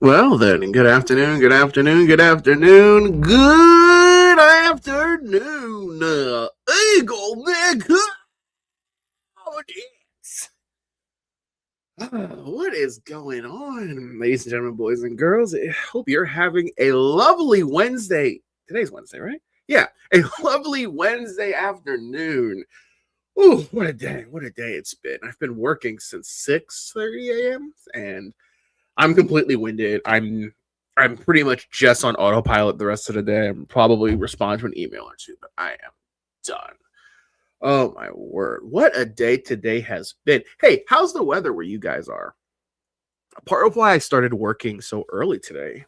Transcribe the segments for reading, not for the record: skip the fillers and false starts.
Well then, good afternoon, good afternoon, good afternoon, good afternoon, Eagle Nick. Oh, yes. What is going on, ladies and gentlemen, boys and girls? I hope you're having a lovely Wednesday. Today's Wednesday, right? Yeah, a lovely Wednesday afternoon. Ooh, what a day! What a day it's been. I've been working since 6:30 a.m. and I'm completely winded. I'm pretty much just on autopilot the rest of the day. I'm probably respond to an email or two, but I am done. Oh my word. What a day today has been. Hey, how's the weather where you guys are? Part of why I started working so early today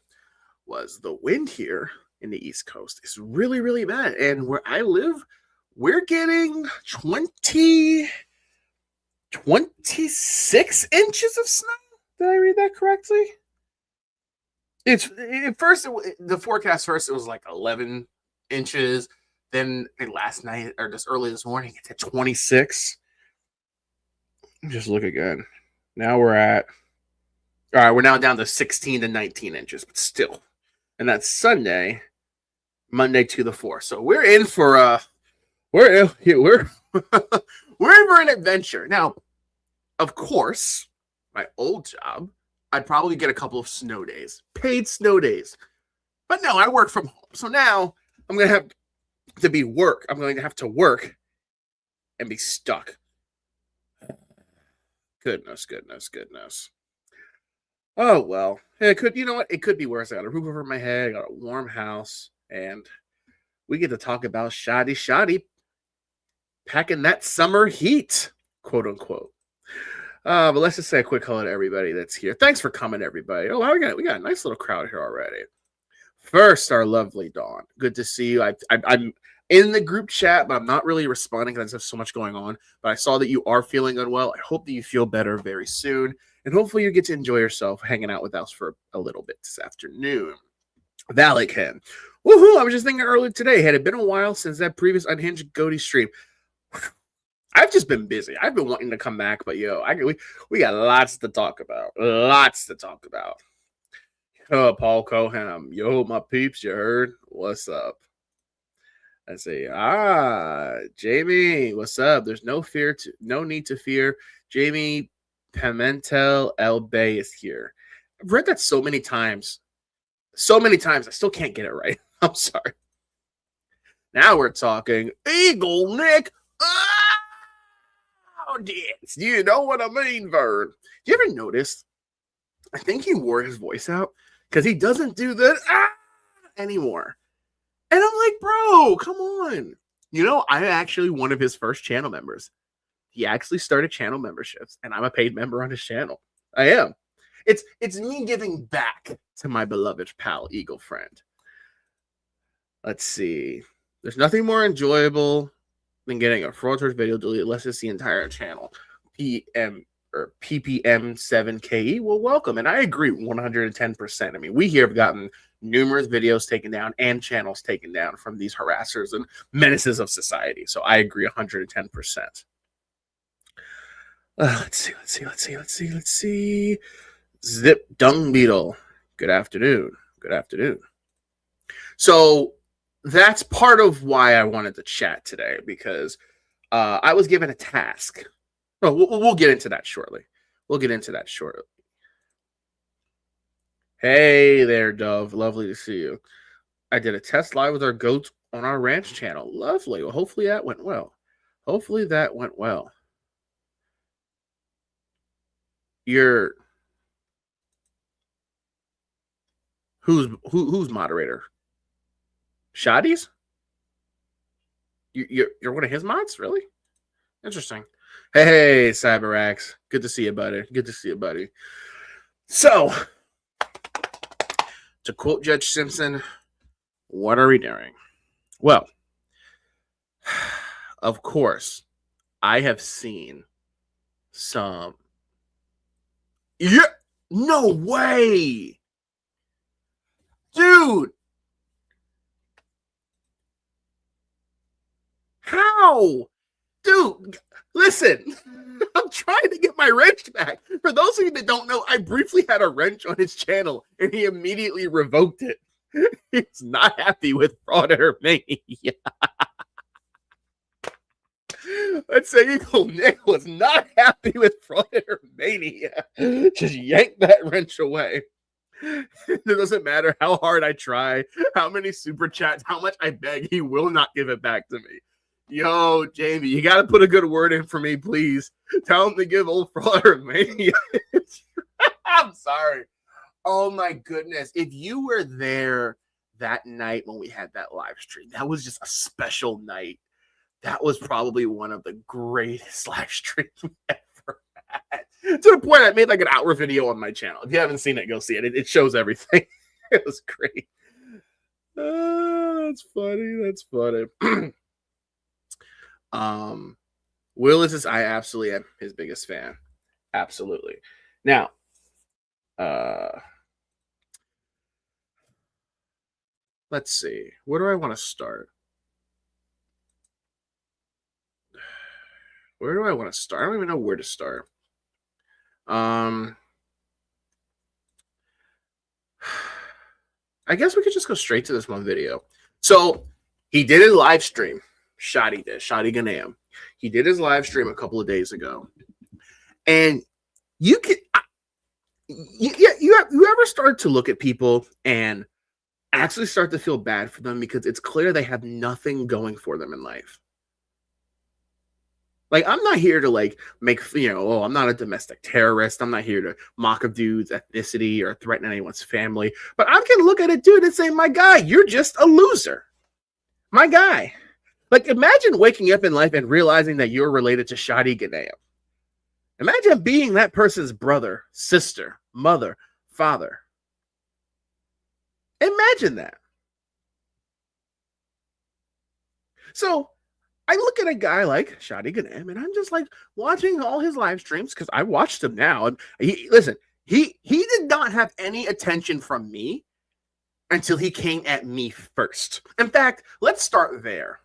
was the wind here in the East Coast is really, really bad. And where I live, we're getting 26 inches of snow. Did I read that correctly? It's at first the forecast first it was like 11 inches. Then last night or just early this morning it's at 26. Just look again. Now we're at all right. We're now down to 16 to 19 inches, but still, and that's Sunday, Monday to the 4th. So we're in for we're we're in for an adventure. Now, of course, my old job, I'd probably get a couple of snow days, paid snow days. But no, I work from home. So now I'm going to have to be work. I'm going to have to work and be stuck. Goodness, goodness, goodness. Oh, well. It could, you know what? It could be worse. I got a roof over my head. I got a warm house. And we get to talk about shoddy packing that summer heat, quote unquote. But let's just say a quick hello to everybody that's here. Thanks for coming, everybody. Oh, wow, we got a nice little crowd here already. First, our lovely Dawn. Good to see you. I'm in the group chat, but I'm not really responding because there's so much going on. But I saw that you are feeling unwell. I hope that you feel better very soon. And hopefully you get to enjoy yourself hanging out with us for a little bit this afternoon. Valley Ken. Woohoo! I was just thinking earlier today. Had it been a while since that previous Unhinged Goatee stream? I've just been busy. I've been wanting to come back, but we got lots to talk about. Lots to talk about. Oh, Paul Coham. Yo, my peeps, you heard? What's up? Let's see. Jamie, what's up? There's no need to fear. Jamie Pimentel El Bay is here. I've read that so many times. So many times. I still can't get it right. I'm sorry. Now we're talking Eagle Nick. Audience. You know what I mean, Vern? Do you ever notice? I think he wore his voice out because he doesn't do that anymore. And I'm like, bro, come on. You know, I'm actually one of his first channel members. He actually started channel memberships, and I'm a paid member on his channel. I am. It's me giving back to my beloved pal, Eagle Friend. Let's see. There's nothing more enjoyable than getting a FrAuditors video deleted unless it's the entire channel. PPM7KE, well, welcome. And I agree 110%. I mean, we here have gotten numerous videos taken down and channels taken down from these harassers and menaces of society. So I agree 110%. Let's see. Zip Dung Beetle. Good afternoon. So that's part of why I wanted to chat today, because I was given a task. Oh, we'll get into that shortly. Hey there, Dove. Lovely to see you. I did a test live with our goats on our ranch channel. Lovely. Well, hopefully that went well. Who's moderator? Shotties? You're one of his mods? Really? Interesting. Hey, Cyberax. Good to see you, buddy. So, to quote Judge Simpson, what are we doing? Well, of course, I have seen some. Yeah, no way, dude. How? Dude, listen, I'm trying to get my wrench back. For those of you that don't know, I briefly had a wrench on his channel and he immediately revoked it. He's not happy with Frauditor Mania. Let's say Eagle Nick was not happy with Frauditor Mania. Just yank that wrench away. It doesn't matter how hard I try, how many super chats, how much I beg, he will not give it back to me. Yo, Jamie, you got to put a good word in for me, please. Tell him to give old Frauditor Mania. I'm sorry. Oh, my goodness. If you were there that night when we had that live stream, that was just a special night. That was probably one of the greatest live streams we ever had. To the point I made like an hour video on my channel. If you haven't seen it, go see it. It shows everything. It was great. That's funny. That's funny. Willis is, I absolutely am his biggest fan. Absolutely. Now, let's see. Where do I want to start? Where do I want to start? I don't even know where to start. I guess we could just go straight to this one video. So he did a live stream. Shadi Ganam. He did his live stream a couple of days ago. And you can, you ever start to look at people and actually start to feel bad for them because it's clear they have nothing going for them in life. Like, I'm not here to, like, make, oh, I'm not a domestic terrorist. I'm not here to mock a dude's ethnicity or threaten anyone's family. But I'm going to look at a dude and say, my guy, you're just a loser. My guy. Like, imagine waking up in life and realizing that you're related to Shadi Ganam. Imagine being that person's brother, sister, mother, father. Imagine that. So I look at a guy like Shadi Ganam, and I'm just like watching all his live streams because I watched him now. And he did not have any attention from me until he came at me first. In fact, let's start there.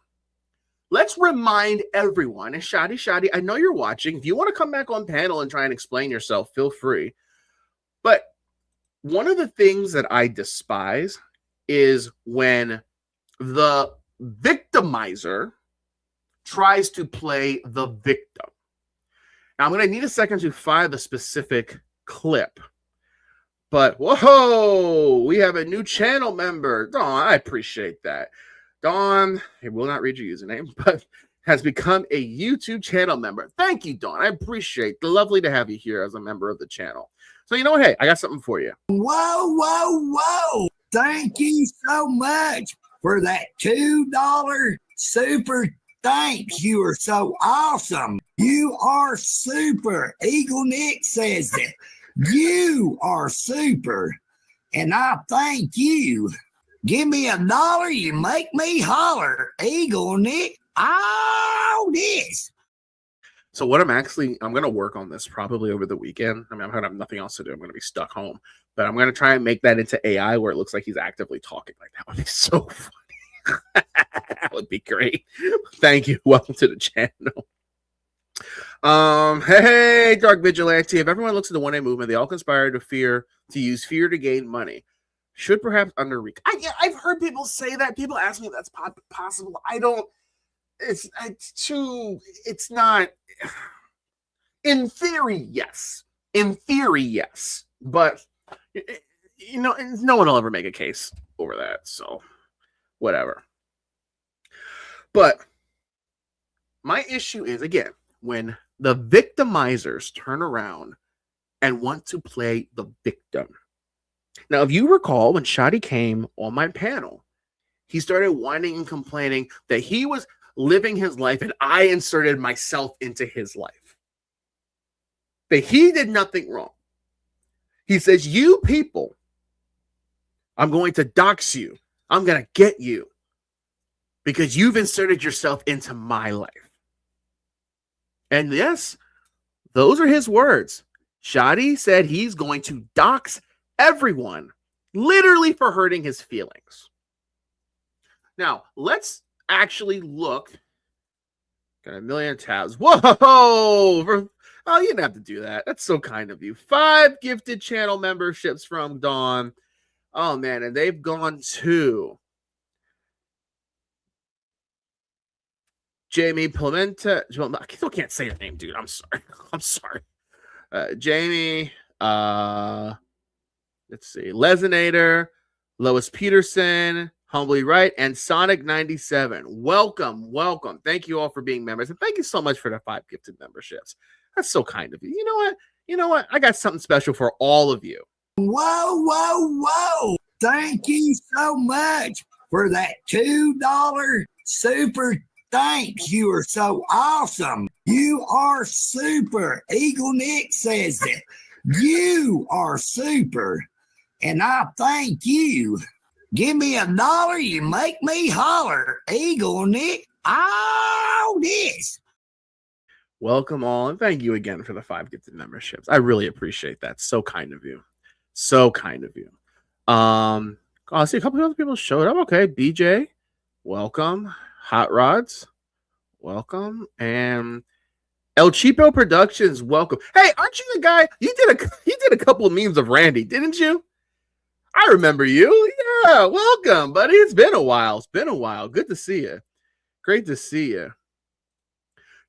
Let's remind everyone, and Shadi, I know you're watching. If you want to come back on panel and try and explain yourself, feel free. But one of the things that I despise is when the victimizer tries to play the victim. Now, I'm going to need a second to find the specific clip. But, whoa, we have a new channel member. Dawn, I appreciate that. Dawn, I will not read your username, but has become a YouTube channel member. Thank you, Dawn. I appreciate it. Lovely to have you here as a member of the channel. So, you know what? Hey, I got something for you. Whoa. Thank you so much for that $2 super thanks. You are so awesome. You are super. Eagle Nick says that. You are super. And I thank you. Give me $1, you make me holler. Eagle Nick, all this. So what I'm going to work on this probably over the weekend. I mean, I'm going to have nothing else to do. I'm going to be stuck home. But I'm going to try and make that into AI where it looks like he's actively talking. Like, that would be so funny. That would be great. Thank you. Welcome to the channel. Hey, Dark Vigilante. If everyone looks at the one-day movement, they all conspire to use fear to gain money. Should perhaps underreach. I've heard people say that. People ask me if that's possible. I don't. It's not. In theory, yes. But no one will ever make a case over that. So, whatever. But my issue is, again, when the victimizers turn around and want to play the victim. Now, if you recall, when Shadi came on my panel, he started whining and complaining that he was living his life and I inserted myself into his life. That he did nothing wrong. He says, you people, I'm going to dox you. I'm going to get you because you've inserted yourself into my life. And yes, those are his words. Shadi said he's going to dox everyone, literally for hurting his feelings. Now, let's actually look. Got a million tabs. Whoa! Oh, you didn't have to do that. That's so kind of you. 5 gifted channel memberships from Dawn. Oh, man. And they've gone to Jamie Pimenta. I still can't say your name, dude. I'm sorry. I'm sorry. Jamie. Let's see. Lesinator. Lois Peterson. Humbly Right. And Sonic 97. Welcome. Welcome. Thank you all for being members. And thank you so much for the 5 gifted memberships. That's so kind of you. You know what? You know what? I got something special for all of you. Whoa, whoa, whoa. Thank you so much for that $2 super thanks. You are so awesome. You are super. Eagle Nick says that. You are super. And I thank you. Give me $1, you make me holler. Eagle Nick, all this. Welcome all, and thank you again for the 5 gifted memberships. I really appreciate that. So kind of you. So kind of you. I see a couple of other people showed up. Okay, BJ, welcome. Hot Rods, welcome. And El Cheapo Productions, welcome. Hey, aren't you the guy? You did a couple of memes of Randy, didn't you? I remember you. Yeah, welcome, buddy. It's been a while. It's been a while. Good to see you. Great to see you.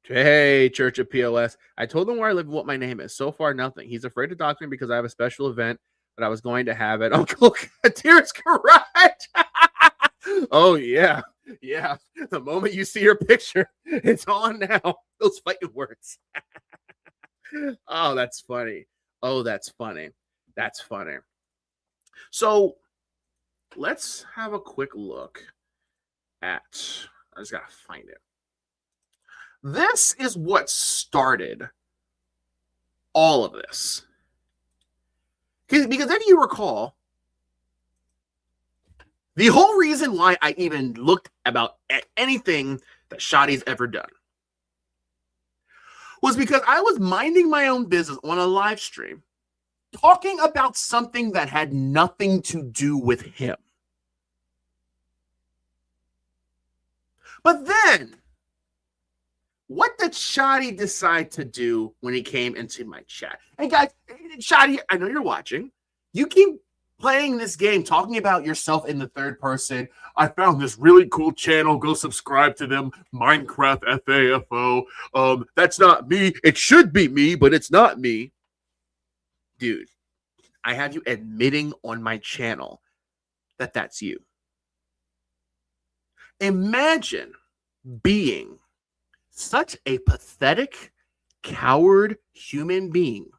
Hey, Church of POS. I told him where I live and what my name is. So far, nothing. He's afraid to talk to me because I have a special event that I was going to have at Uncle Katir's garage. Oh, yeah. Yeah. The moment you see your picture, it's on now. Those fighting words. Oh, that's funny. Oh, that's funny. That's funny. So let's have a quick look at, I just got to find it. This is what started all of this. Because if you recall, the whole reason why I even looked about anything that Shoddy's ever done was because I was minding my own business on a live stream, talking about something that had nothing to do with him. But then, what did Shoddy decide to do when he came into my chat? And guys, Shoddy, I know you're watching. You keep playing this game, talking about yourself in the third person. I found this really cool channel. Go subscribe to them. Minecraft FAFO. That's not me. It should be me, but it's not me. Dude, I have you admitting on my channel that that's you. Imagine being such a pathetic, coward human being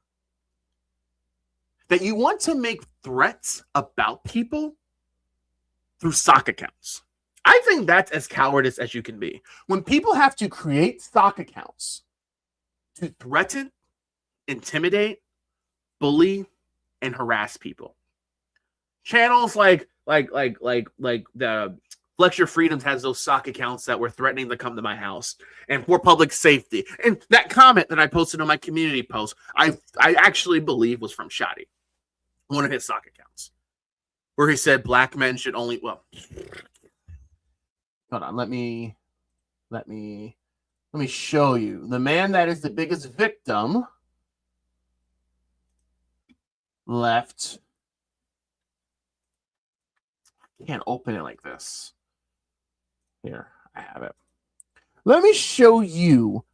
that you want to make threats about people through sock accounts. I think that's as cowardice as you can be. When people have to create sock accounts to threaten, intimidate, bully, and harass people. Channels like the Flex Your Freedoms has those sock accounts that were threatening to come to my house and for public safety. And that comment that I posted on my community post, I actually believe was from Shoddy, one of his sock accounts, where he said black men should only, well, hold on, let me show you. The man that is the biggest victim left. I can't open it like this. Here, I have it. Let me show you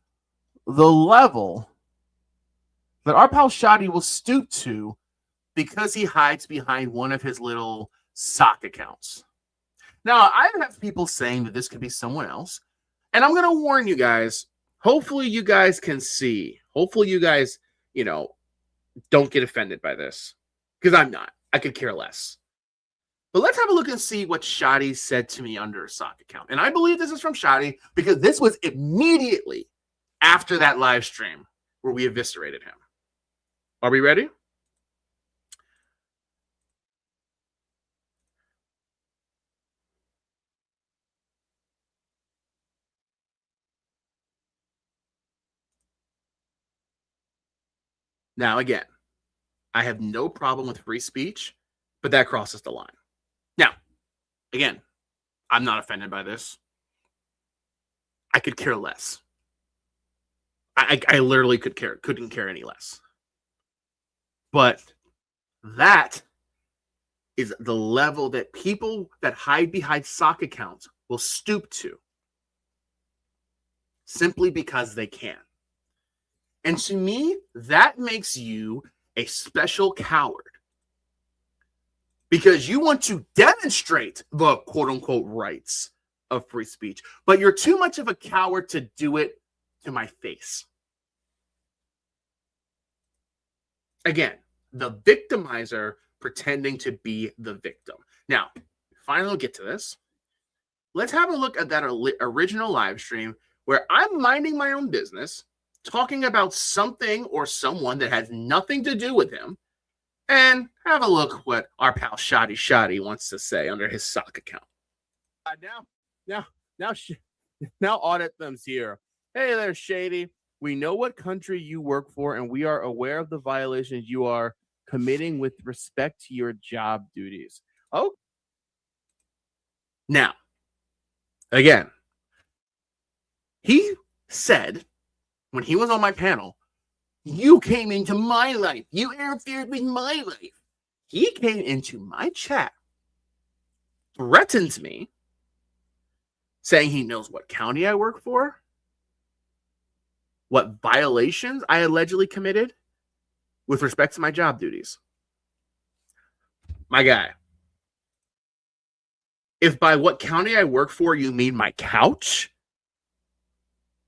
the level that our pal Shoddy will stoop to because he hides behind one of his little sock accounts. Now, I have people saying that this could be someone else, and I'm going to warn you guys. Hopefully, you guys can see. Hopefully, you guys, don't get offended by this, because I'm not. I could care less. But let's have a look and see what Shoddy said to me under a sock account. And I believe this is from Shoddy because this was immediately after that live stream where we eviscerated him. Are we ready? Now, again, I have no problem with free speech, but that crosses the line. Now, again, I'm not offended by this. I could care less. I literally couldn't care any less. But that is the level that people that hide behind sock accounts will stoop to simply because they can. And to me, that makes you a special coward because you want to demonstrate the quote unquote rights of free speech, but you're too much of a coward to do it to my face. Again, the victimizer pretending to be the victim. Now, finally, we'll get to this. Let's have a look at that original live stream where I'm minding my own business, talking about something or someone that has nothing to do with him, and have a look what our pal Shoddy wants to say under his sock account. Now Audit Them's here. Hey there, Shady. We know what country you work for, and we are aware of the violations you are committing with respect to your job duties. Oh, now, again, he said when he was on my panel, you came into my life. You interfered with my life. He came into my chat, threatened me, saying he knows what county I work for, what violations I allegedly committed with respect to my job duties. My guy, if by what county I work for you mean my couch,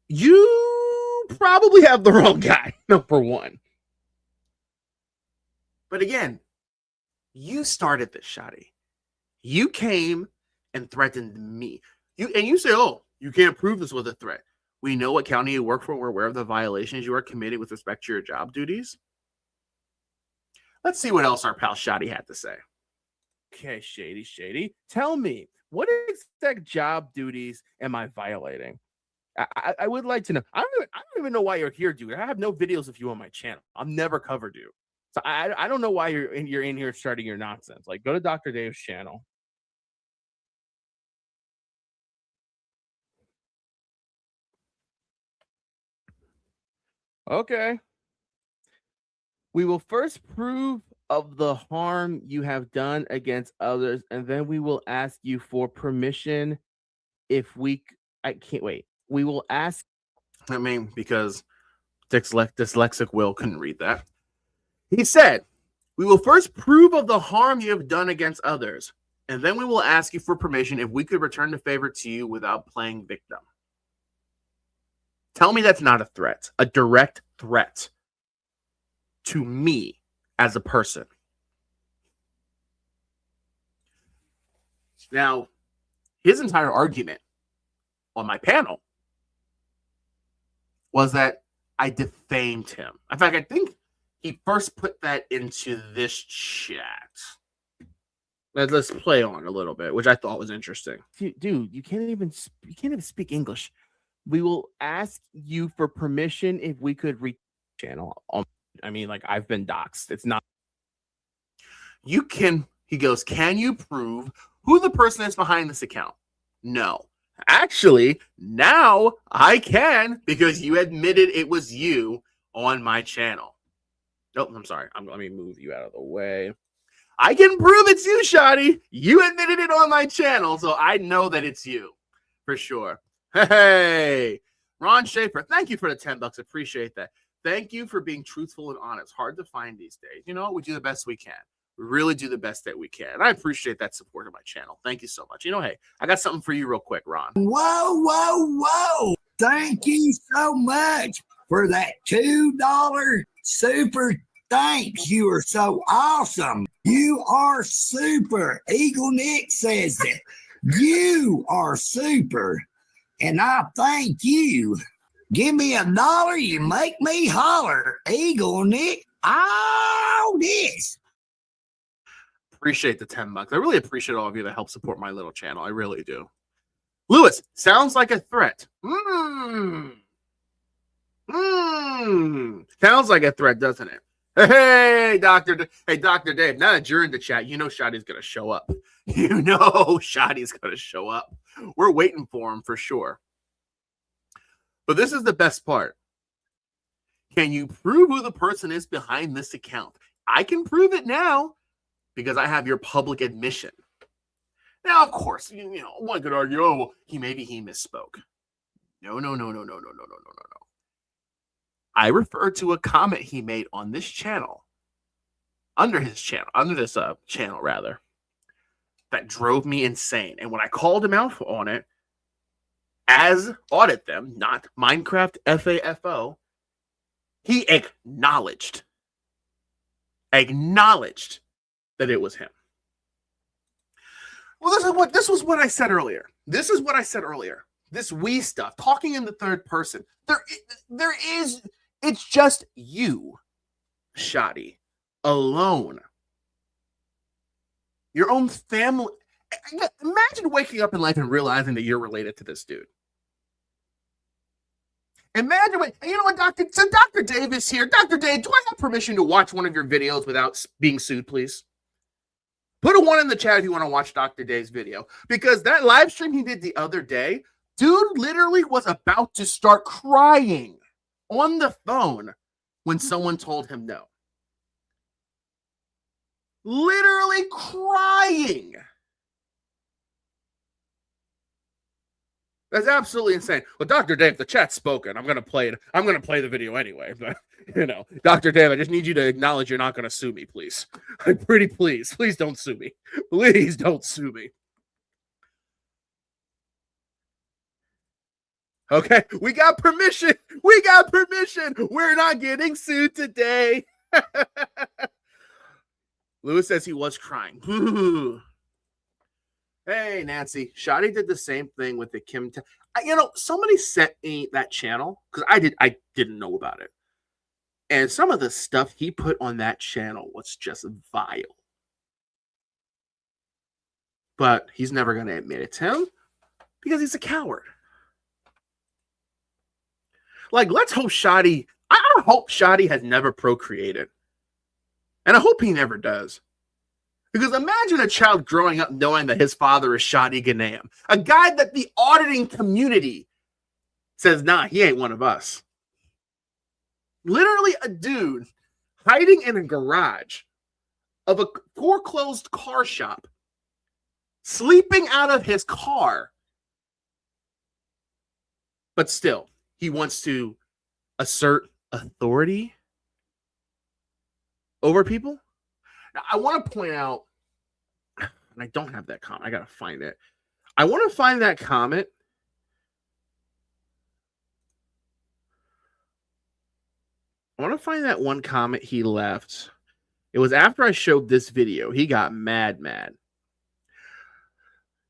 you probably have the wrong guy, number one. But again, you started this, Shoddy. You came and threatened me. You say, oh, you can't prove this was a threat. We know what county you work for. We're aware of the violations you are committed with respect to your job duties. Let's see what else our pal Shoddy had to say. Okay, Shady. Tell me, what exact job duties am I violating? I would like to know. I don't even know why you're here, dude. I have no videos of you on my channel. I've never covered you. So I don't know why you're in here starting your nonsense. Like, go to Dr. Dave's channel. Okay. We will first prove of the harm you have done against others, and then we will ask you for permission if we... I can't wait. We will ask... I mean, because dyslexic Will couldn't read that. He said, we will first prove of the harm you have done against others, and then we will ask you for permission if we could return the favor to you without playing victim. Tell me that's not a threat, a direct threat to me as a person. Now, his entire argument on my panel was that I defamed him. In fact, I think he first put that into this chat. Let's play on a little bit, which I thought was interesting. Dude, you can't even speak English. We will ask you for permission if we could channel. I mean, like, I've been doxxed. It's not. You can, he goes, can you prove who the person is behind this account? No. Actually, now I can, because you admitted it was you on my channel. Nope, I'm sorry. Let me move you out of the way. I can prove it's you, Shoddy. You admitted it on my channel, so I know that it's you for sure. Hey, Ron Schaefer, thank you for the $10. Appreciate that. Thank you for being truthful and honest. Hard to find these days. You know, we do the best we can. We really do the best that we can. And I appreciate that support of my channel. Thank you so much. You know, hey, I got something for you real quick, Ron. Whoa. Thank you so much for that $2 super thanks. You are so awesome. You are super. Eagle Nick says that. You are super. And I thank you. Give me $1, you make me holler. Eagle Nick, all this. Appreciate the $10. I really appreciate all of you that help support my little channel. I really do. Lewis, sounds like a threat. Sounds like a threat, doesn't it? Hey, Dr. Dave, now that you're in the chat, you know Shoddy's going to show up. You know Shoddy's going to show up. We're waiting for him for sure. But this is the best part. Can you prove who the person is behind this account? I can prove it now because I have your public admission. Now, of course, one could argue, oh, well, maybe he misspoke. No. I refer to a comment he made on this channel, under this channel, that drove me insane. And when I called him out on it, as Audit Them, not Minecraft FAFO, he acknowledged that it was him. Well, this was what I said earlier. This we stuff, talking in the third person. It's just you, Shoddy, alone. Your own family. Imagine waking up in life and realizing that you're related to this dude. Imagine, you know what, Dr. Dave is here. Dr. Dave, do I have permission to watch one of your videos without being sued, please? Put a 1 in the chat if you want to watch Dr. Dave's video. Because that live stream he did the other day, dude literally was about to start crying on the phone when someone told him no. Literally crying. That's absolutely insane. Well, Dr. Dave, the chat's spoken. I'm going to play it. I'm going to play the video anyway. But, Dr. Dave, I just need you to acknowledge you're not going to sue me, please. Please. Please don't sue me. Please don't sue me. Okay, we got permission. We're not getting sued today. Lewis says he was crying. Hey, Nancy. Shoddy did the same thing with the Kim. Somebody sent me that channel because I didn't know about it. And some of the stuff he put on that channel was just vile. But he's never going to admit it's him because he's a coward. Let's hope Shoddy. I hope Shoddy has never procreated. And I hope he never does. Because imagine a child growing up knowing that his father is Shoddy Ghanam, a guy that the auditing community says, nah, he ain't one of us. Literally a dude hiding in a garage of a foreclosed car shop, sleeping out of his car. But still, he wants to assert authority over people. Now, I want to point out, and I don't have that comment. I got to find it. I want to find that comment. I want to find that one comment he left. It was after I showed this video. He got mad.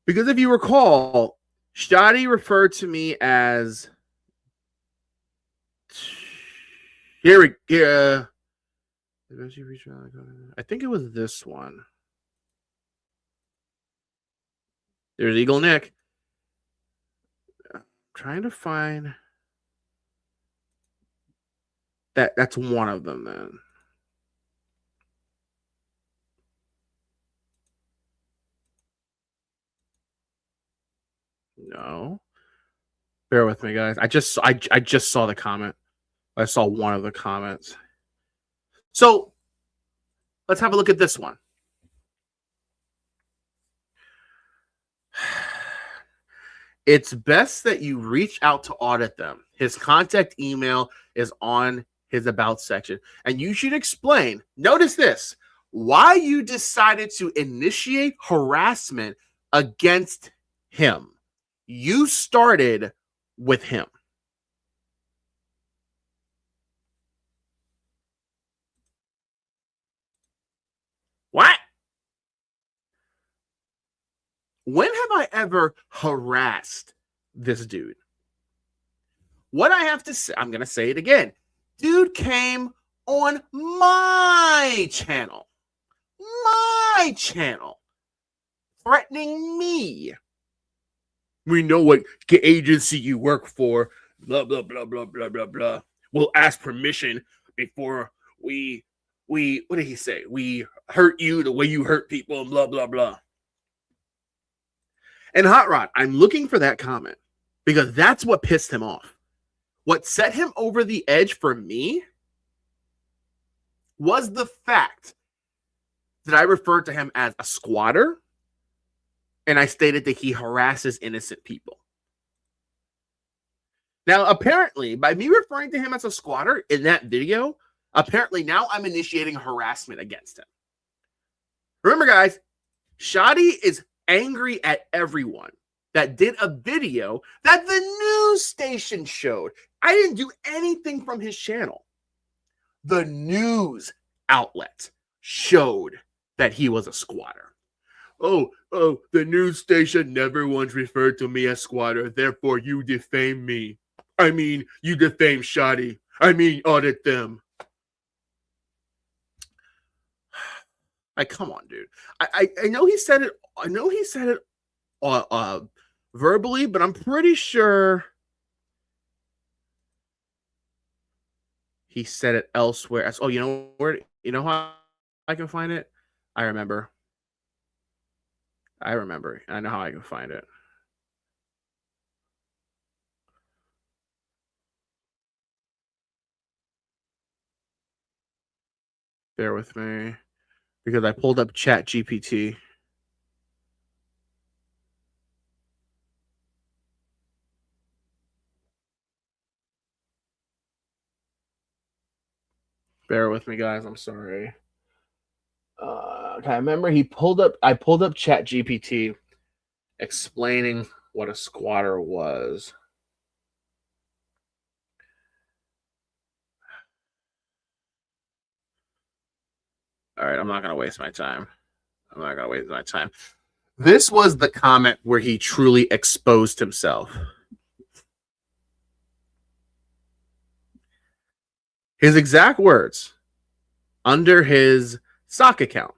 Because if you recall, Shoddy referred to me as... Here we go. I think it was this one. There's Eagle Nick. I'm trying to find that. That's one of them then. No. Bear with me, guys. I just saw the comment. I saw one of the comments. So let's have a look at this one. It's best that you reach out to Audit Them. His contact email is on his about section. And you should explain, notice this, why you decided to initiate harassment against him. You started with him. What? When have I ever harassed this dude? What I have to say, I'm going to say it again. Dude came on my channel, threatening me. We know what agency you work for, blah, blah, blah, blah, blah, blah, blah. We'll ask permission before we, what did he say? We hurt you the way you hurt people, and blah, blah, blah. And Hot Rod, I'm looking for that comment because that's what pissed him off. What set him over the edge for me was the fact that I referred to him as a squatter, and I stated that he harasses innocent people. Now, apparently, by me referring to him as a squatter in that video, apparently now I'm initiating harassment against him. Remember, guys, Shoddy is angry at everyone that did a video that the news station showed. I didn't do anything from his channel. The news outlet showed that he was a squatter. Oh, the news station never once referred to me as squatter, therefore you defame me. I mean, you defame Shoddy. I mean, audit them. Like, come on, dude. I know he said it. I know he said it verbally, but I'm pretty sure he said it elsewhere. Oh, you know where? You know how I can find it? I remember. I know how I can find it. Bear with me, because I pulled up ChatGPT. Bear with me, guys. I'm sorry. Okay, I remember I pulled up ChatGPT explaining what a squatter was. All right, I'm not going to waste my time. This was the comment where he truly exposed himself. His exact words under his sock account: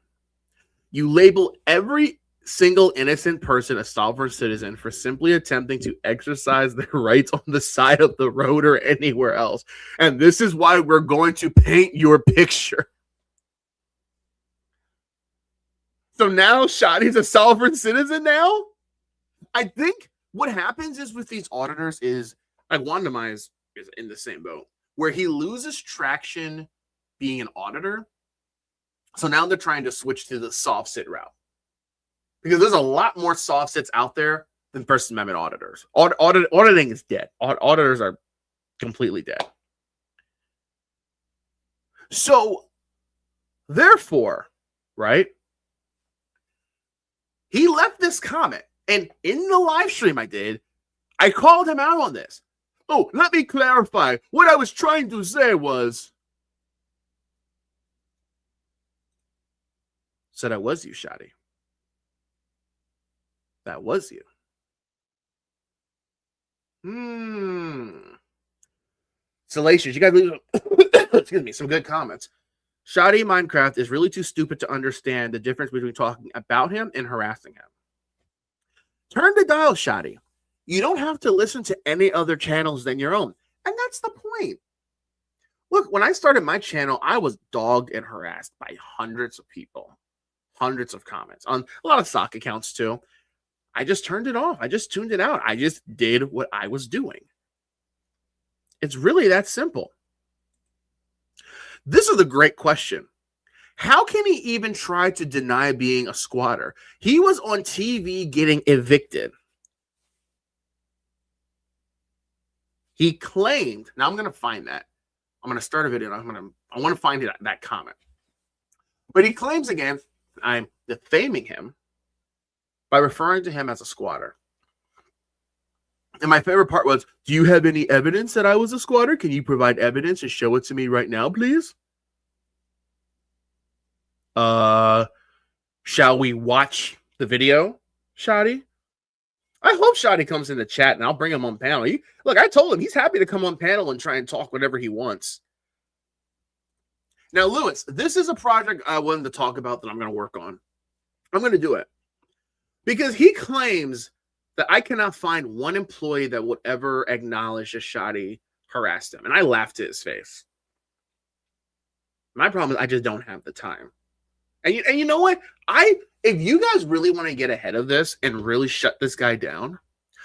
you label every single innocent person a sovereign citizen for simply attempting to exercise their rights on the side of the road or anywhere else. And this is why we're going to paint your picture. So now Shoddy's a sovereign citizen now? I think what happens is with these auditors is, like, Wandamai is in the same boat, where he loses traction being an auditor. So now they're trying to switch to the soft sit route, because there's a lot more soft sits out there than First Amendment auditors. Auditing is dead. Auditors are completely dead. So therefore, right, he left this comment, and in the live stream I called him out on this. Oh, let me clarify. What I was trying to say was, said, that was you, Shoddy. That was you. Salacious, you guys, excuse me, some good comments. Shoddy Minecraft is really too stupid to understand the difference between talking about him and harassing him. Turn the dial, Shoddy. You don't have to listen to any other channels than your own. And that's the point. Look, when I started my channel, I was dogged and harassed by hundreds of people. Hundreds of comments on a lot of sock accounts too. I just turned it off. I just tuned it out. I just did what I was doing. It's really that simple. This is a great question. How can he even try to deny being a squatter? He was on TV getting evicted. He claimed, now I'm going to find that. I'm going to start a video. I want to find that comment. But he claims again, I'm defaming him by referring to him as a squatter. And my favorite part was, do you have any evidence that I was a squatter? Can you provide evidence and show it to me right now, please? Shall we watch the video, Shoddy? I hope Shoddy comes in the chat, and I'll bring him on panel. Look, I told him he's happy to come on panel and try and talk whatever he wants. Now, Lewis, this is a project I wanted to talk about that I'm going to work on. I'm going to do it because he claims that I cannot find one employee that would ever acknowledge that Shoddy harassed him. And I laughed to his face. My problem is I just don't have the time. And you know what? If you guys really want to get ahead of this and really shut this guy down,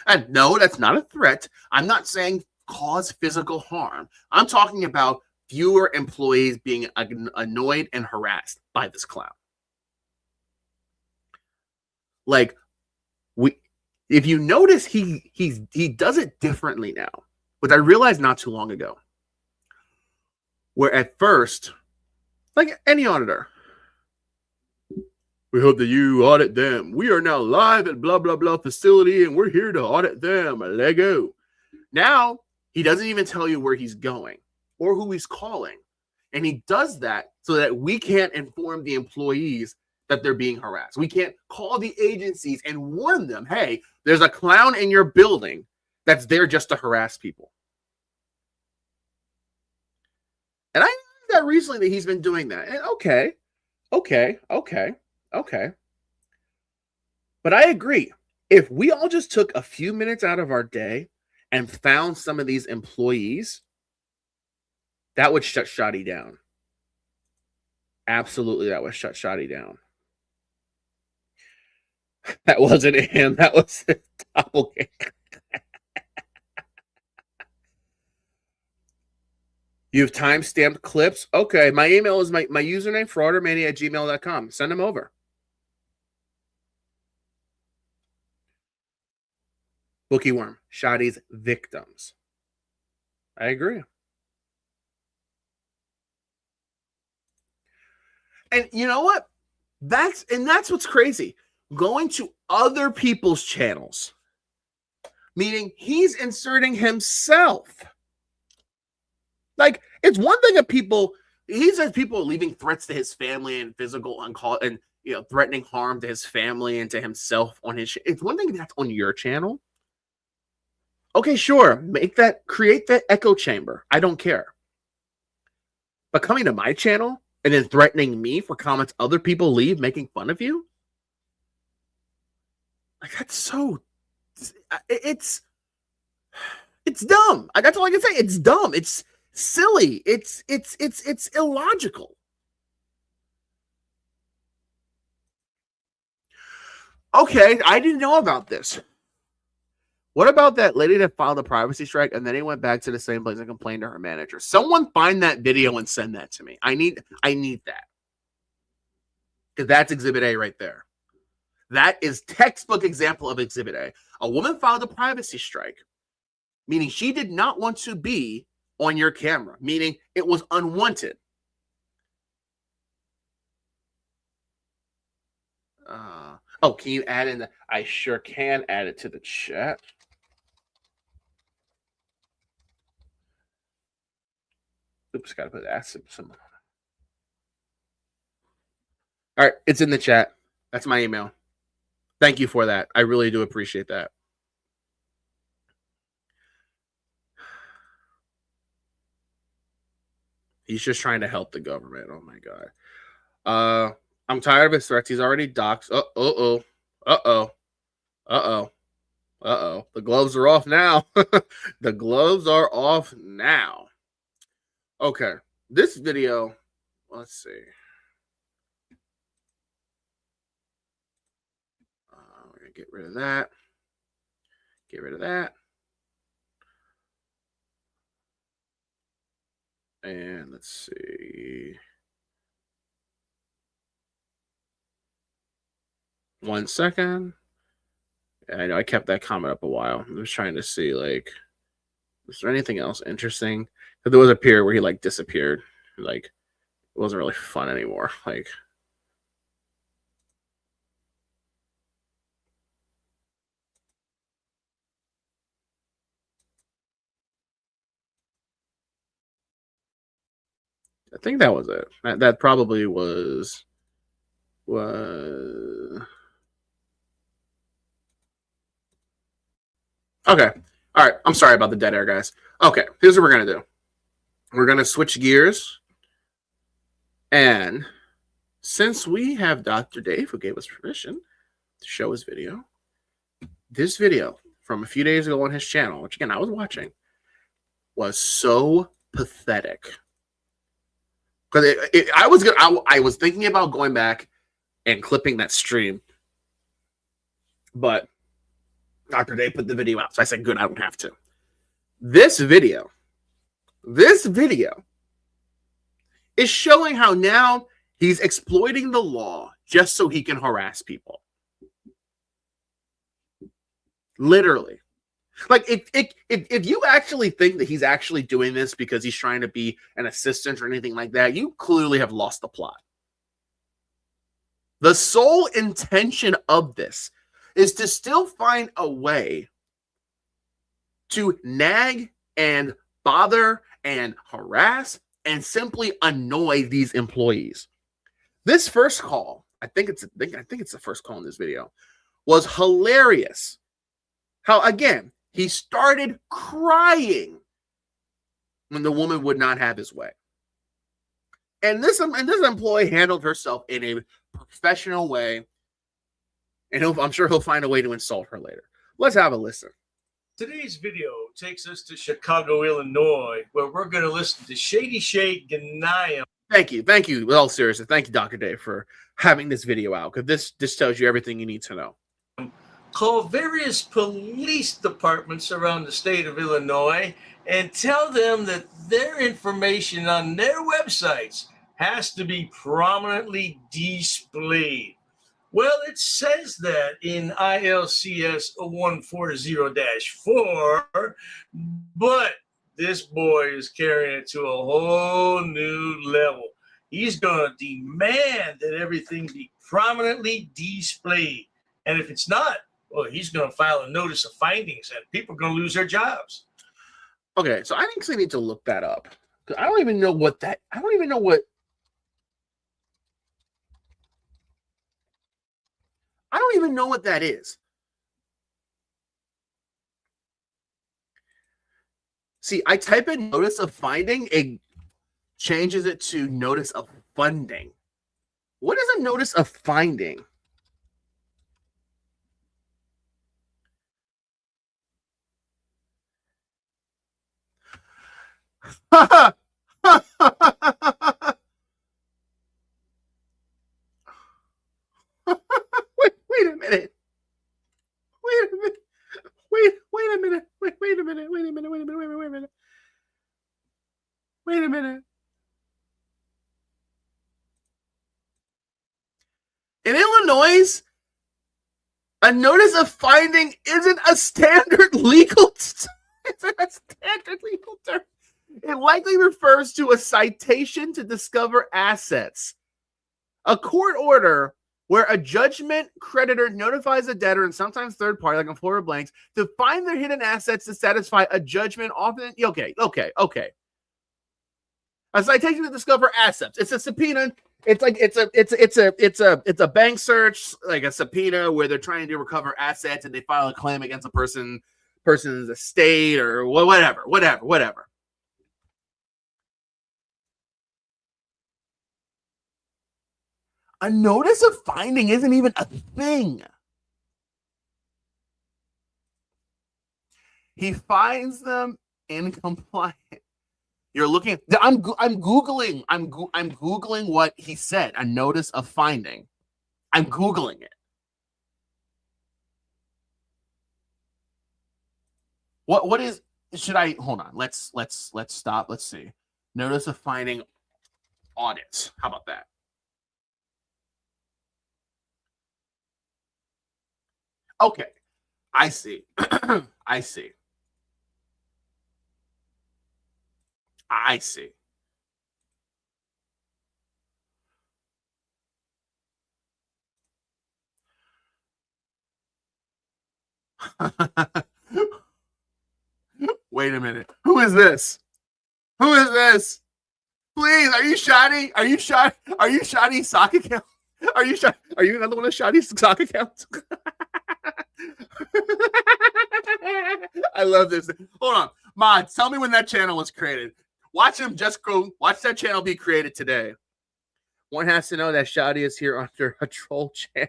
and no, that's not a threat. I'm not saying cause physical harm. I'm talking about fewer employees being annoyed and harassed by this clown. Like, if you notice, he does it differently now, which I realized not too long ago. Where at first, like any auditor, we hope that you audit them. We are now live at blah, blah, blah facility, and we're here to audit them. Let go. Now, he doesn't even tell you where he's going or who he's calling. And he does that so that we can't inform the employees that they're being harassed. We can't call the agencies and warn them, hey, there's a clown in your building that's there just to harass people. And I learned that recently that he's been doing that. And okay. But I agree. If we all just took a few minutes out of our day and found some of these employees, that would shut Shoddy down. Absolutely, that would shut Shoddy down. That wasn't him. That was his doppelganger. You have time-stamped clips? Okay, my email is my username, fraudermania@gmail.com. Send them over. Bookie Worm, Shoddy's victims. I agree. And you know what? That's what's crazy. Going to other people's channels, meaning he's inserting himself. Like, it's one thing of he says people leaving threats to his family and physical and threatening harm to his family and to himself on his. It's one thing that's on your channel. Okay, sure, create that echo chamber. I don't care. But coming to my channel and then threatening me for comments other people leave, making fun of you, like, that's so. It's dumb. That's all I can say. It's dumb. It's silly. It's illogical. Okay, I didn't know about this. What about that lady that filed a privacy strike and then he went back to the same place and complained to her manager? Someone find that video and send that to me. I need that. Because that's Exhibit A right there. That is textbook example of Exhibit A. A woman filed a privacy strike, meaning she did not want to be on your camera, meaning it was unwanted. Can you add in I sure can add it to the chat. Oops, gotta put that some. All right, it's in the chat. That's my email. Thank you for that. I really do appreciate that. He's just trying to help the government. Oh my God. I'm tired of his threats. He's already doxxed. The gloves are off now. The gloves are off now. Okay. This video, let's see. We're going to get rid of that. Get rid of that. And let's see. 1 second. I know I kept that comment up a while. I was trying to see, like, is there anything else interesting? But there was a period where he, like, disappeared. Like, it wasn't really fun anymore. Like, I think that was it. That probably was. Okay. All right. I'm sorry about the dead air, guys. Okay. Here's what we're going to do. We're going to switch gears. And since we have Dr. Dave, who gave us permission to show his video, this video from a few days ago on his channel, which again I was watching, was so pathetic. Because I was thinking about going back and clipping that stream, but Dr. Dave put the video out, so I said, good, I don't have to. This video is showing how now he's exploiting the law just so he can harass people. Literally. Like, if you actually think that he's actually doing this because he's trying to be an assistant or anything like that, you clearly have lost the plot. The sole intention of this is to still find a way to nag and bother and harass and simply annoy these employees. This first call, I think it's the first call in this video, was hilarious. How, again, he started crying when the woman would not have his way. And this employee handled herself in a professional way, and I'm sure he'll find a way to insult her later. Let's have a listen. Today's video takes us to Chicago, Illinois, where we're going to listen to Shady Shade Ghanayem. Thank you. With all seriousness, thank you, Dr. Dave, for having this video out, because this tells you everything you need to know. Call various police departments around the state of Illinois and tell them that their information on their websites has to be prominently displayed. Well, it says that in ILCS 140-4, but this boy is carrying it to a whole new level. He's going to demand that everything be prominently displayed. And if it's not, well, he's going to file a notice of findings and people are going to lose their jobs. Okay, so I actually need to look that up. I don't even know what that, I don't even know what that is. See, I type in notice of finding, it changes it to notice of funding. What is a notice of finding? wait, wait a minute. Wait a minute. In Illinois, a notice of finding isn't a standard legal term. It likely refers to a citation to discover assets. A court order where a judgment creditor notifies a debtor and sometimes third party, like a Florida Blanks, to find their hidden assets to satisfy a judgment. Often, okay. A citation to discover assets. It's a subpoena. It's like it's a bank search, like a subpoena where they're trying to recover assets and they file a claim against a person's estate or whatever. A notice of finding isn't even a thing. He finds them incompliant. You're looking. I'm googling. I'm googling what he said. A notice of finding. I'm googling it. What is? Should I hold on? Let's stop. Let's see. Notice of finding audits. How about that? Okay, I see. I see. Wait a minute. Who is this? Please, are you Shoddy? Are you Shoddy's sock account? Are you another one of Shoddy's sock accounts? I love this. Hold on. Mods, tell me when that channel was created. Watch that channel be created today. One has to know that Shoddy is here under a troll channel.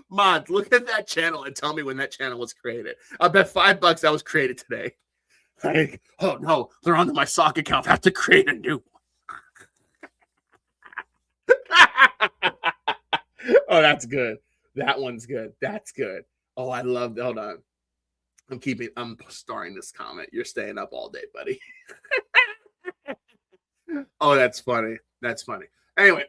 Mods, look at that channel and tell me when that channel was created. I bet $5 that was created today. Like, oh no, they're under my sock account. I have to create a new one. Oh, that's good. That one's good. That's good. Oh, I love. Hold on. I'm starring this comment. You're staying up all day, buddy. Oh, that's funny. That's funny. Anyway,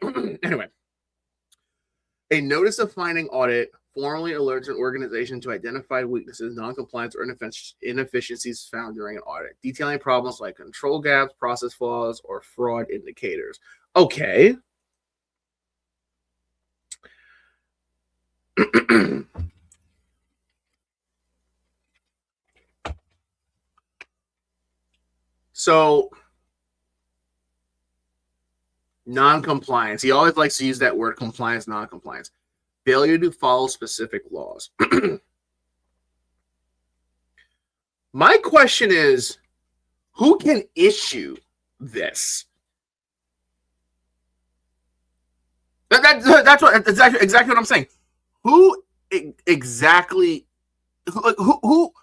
a notice of finding audit formally alerts an organization to identify weaknesses, non-compliance, or inefficiencies found during an audit, detailing problems like control gaps, process flaws, or fraud indicators. Okay. So, non-compliance. He always likes to use that word compliance, non-compliance. Failure to follow specific laws. My question is, who can issue this? That's exactly what I'm saying. Who exactly? Who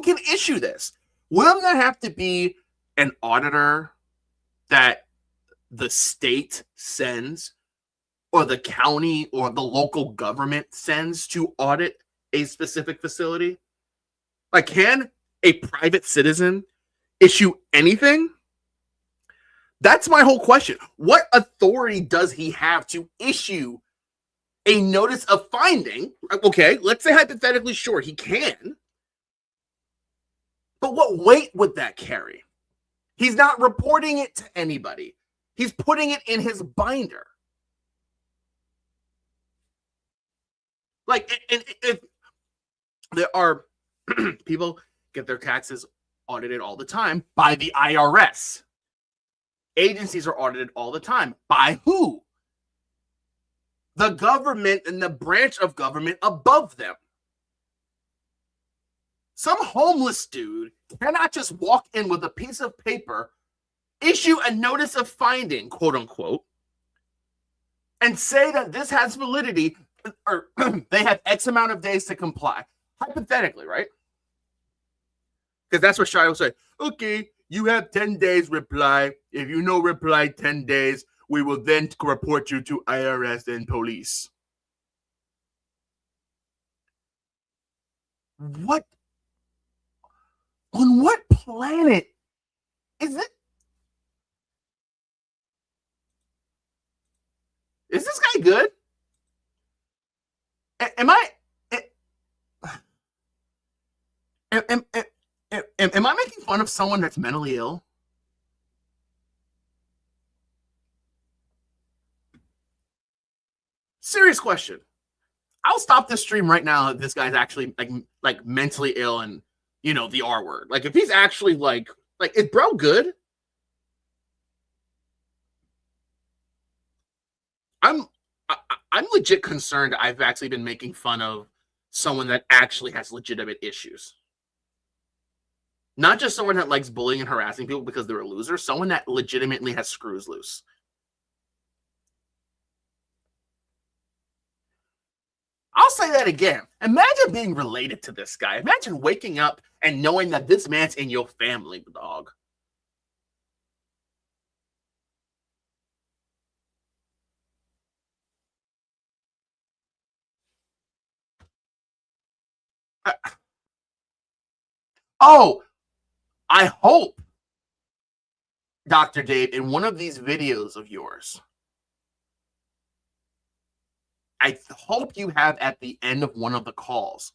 can issue this? Will there have to be an auditor that the state sends, or the county or the local government sends to audit a specific facility? Like, can a private citizen issue anything? That's my whole question. What authority does he have to issue a notice of finding? Okay, let's say hypothetically, sure, he can. But what weight would that carry? He's not reporting it to anybody. He's putting it in his binder. Like, and if there are people get their taxes audited all the time by the IRS. Agencies are audited all the time. By who? The government and the branch of government above them. Some homeless dude cannot just walk in with a piece of paper, issue a notice of finding, quote unquote, and say that this has validity, or they have X amount of days to comply. Hypothetically, right? Because that's what Shai will say. Okay, you have 10 days reply. If you no reply 10 days, we will then report you to IRS and police. What? On what planet is it? Is this guy good? Am I making fun of someone that's mentally ill? Serious question. I'll stop this stream right now if this guy's actually like mentally ill and, you know, the R word. Like, if he's actually like is bro good? I'm legit concerned I've actually been making fun of someone that actually has legitimate issues. Not just someone that likes bullying and harassing people because they're a loser, someone that legitimately has screws loose. I'll say that again. Imagine being related to this guy. Imagine waking up and knowing that this man's in your family, dog. Oh, I hope, Dr. Dave, in one of these videos of yours, I hope you have at the end of one of the calls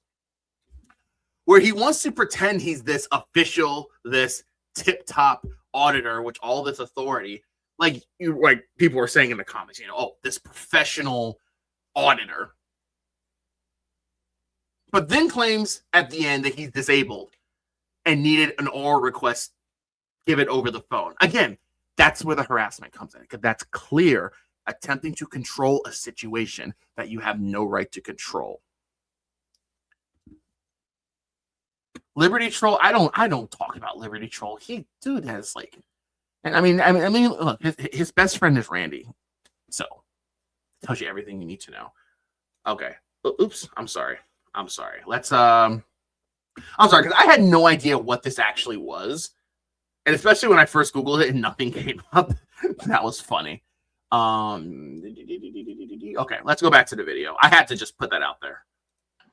where he wants to pretend he's this official, this tip-top auditor, which all this authority, like people were saying in the comments, you know, oh, this professional auditor, but then claims at the end that he's disabled and needed an oral request given over the phone. Again, that's where the harassment comes in, because that's clear attempting to control a situation that you have no right to control. Liberty Troll, I don't talk about Liberty Troll. Dude has like, and I mean, look, his best friend is Randy, so tells you everything you need to know. Okay, oops, I'm sorry. Let's I'm sorry, because I had no idea what this actually was, and especially when I first Googled it and nothing came up. That was funny. Okay, let's go back to the video. I had to just put that out there.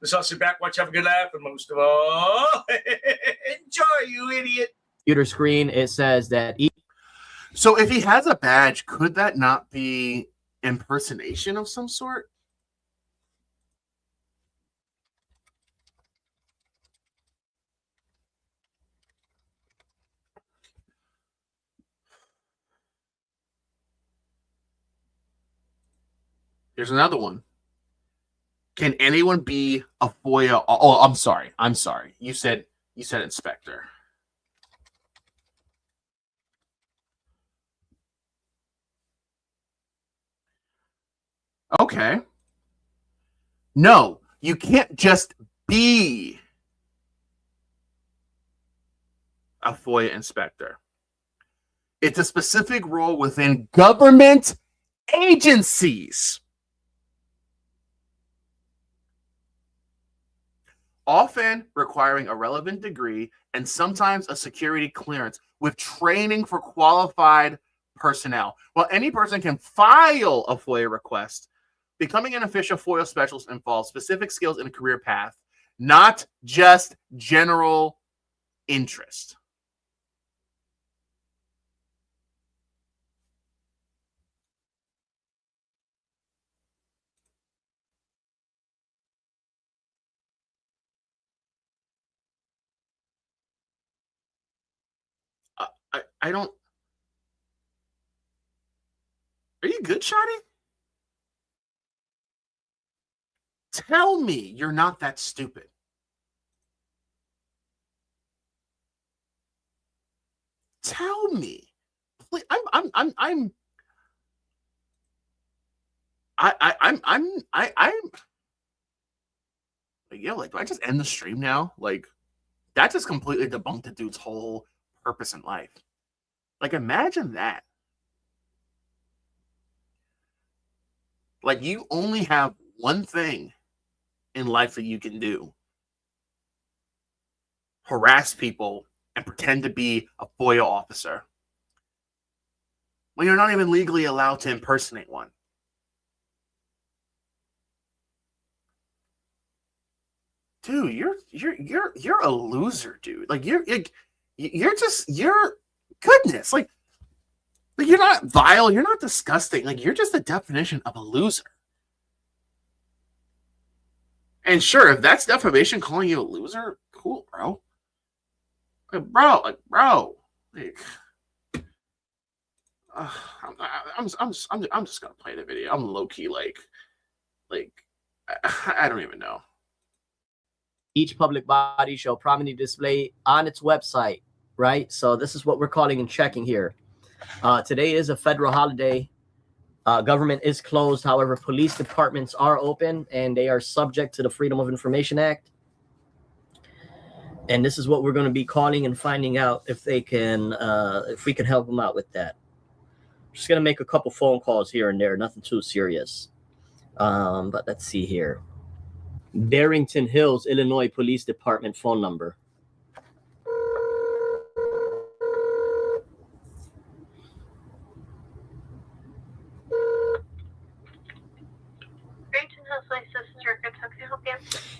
Let's all sit back, watch, have a good laugh, and most of all, enjoy, you idiot. Computer screen, it says that So if he has a badge, could that not be impersonation of some sort? Here's another one. Can anyone be a FOIA? Oh, I'm sorry. You said inspector. Okay. No, you can't just be a FOIA inspector. It's a specific role within government agencies, often requiring a relevant degree and sometimes a security clearance with training for qualified personnel. While any person can file a FOIA request, becoming an official FOIA specialist involves specific skills and a career path, not just general interest. I don't. Are you good, Shotty? Tell me you're not that stupid. Tell me. Please, I'm like, yo, like, do I just end the stream now? Like, that just completely debunked the dude's whole purpose in life. Like, imagine that. Like, you only have one thing in life that you can do: harass people and pretend to be a FOIA officer when you're not even legally allowed to impersonate one. Dude, you're a loser, dude. Like, you're goodness. Like you're not vile, you're not disgusting. Like, you're just the definition of a loser. And sure, if that's defamation, calling you a loser, cool, bro. Like, bro. Like, I'm just gonna play the video. I'm low key like I don't even know. each public body shall prominently display on its website, right? So this is what we're calling and checking here. Today is a federal holiday. Government is closed. However, police departments are open and they are subject to the Freedom of Information Act. And this is what we're going to be calling and finding out if they can, if we can help them out with that. I'm just going to make a couple phone calls here and there, nothing too serious. But let's see here. Barrington Hills, Illinois Police Department phone number.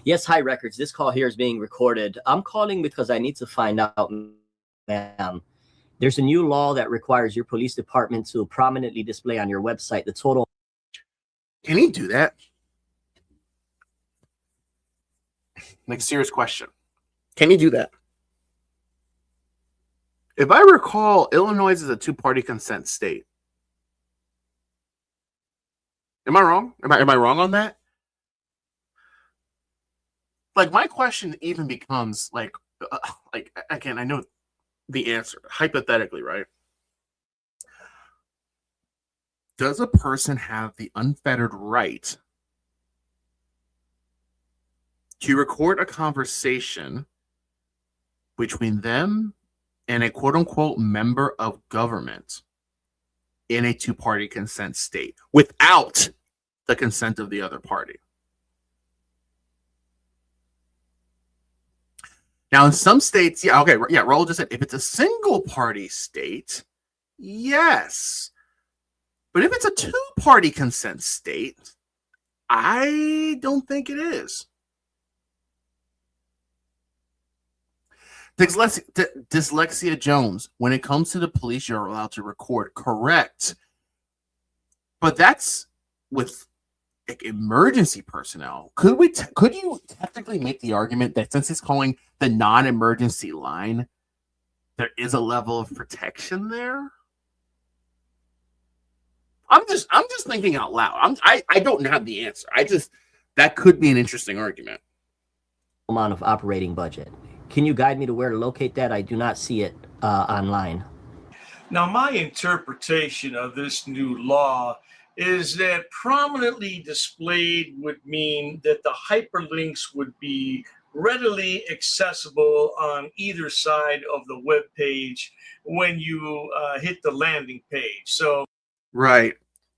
Yes, hi, Records. This call here is being recorded. I'm calling because I need to find out, ma'am. There's a new law that requires your police department to prominently display on your website the total. Can he do that? Like, serious question. Can he do that? If I recall, Illinois is a two-party consent state. Am I wrong? Am I wrong on that? Like, my question even becomes like again, I know the answer hypothetically, right? Does a person have the unfettered right to record a conversation between them and a quote-unquote member of government in a two-party consent state without the consent of the other party? Now, in some states, yeah, okay, yeah, Raul just said if it's a single-party state, yes. But if it's a two-party consent state, I don't think it is. Dyslexia Jones. When it comes to the police, you're allowed to record. Correct. But that's with like emergency personnel. Could you technically make the argument that since it's calling the non-emergency line, there is a level of protection there? I'm just thinking out loud. I don't have the answer. That could be an interesting argument. Amount of operating budget. Can you guide me to where to locate that? I do not see it online. Now, my interpretation of this new law is that prominently displayed would mean that the hyperlinks would be readily accessible on either side of the web page when you hit the landing page. So, right,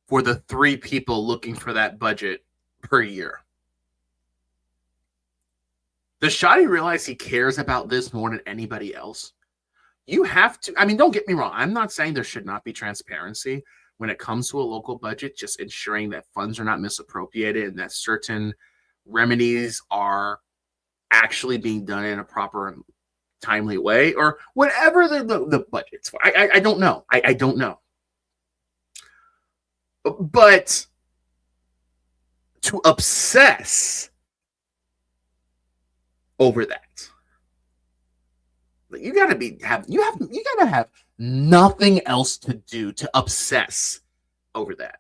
for the 3 people looking for that budget per year. Does Shoddy realize he cares about this more than anybody else? You have to, I mean, don't get me wrong. I'm not saying there should not be transparency when it comes to a local budget, just ensuring that funds are not misappropriated and that certain remedies are actually being done in a proper and timely way, or whatever the budget's for. I don't know. I don't know. But to obsess over that, you gotta have nothing else to do to obsess over that.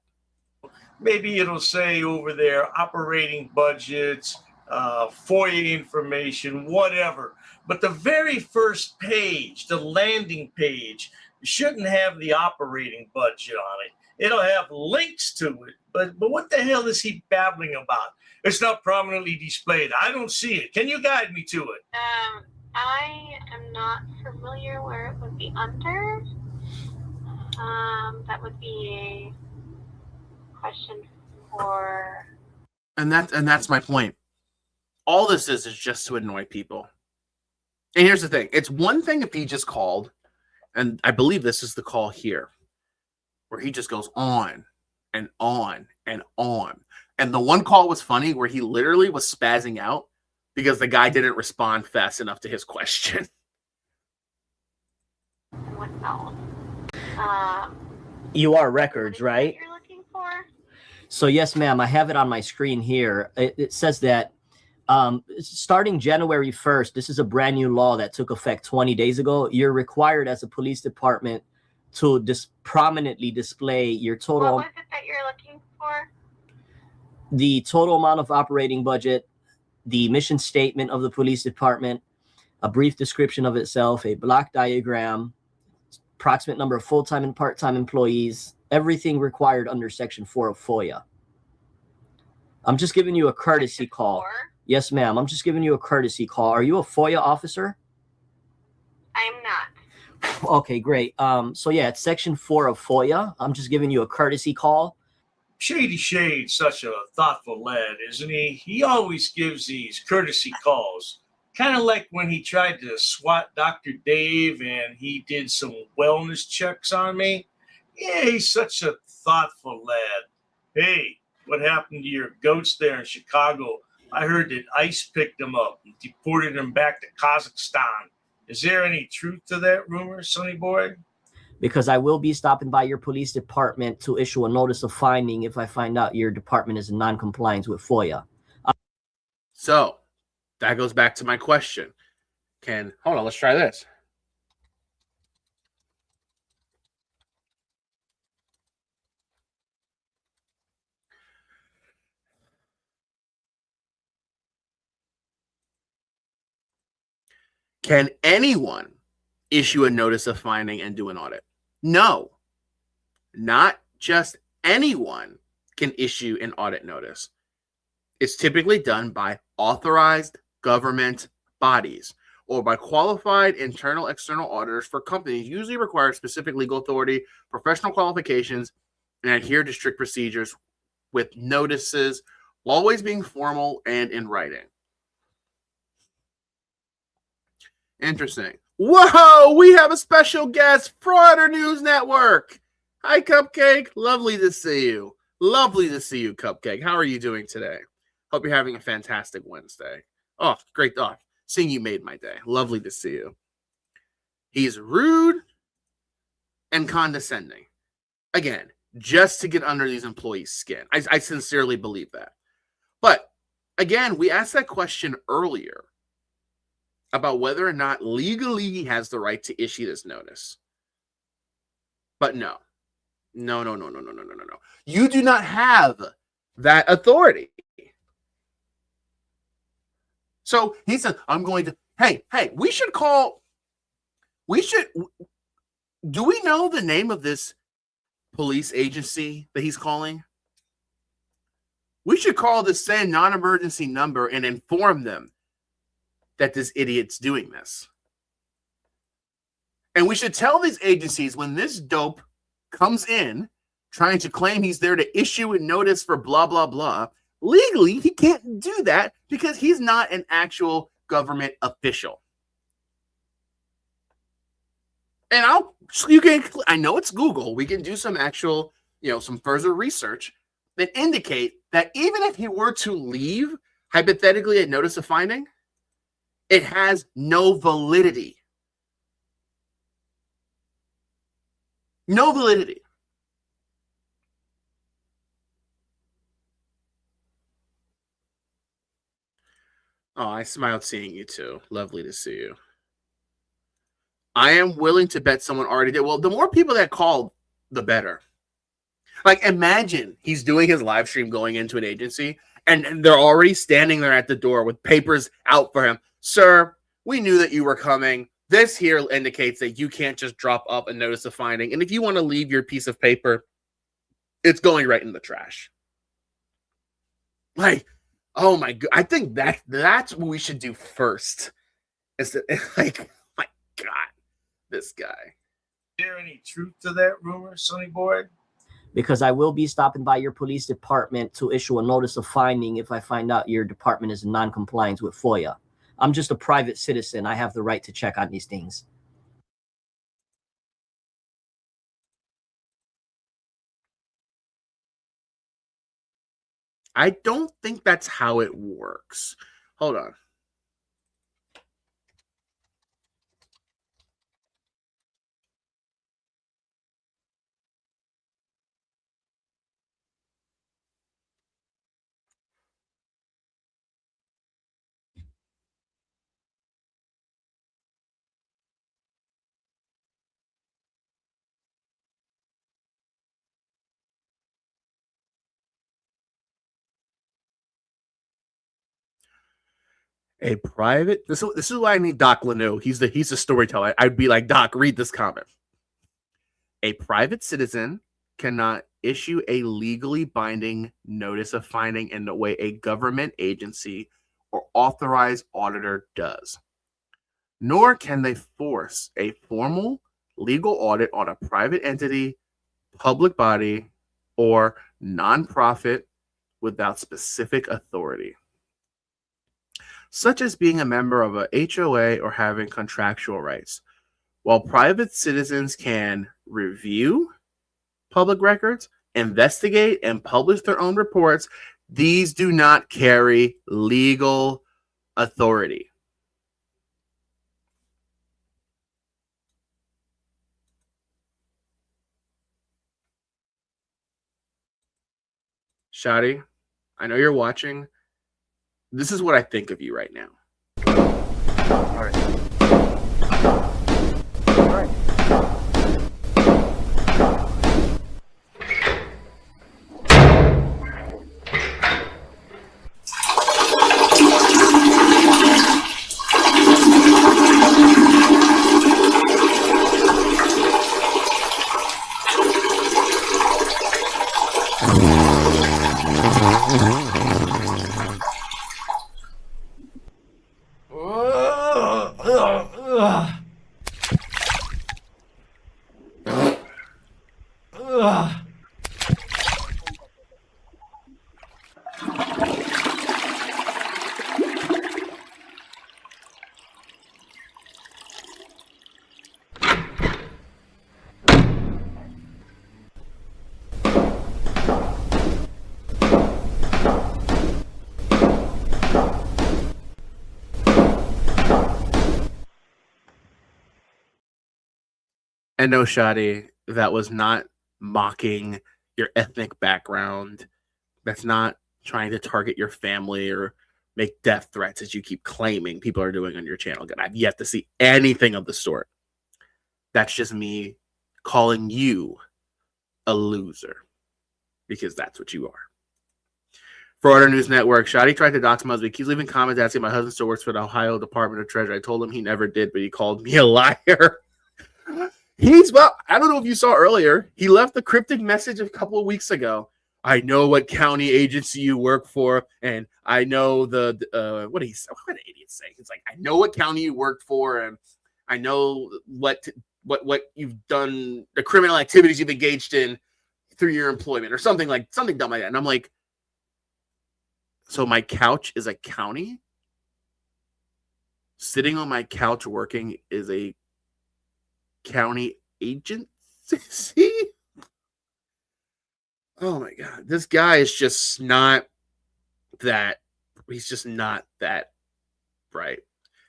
Maybe it'll say over there operating budgets, FOIA information, whatever. But the very first page, the landing page, shouldn't have the operating budget on it. It'll have links to it. But what the hell is he babbling about? It's not prominently displayed. I don't see it. Can you guide me to it? I am not familiar where it would be under. That would be a question for. And that's my point. All this is just to annoy people. And here's the thing. It's one thing if he just called, and I believe this is the call here, where he just goes on and on and on. And the one call was funny where he literally was spazzing out because the guy didn't respond fast enough to his question. What else? You are records, right? You're looking for? So yes, ma'am, I have it on my screen here. It says that starting January 1st, this is a brand new law that took effect 20 days ago. You're required as a police department to prominently display your total. What was it that you're looking for? The total amount of operating budget, the mission statement of the police department, a brief description of itself, a block diagram, approximate number of full-time and part-time employees, everything required under Section 4 of FOIA. I'm just giving you a courtesy call. 4? Yes, ma'am. I'm just giving you a courtesy call. Are you a FOIA officer? I am not. Okay, great. So yeah, it's Section 4 of FOIA. I'm just giving you a courtesy call. Shady Shade's such a thoughtful lad, isn't he? He always gives these courtesy calls. Kind of like when he tried to swat Dr. Dave and he did some wellness checks on me. Yeah, he's such a thoughtful lad. Hey, what happened to your goats there in Chicago? I heard that ICE picked them up and deported them back to Kazakhstan. Is there any truth to that rumor, Sonny boy? Because I will be stopping by your police department to issue a notice of finding if I find out your department is in non-compliance with FOIA. So that goes back to my question. Hold on, let's try this. Can anyone issue a notice of finding and do an audit? No, not just anyone can issue an audit notice. It's typically done by authorized government bodies or by qualified internal external auditors for companies usually require specific legal authority, professional qualifications, and adhere to strict procedures, with notices always being formal and in writing. Interesting. Whoa, we have a special guest, FrAuditors News Network. Hi, Cupcake. Lovely to see you. Lovely to see you, Cupcake. How are you doing today? Hope you're having a fantastic Wednesday. Oh, great. Oh, seeing you made my day. Lovely to see you. He's rude and condescending. Again, just to get under these employees' skin. I sincerely believe that. But again, we asked that question earlier about whether or not legally he has the right to issue this notice. But no. No. You do not have that authority. So he said, I'm going to, hey, do we know the name of this police agency that he's calling? We should call the same non-emergency number and inform them that this idiot's doing this. And we should tell these agencies when this dope comes in trying to claim he's there to issue a notice for blah, blah, blah. Legally, he can't do that because he's not an actual government official. And I know it's Google. We can do some actual, some further research that indicate that even if he were to leave, hypothetically, a notice of finding, it has no validity. No validity. Oh, I smiled seeing you too. Lovely to see you. I am willing to bet someone already did. Well, the more people that called, the better. Like, imagine he's doing his live stream going into an agency, and they're already standing there at the door with papers out for him. Sir, we knew that you were coming. This here indicates that you can't just drop up a notice of finding. And if you want to leave your piece of paper, it's going right in the trash. Like, oh my God. I think that's what we should do first. Is that, like, my God, this guy. Is there any truth to that rumor, Sonny Boy? Because I will be stopping by your police department to issue a notice of finding if I find out your department is in non-compliance with FOIA. I'm just a private citizen. I have the right to check on these things. I don't think that's how it works. Hold on. A private. This is why I need Doc Lanou. He's the storyteller. I'd be like, Doc, read this comment. A private citizen cannot issue a legally binding notice of finding in the way a government agency or authorized auditor does. Nor can they force a formal legal audit on a private entity, public body, or nonprofit without specific authority, such as being a member of a HOA or having contractual rights. While private citizens can review public records, investigate, and publish their own reports, these do not carry legal authority. Shadi, I know you're watching. This is what I think of you right now. All right. And no, Shadi, that was not mocking your ethnic background. That's not trying to target your family or make death threats as you keep claiming people are doing on your channel. I've yet to see anything of the sort. That's just me calling you a loser, because that's what you are. FrAuditors News Network. Shadi tried to dox my husband. He keeps leaving comments asking my husband still works for the Ohio Department of Treasury. I told him he never did, but he called me a liar. Well, I don't know if you saw earlier. He left the cryptic message a couple of weeks ago. I know what county agency you work for, and I know what an idiot saying. It's like, I know what county you worked for, and I know what you've done, the criminal activities you've engaged in through your employment, or something dumb like that. And I'm like, so my couch is a county? Sitting on my couch working is a county agency? Oh my God. This guy is just not that. He's just not that bright.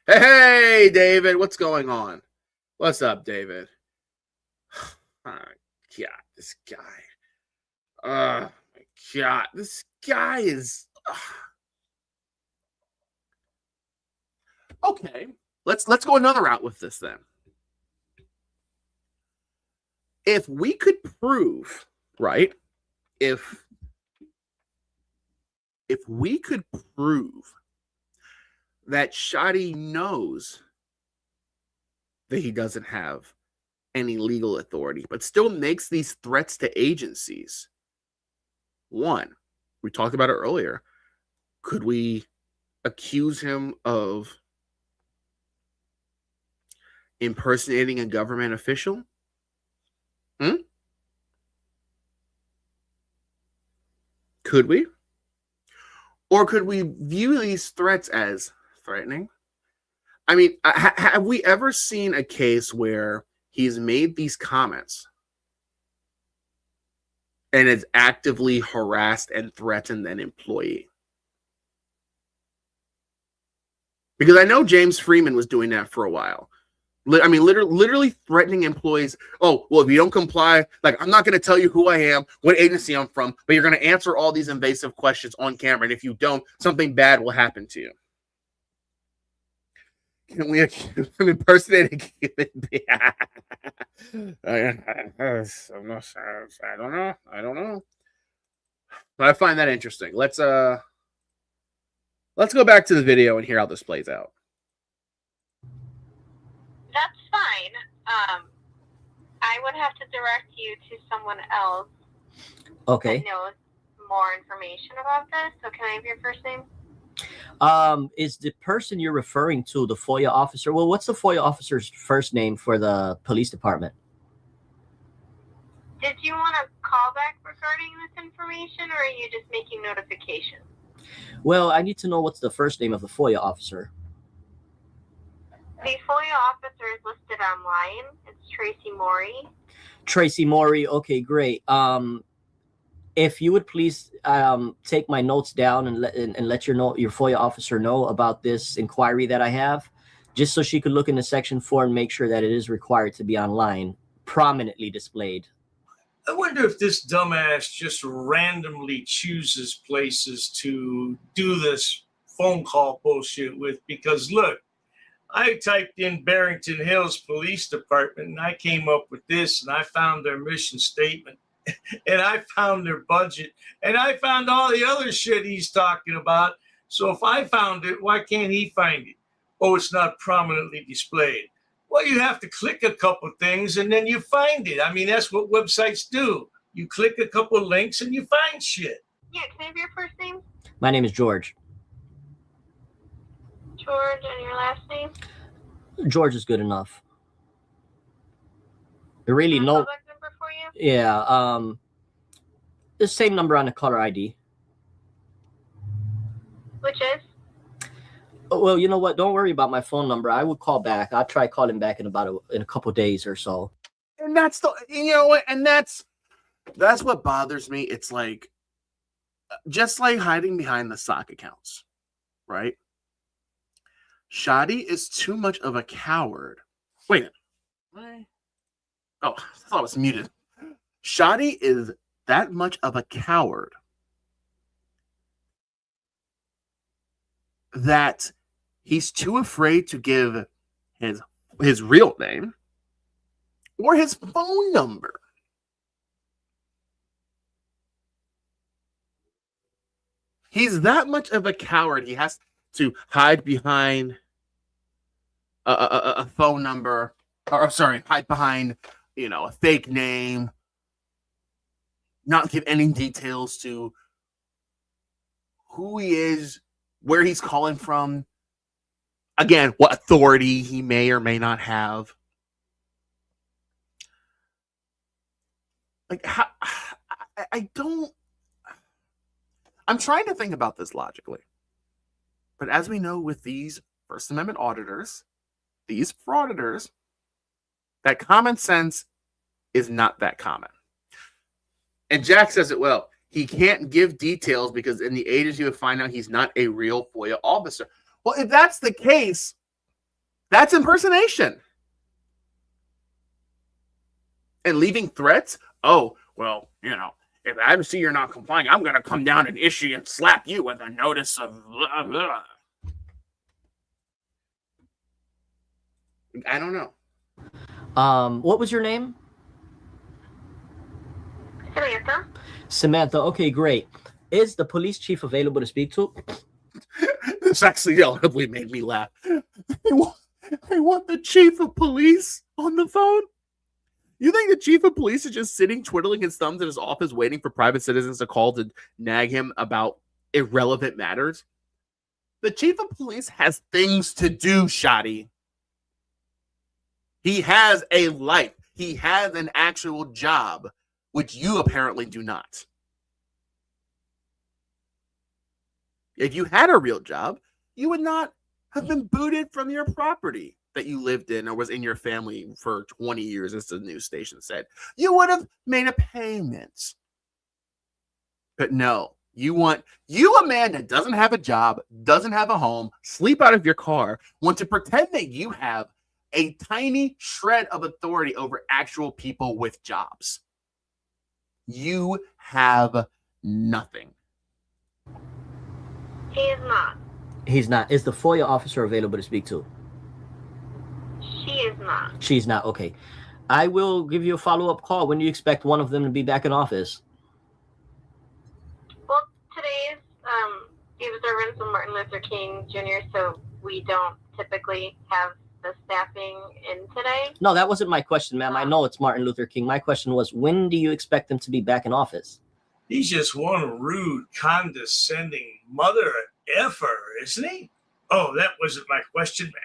Hey, David, what's going on? What's up, David? Oh my God, this guy. Oh my God, this guy is. Okay, let's go another route with this then. If we could prove, right? If we could prove that Shadi knows that he doesn't have any legal authority, but still makes these threats to agencies. One, we talked about it earlier. Could we accuse him of impersonating a government official? Could we? Or could we view these threats as threatening? I mean, have we ever seen a case where he's made these comments and has actively harassed and threatened an employee? Because I know James Freeman was doing that for a while. I mean, literally threatening employees. Oh, well, if you don't comply, like, I'm not going to tell you who I am, what agency I'm from, but you're going to answer all these invasive questions on camera. And if you don't, something bad will happen to you. Can we accuse him impersonating a human being? I don't know. But I find that interesting. Let's go back to the video and hear how this plays out. That's fine. I would have to direct you to someone else Okay. that knows more information about this. So can I have your first name? Is the person you're referring to the FOIA officer? Well, what's the FOIA officer's first name for the police department? Did you want a callback regarding this information, or are you just making notification? Well, I need to know what's the first name of the FOIA officer. The FOIA officer is listed online. It's Tracy Morey. Tracy Morey. Okay, great. If you would please take my notes down and let your FOIA officer know about this inquiry that I have, just so she could look into Section 4 and make sure that it is required to be online, prominently displayed. I wonder if this dumbass just randomly chooses places to do this phone call bullshit with, because look, I typed in Barrington Hills Police Department and I came up with this, and I found their mission statement and I found their budget and I found all the other shit he's talking about. So if I found it, why can't he find it? Oh, it's not prominently displayed. Well, you have to click a couple things and then you find it. I mean, that's what websites do. You click a couple of links and you find shit. Yeah, can I have your first name? My name is George. George, and your last name? George is good enough. Really, no. Callback number for you? Yeah. The same number on the caller ID. Which is? Well, you know what? Don't worry about my phone number. I will call back. I'll try calling back in a couple of days or so. And that's that's what bothers me. It's like, just like hiding behind the sock accounts, right? Shadi is too much of a coward. Wait a minute. Oh, I thought it was muted. Shoddy is that much of a coward that he's too afraid to give his real name or his phone number. He's that much of a coward. He has to hide behind a phone number, or sorry, hide behind, a fake name, not give any details to who he is, where he's calling from, again, what authority he may or may not have. Like, I'm trying to think about this logically. But as we know with these First Amendment auditors, these FrAuditors, that common sense is not that common. And Jack says it well. He can't give details because in the agency would find out he's not a real FOIA officer. Well, if that's the case, that's impersonation. And leaving threats? Oh, well, if I see you're not complying, I'm going to come down and issue and slap you with a notice of blah, blah. I don't know. What was your name? Samantha. Samantha. Okay, great. Is the police chief available to speak to? This actually audibly made me laugh. I want the chief of police on the phone. You think the chief of police is just sitting twiddling his thumbs in his office waiting for private citizens to call to nag him about irrelevant matters? The chief of police has things to do, Shoddy. He has a life. He has an actual job, which you apparently do not. If you had a real job, you would not have been booted from your property that you lived in or was in your family for 20 years, as the news station said. You would have made a payment. But no, you, a man that doesn't have a job, doesn't have a home, sleep out of your car, want to pretend that you have a tiny shred of authority over actual people with jobs. You have nothing. He is not. He's not. Is the FOIA officer available to speak to? She is not. She's not. Okay. I will give you a follow-up call. When do you expect one of them to be back in office? Well, today is the observance of Martin Luther King Jr., so we don't typically have the staffing in today. No, that wasn't my question, ma'am. I know it's Martin Luther King. My question was, when do you expect them to be back in office? He's just one rude, condescending mother effer, isn't he? Oh, that wasn't my question, ma'am.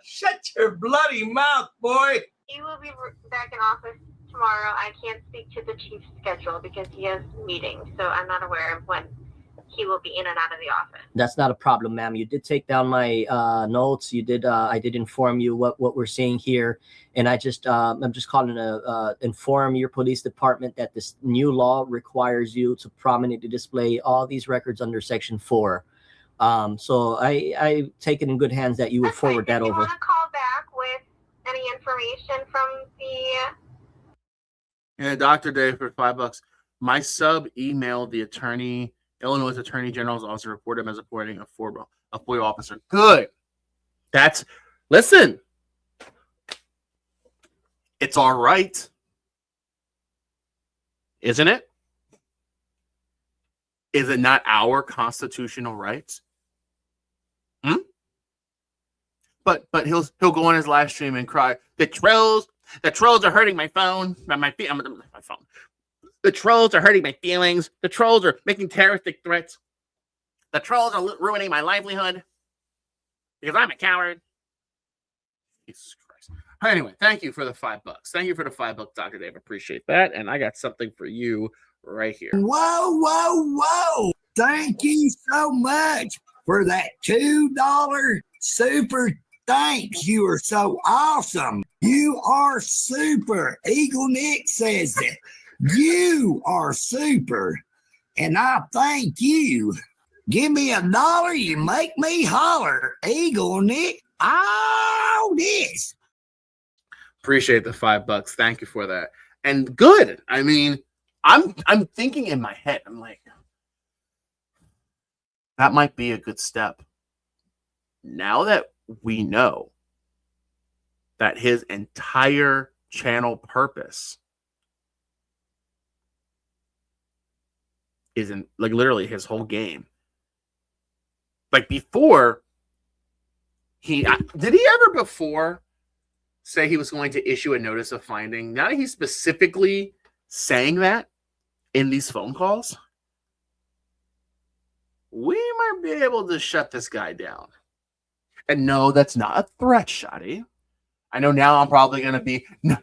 Shut your bloody mouth, boy. He will be back in office tomorrow. I can't speak to the chief's schedule because he has meetings, so I'm not aware of when he will be in and out of the office. That's not a problem, ma'am. You did take down my notes. You did. I did inform you what we're seeing here, and I'm just calling to inform your police department that this new law requires you to prominently display all these records under Section 4. So I take it in good hands that you will forward that over. If you want to call back with any information from the... Yeah, Dr. Dave for $5. My sub emailed the Illinois Attorney General's office to report him as reporting a FOIA officer. Good. Listen. It's all right. Isn't it? Is it not our constitutional rights? But he'll go on his live stream and cry, the trolls are hurting my phone, my phone. The trolls are hurting my feelings. The trolls are making terroristic threats. The trolls are ruining my livelihood because I'm a coward. Jesus Christ. Anyway, thank you for the $5. Thank you for the $5, Dr. Dave. Appreciate that. And I got something for you right here. Whoa. Thank you so much for that $2 super thanks. You are so awesome. You are super. Eagle Nick says it. You are super. And I thank you. Give me $1, you make me holler. Eagle Nick, all this. Appreciate the $5. Thank you for that. And good. I mean, I'm thinking in my head, I'm like, that might be a good step. Now that we know that his entire channel purpose is in, like, literally his whole game. Like, before, did he ever before say he was going to issue a notice of finding? Now that he's specifically saying that in these phone calls, we might be able to shut this guy down. And no, that's not a threat, Shoddy. I know now I'm probably going to be, no,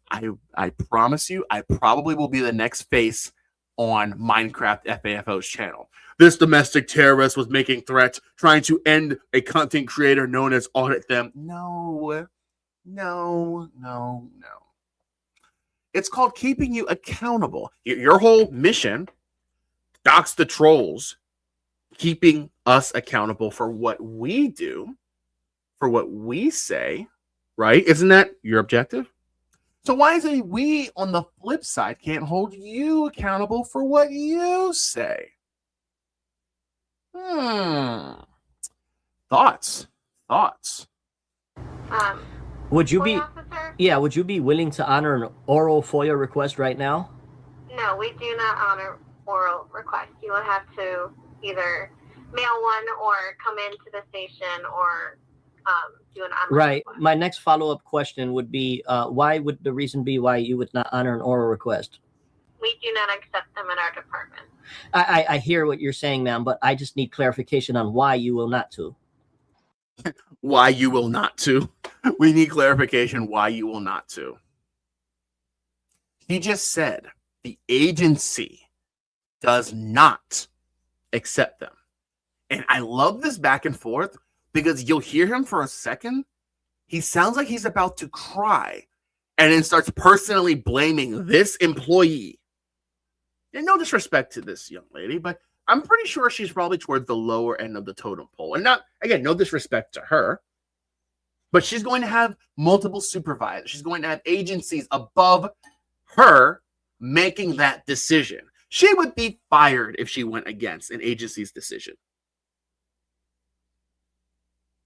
I promise you, I probably will be the next face on Minecraft FAFO's channel. This domestic terrorist was making threats, trying to end a content creator known as Audit Them. No. It's called keeping you accountable. Your whole mission, dox the trolls, keeping us accountable for what we do, for what we say, right? Isn't that your objective? So why is it we, on the flip side, can't hold you accountable for what you say? Thoughts. Would you be, officer? yeah, would you be willing to honor an oral FOIA request right now? No, we do not honor oral requests. You would have to either mail one or come into the station or do an online Right. request. My next follow-up question would be, why would the reason be why you would not honor an oral request? We do not accept them in our department. I hear what you're saying, ma'am, but I just need clarification on why you will not to. Why you will not to. We need clarification why you will not to. He just said the agency does not accept them. And I love this back and forth because you'll hear him for a second. He sounds like he's about to cry and then starts personally blaming this employee. And no disrespect to this young lady, but I'm pretty sure she's probably towards the lower end of the totem pole. And not, again, no disrespect to her, but she's going to have multiple supervisors. She's going to have agencies above her making that decision. She would be fired if she went against an agency's decision.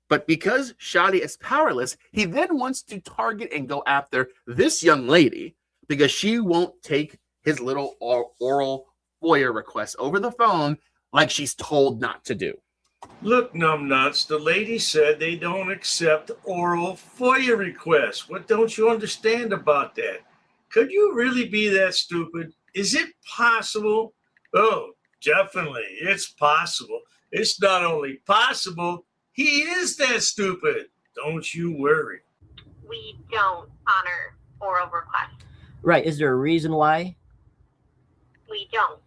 But because Shoddy is powerless, he then wants to target and go after this young lady because she won't take his little oral FOIA request over the phone like she's told not to do. Look, numbnuts, the lady said they don't accept oral FOIA requests. What don't you understand about that? Could you really be that stupid? Is it possible? Oh, definitely, it's possible. It's not only possible, he is that stupid. Don't you worry. We don't honor oral requests. Right. Is there a reason why? We don't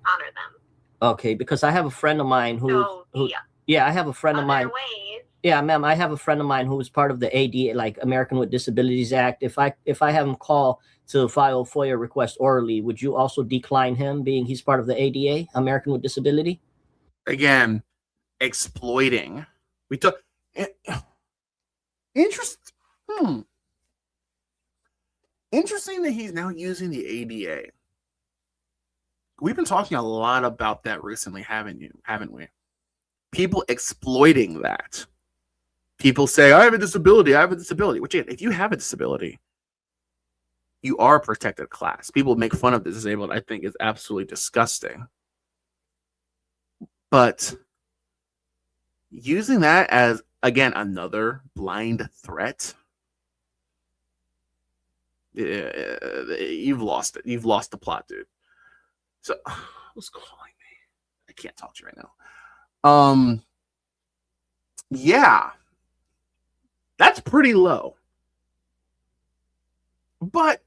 honor them. Okay, because I have a friend of mine who yeah, I have a friend of mine. Ways, Yeah, ma'am, I have a friend of mine who was part of the ADA, like American with Disabilities Act. If I have him call to file a FOIA request orally, would you also decline him, being he's part of the ADA, American with Disability? Again, exploiting. We took interesting that he's now using the ADA. We've been talking a lot about that recently, haven't we? People exploiting that. People say, I have a disability. Which, if you have a disability, you are a protected class. People make fun of the disabled, I think, is absolutely disgusting. But using that as, again, another blind threat, you've lost it. You've lost the plot, dude. So, who's calling me? I can't talk to you right now. Yeah, that's pretty low. But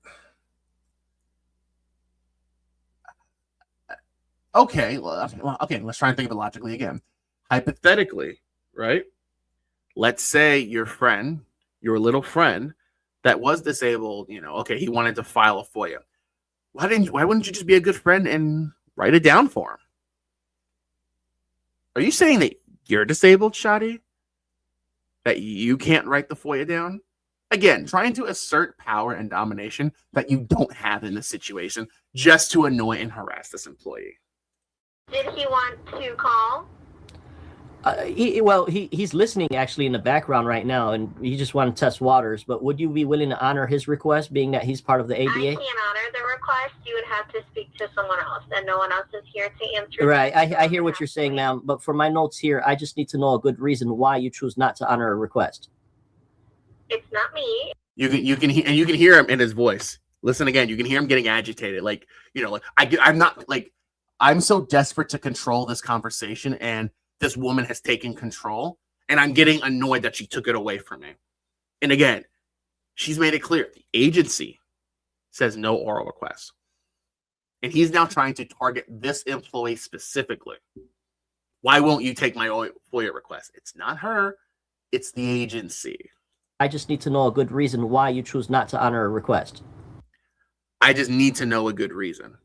okay, let's try and think of it logically again. Hypothetically, right? Let's say your little friend that was disabled, okay, he wanted to file a FOIA. Why wouldn't you just be a good friend and write it down for him? Are you saying that you're disabled, Shoddy? That you can't write the FOIA down? Again, trying to assert power and domination that you don't have in this situation just to annoy and harass this employee. Did he want to call? He's listening actually in the background right now, and he just wanted to test waters. But would you be willing to honor his request, being that he's part of the ADA? I can't honor the request. You would have to speak to someone else, and no one else is here to answer. Right, I hear what you're saying, ma'am. But for my notes here, I just need to know a good reason why you choose not to honor a request. It's not me. You can hear him in his voice. Listen again. You can hear him getting agitated. Like, you know, like I'm not like I'm so desperate to control this conversation, and this woman has taken control, and I'm getting annoyed that she took it away from me. And again, she's made it clear the agency says no oral requests, and he's now trying to target this employee specifically. Why won't you take my FOIA request? It's not her, it's the agency. I just need to know a good reason why you choose not to honor a request. I just need to know a good reason.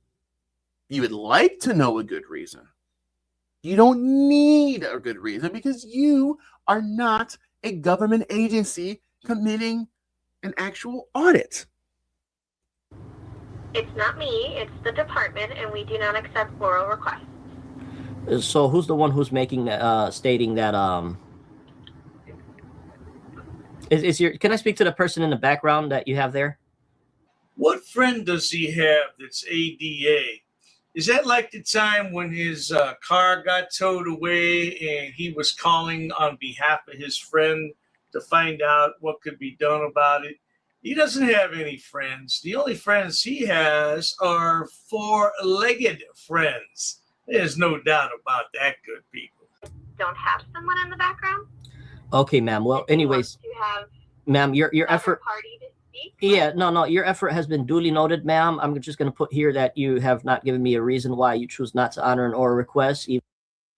You would like to know a good reason. You don't need a good reason because you are not a government agency committing an actual audit. It's not me. It's the department, and we do not accept oral requests. So who's the one who's making stating that can I speak to the person in the background that you have there? What friend does he have that's ADA? Is that like the time when his car got towed away and he was calling on behalf of his friend to find out what could be done about it? He doesn't have any friends. The only friends he has are four-legged friends. There's no doubt about that, good people. Don't have someone in the background? Okay, ma'am. Well, anyways, ma'am, your effort. Party to speak? Yeah, no, your effort has been duly noted, ma'am. I'm just going to put here that you have not given me a reason why you choose not to honor an oral request.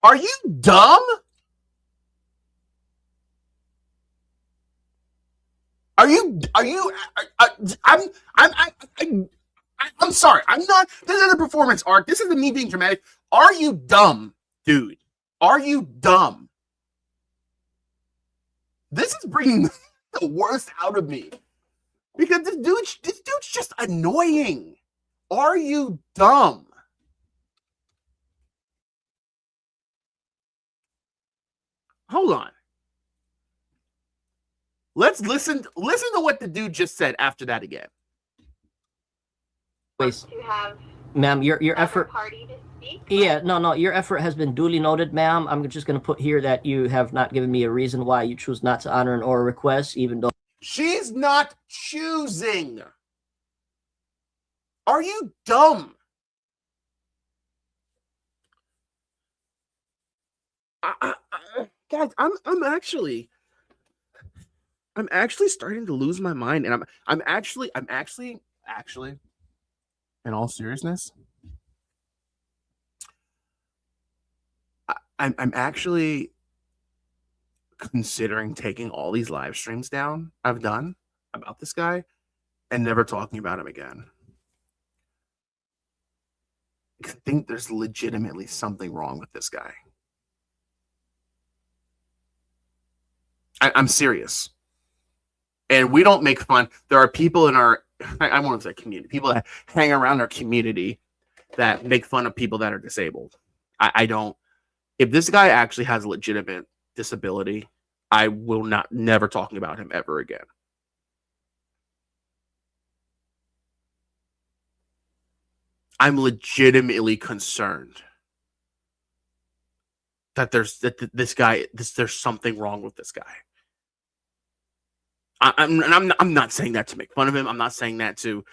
Are you dumb? I'm sorry. I'm not. This is a performance art. This isn't me being dramatic. Are you dumb, dude? Are you dumb? This is bringing the worst out of me because this dude's just annoying. Are you dumb? Hold on. Let's listen to what the dude just said after that again. Please, ma'am, your effort. Party to speak? Yeah, no, your effort has been duly noted, ma'am. I'm just going to put here that you have not given me a reason why you choose not to honor an oral request, even though she's not choosing. Are you dumb? Guys, I'm actually starting to lose my mind, and I'm actually, in all seriousness, I'm actually considering taking all these live streams down I've done about this guy and never talking about him again. I think there's legitimately something wrong with this guy. I'm serious. And we don't make fun. There are people in our, I won't say community, people that hang around our community that make fun of people that are disabled. I don't. If this guy actually has a legitimate disability, I will never talking about him ever again. I'm legitimately concerned that there's something wrong with this guy. I'm not saying that to make fun of him. I'm not saying that to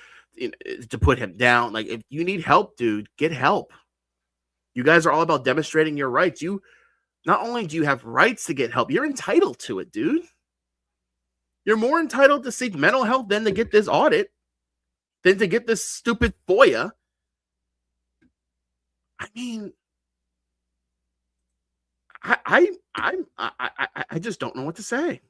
put him down. Like, if you need help, dude, get help. You guys are all about demonstrating your rights. You not only do you have rights to get help, you're entitled to it, dude. You're more entitled to seek mental health than to get this audit, than to get this stupid FOIA. I mean, I just don't know what to say.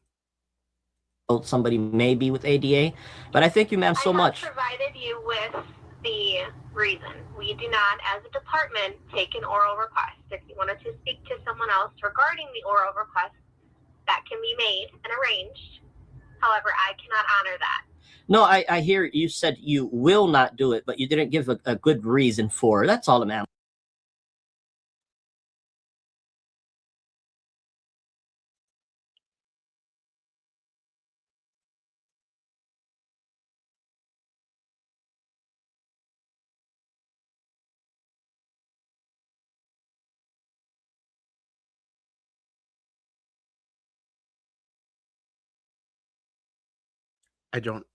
Somebody may be with ADA, but I thank you, ma'am, so much. I provided you with the reason. We do not, as a department, take an oral request. If you wanted to speak to someone else regarding the oral request, that can be made and arranged. However, I cannot honor that. No, I hear you said you will not do it, but you didn't give a good reason for it. That's all, ma'am.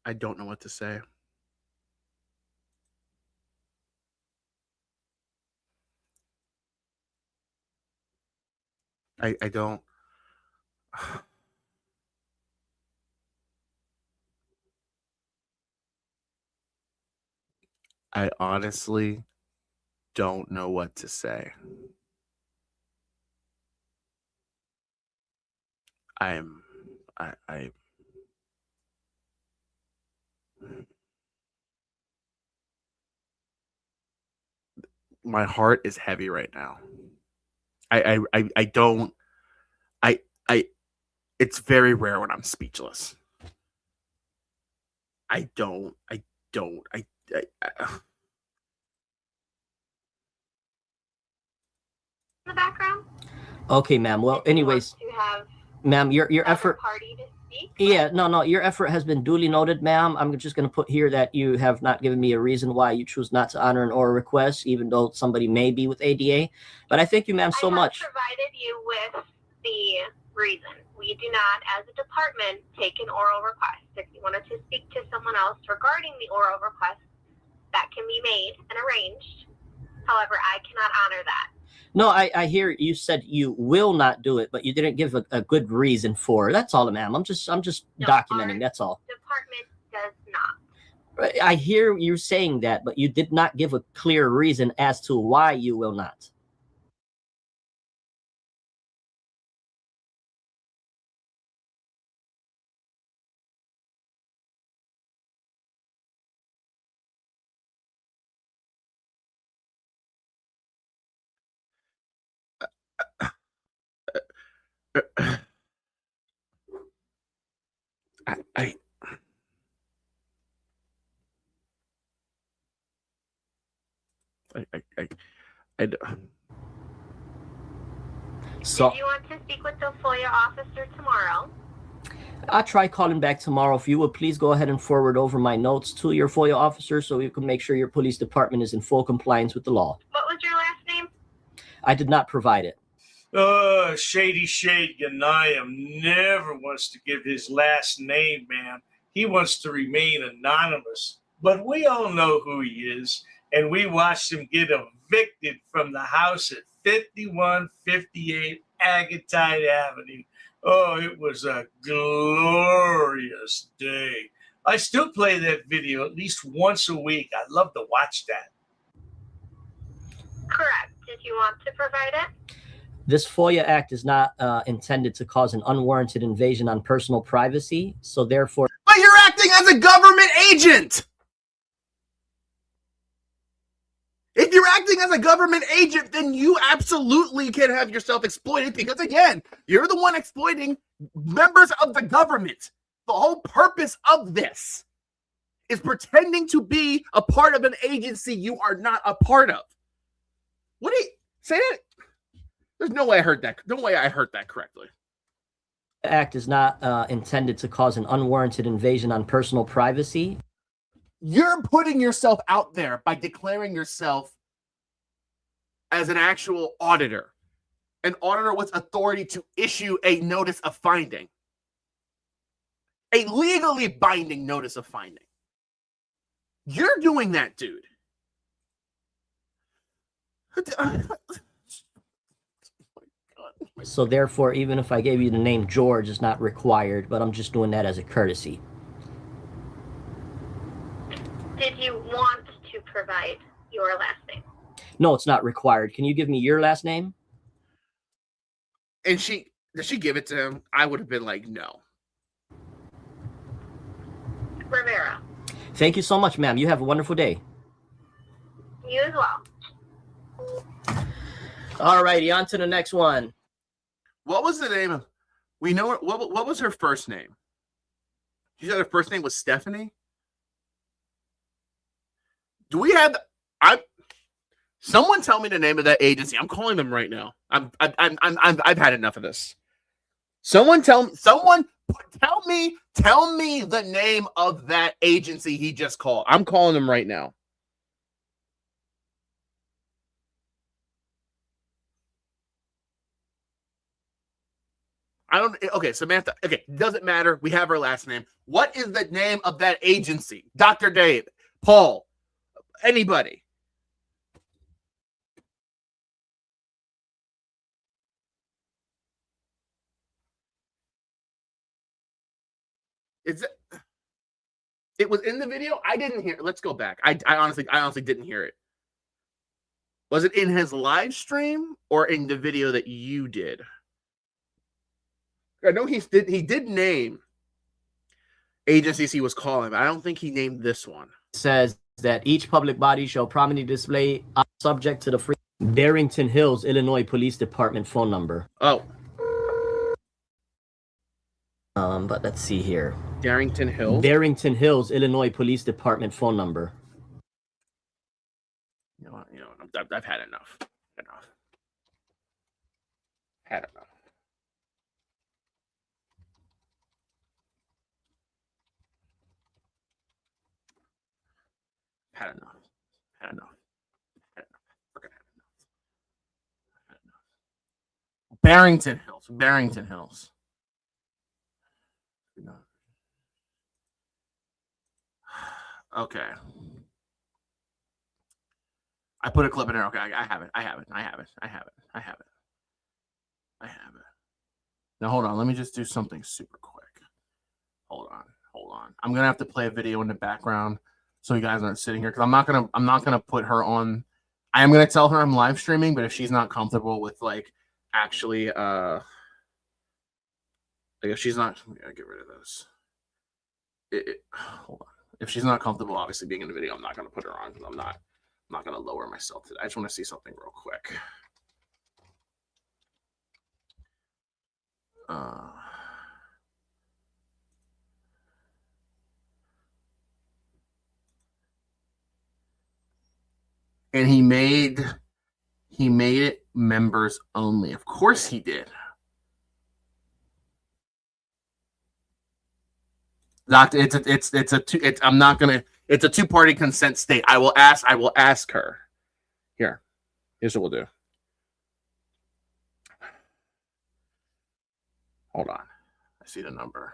I don't know what to say. I don't. I honestly don't know what to say. I my heart is heavy right now. I don't. I. It's very rare when I'm speechless. I don't. In the background. Okay, ma'am. Well, anyways, ma'am, your effort. Party to speak. Yeah, no, your effort has been duly noted, ma'am. I'm just going to put here that you have not given me a reason why you choose not to honor an oral request, even though somebody may be with ADA. But I thank you, ma'am, so much. I have provided you with the reason. We do not, as a department, take an oral request. If you wanted to speak to someone else regarding the oral request, that can be made and arranged. However, I cannot honor that. No, I hear you said you will not do it, but you didn't give a good reason for it. That's all, ma'am. I'm just documenting. That's all. Department does not. I hear you saying that, but you did not give a clear reason as to why you will not. So, do you want to speak with the FOIA officer tomorrow? I'll try calling back tomorrow. If you would please go ahead and forward over my notes to your FOIA officer so you can make sure your police department is in full compliance with the law. What was your last name? I did not provide it. Shady Shade Ganayam never wants to give his last name, ma'am. He wants to remain anonymous. But we all know who he is, and we watched him get evicted from the house at 5158 Agatite Avenue. Oh, it was a glorious day. I still play that video at least once a week. I love to watch that. Correct. Did you want to provide it? This FOIA Act is not intended to cause an unwarranted invasion on personal privacy, so therefore... But you're acting as a government agent! If you're acting as a government agent, then you absolutely can have yourself exploited because, again, you're the one exploiting members of the government. The whole purpose of this is pretending to be a part of an agency you are not a part of. What do you say that? There's no way I heard that. No way I heard that correctly. The act is not intended to cause an unwarranted invasion on personal privacy. You're putting yourself out there by declaring yourself as an actual auditor. An auditor with authority to issue a notice of finding. A legally binding notice of finding. You're doing that, dude. So therefore, even if I gave you the name George, it's not required, but I'm just doing that as a courtesy. Did you want to provide your last name? No, it's not required. Can you give me your last name? And did she give it to him? I would have been like, no. Rivera. Thank you so much, ma'am. You have a wonderful day. You as well. All righty, on to the next one. What was the name of? We know what was her first name? You said her first name was Stephanie? Do we have... Someone tell me the name of that agency. I'm calling them right now. I've had enough of this. Someone tell me the name of that agency he just called. I'm calling them right now. Okay, Samantha. Okay, doesn't matter. We have her last name. What is the name of that agency? Dr. Dave, Paul, anybody. It was in the video. I didn't hear it. Let's go back. I honestly didn't hear it. Was it in his live stream or in the video that you did? I know he did name agencies he was calling, but I don't think he named this one. Says that each public body shall prominently display subject to the free Darrington Hills, Illinois Police Department phone number. Oh. But let's see here. Darrington Hills, Illinois Police Department phone number. I've had enough. Had enough. Barrington Hills. Okay. I put a clip in there. Okay, I have it. Now hold on. Let me just do something super quick. Hold on. I'm gonna have to play a video in the background so you guys aren't sitting here because I'm not gonna put her on. I am gonna tell her I'm live streaming, but if she's not comfortable with like actually like if she's not, I gotta get rid of this. Hold on. If she's not comfortable, obviously being in the video, I'm not gonna put her on because I'm not gonna lower myself today. I just want to see something real quick. And he made it members only. Of course he did. Doctor, it's a two-party consent state. I will ask her. Here's what we'll do. Hold on. I see the number.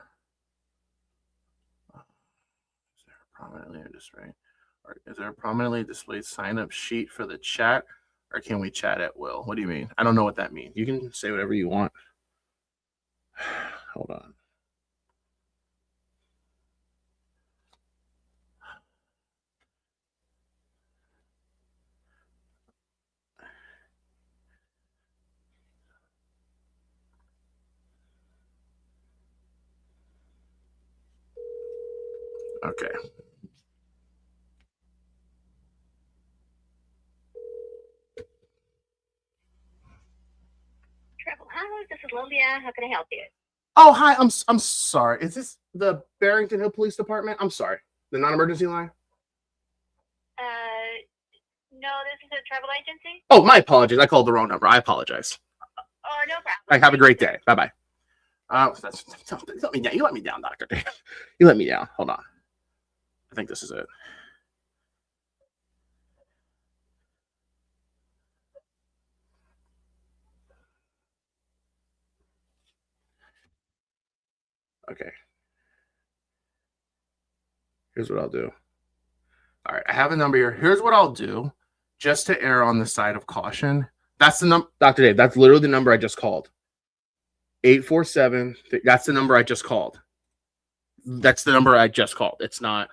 Is there a prominently displayed sign-up sheet for the chat, or can we chat at will? What do you mean? I don't know what that means. You can say whatever you want. Hold on. Okay. Hi, this is Lilia. How can I help you? Oh, hi. I'm sorry. Is this the Barrington Hill Police Department? I'm sorry. The non-emergency line? No, this is a travel agency. Oh, my apologies. I called the wrong number. I apologize. Oh, no problem. All right, have a great day. Bye-bye. Let me down. You let me down, Doctor. You let me down. Hold on. I think this is it. Okay. Here's what I'll do. All right, I have a number here. Here's what I'll do, just to err on the side of caution. That's the number, Dr. Dave. That's literally the number I just called. 847. That's the number I just called. That's the number I just called. It's not.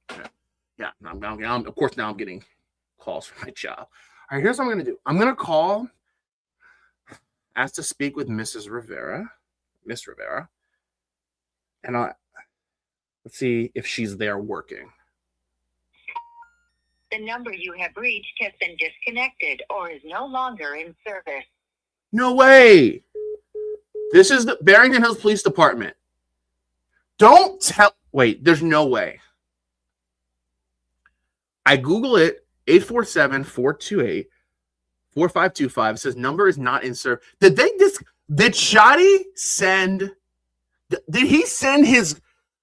Okay. Yeah. Of course, now I'm getting calls from my job. All right. Here's what I'm going to do. I'm going to call. Ask to speak with Miss Rivera, and let's see if she's there working. The number you have reached has been disconnected or is no longer in service. No way! This is the Barrington Hills Police Department. Don't tell. Wait, there's no way. I Google it, 847-428-4525. It says number is not in service. Did Shoddy send, did he send his,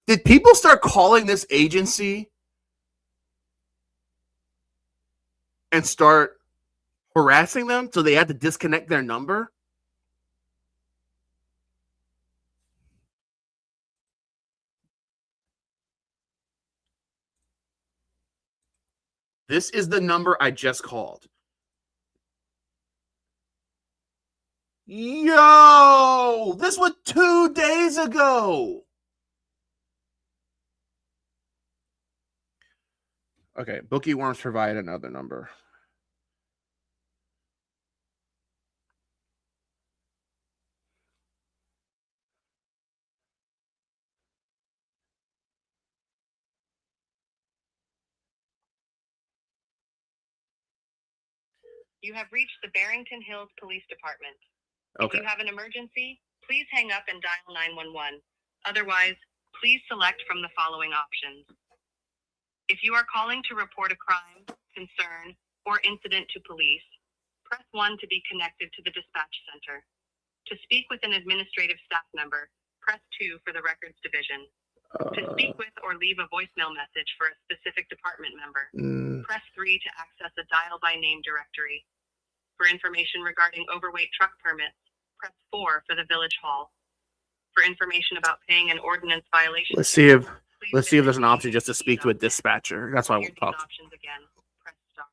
did people start calling this agency and start harassing them so they had to disconnect their number? This is the number I just called. Yo, this was 2 days ago. Okay, Bookie Worms provide another number. You have reached the Barrington Hills Police Department. Okay. If you have an emergency, please hang up and dial 911. Otherwise, please select from the following options. If you are calling to report a crime, concern, or incident to police, press 1 to be connected to the dispatch center. To speak with an administrative staff member, press 2 for the records division. To speak with or leave a voicemail message for a specific department member, press 3 to access a dial by name directory. For information regarding overweight truck permits, press 4 for the village hall. For information about paying an ordinance violation, Let's see if there's an option just to speak to a dispatcher. That's why I won't talk. Options again. Press star.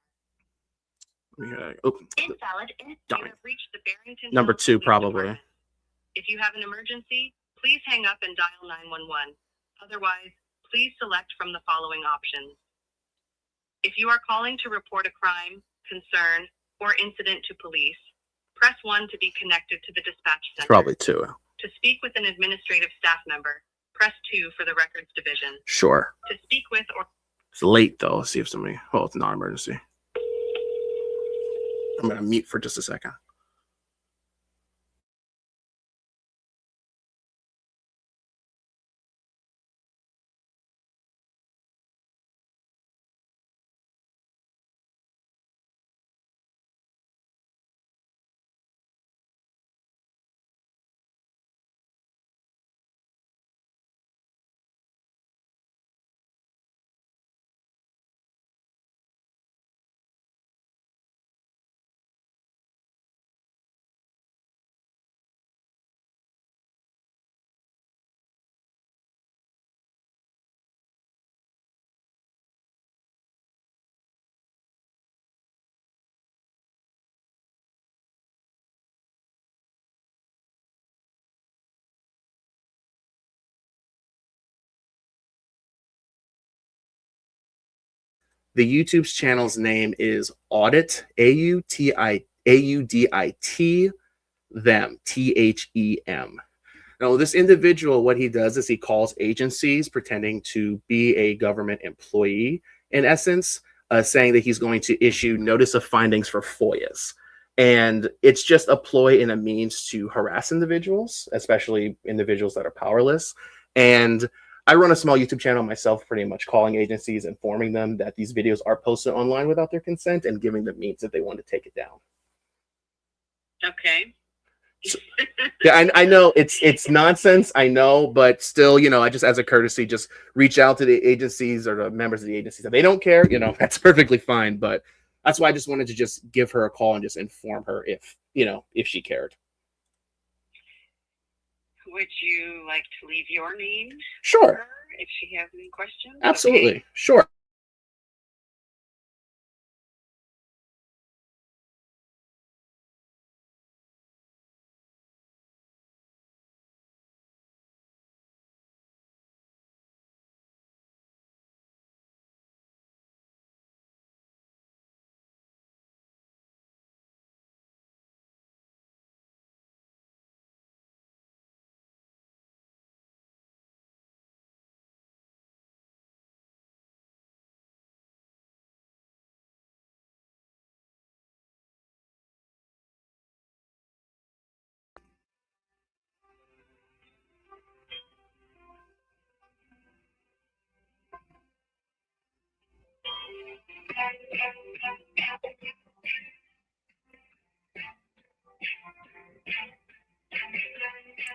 Invalid. You have reached the Barrington Number Hills 2 Police probably. Department. If you have an emergency, please hang up and dial 911. Otherwise, please select from the following options. If you are calling to report a crime, concern, or incident to police, press 1 to be connected to the dispatch center. It's probably 2. To speak with an administrative staff member, press 2 for the records division. Sure. To speak with or... It's late though. Let's see if somebody. Well, it's not an emergency. I'm gonna mute for just a second. The YouTube's channel's name is Audit, AUDIT, them, THEM. Now, this individual, what he does is he calls agencies pretending to be a government employee, in essence, saying that he's going to issue notice of findings for FOIAs. And it's just a ploy and a means to harass individuals, especially individuals that are powerless. And I run a small YouTube channel myself, pretty much calling agencies, informing them that these videos are posted online without their consent and giving them means that they want to take it down. Okay. So, yeah, I know it's nonsense, I know, but still, you know, I just, as a courtesy, just reach out to the agencies or the members of the agencies. If they don't care, you know, that's perfectly fine. But that's why I just wanted to just give her a call and just inform her if, you know, if she cared. Would you like to leave your name? Sure. If she has any questions? Absolutely. Okay. Sure.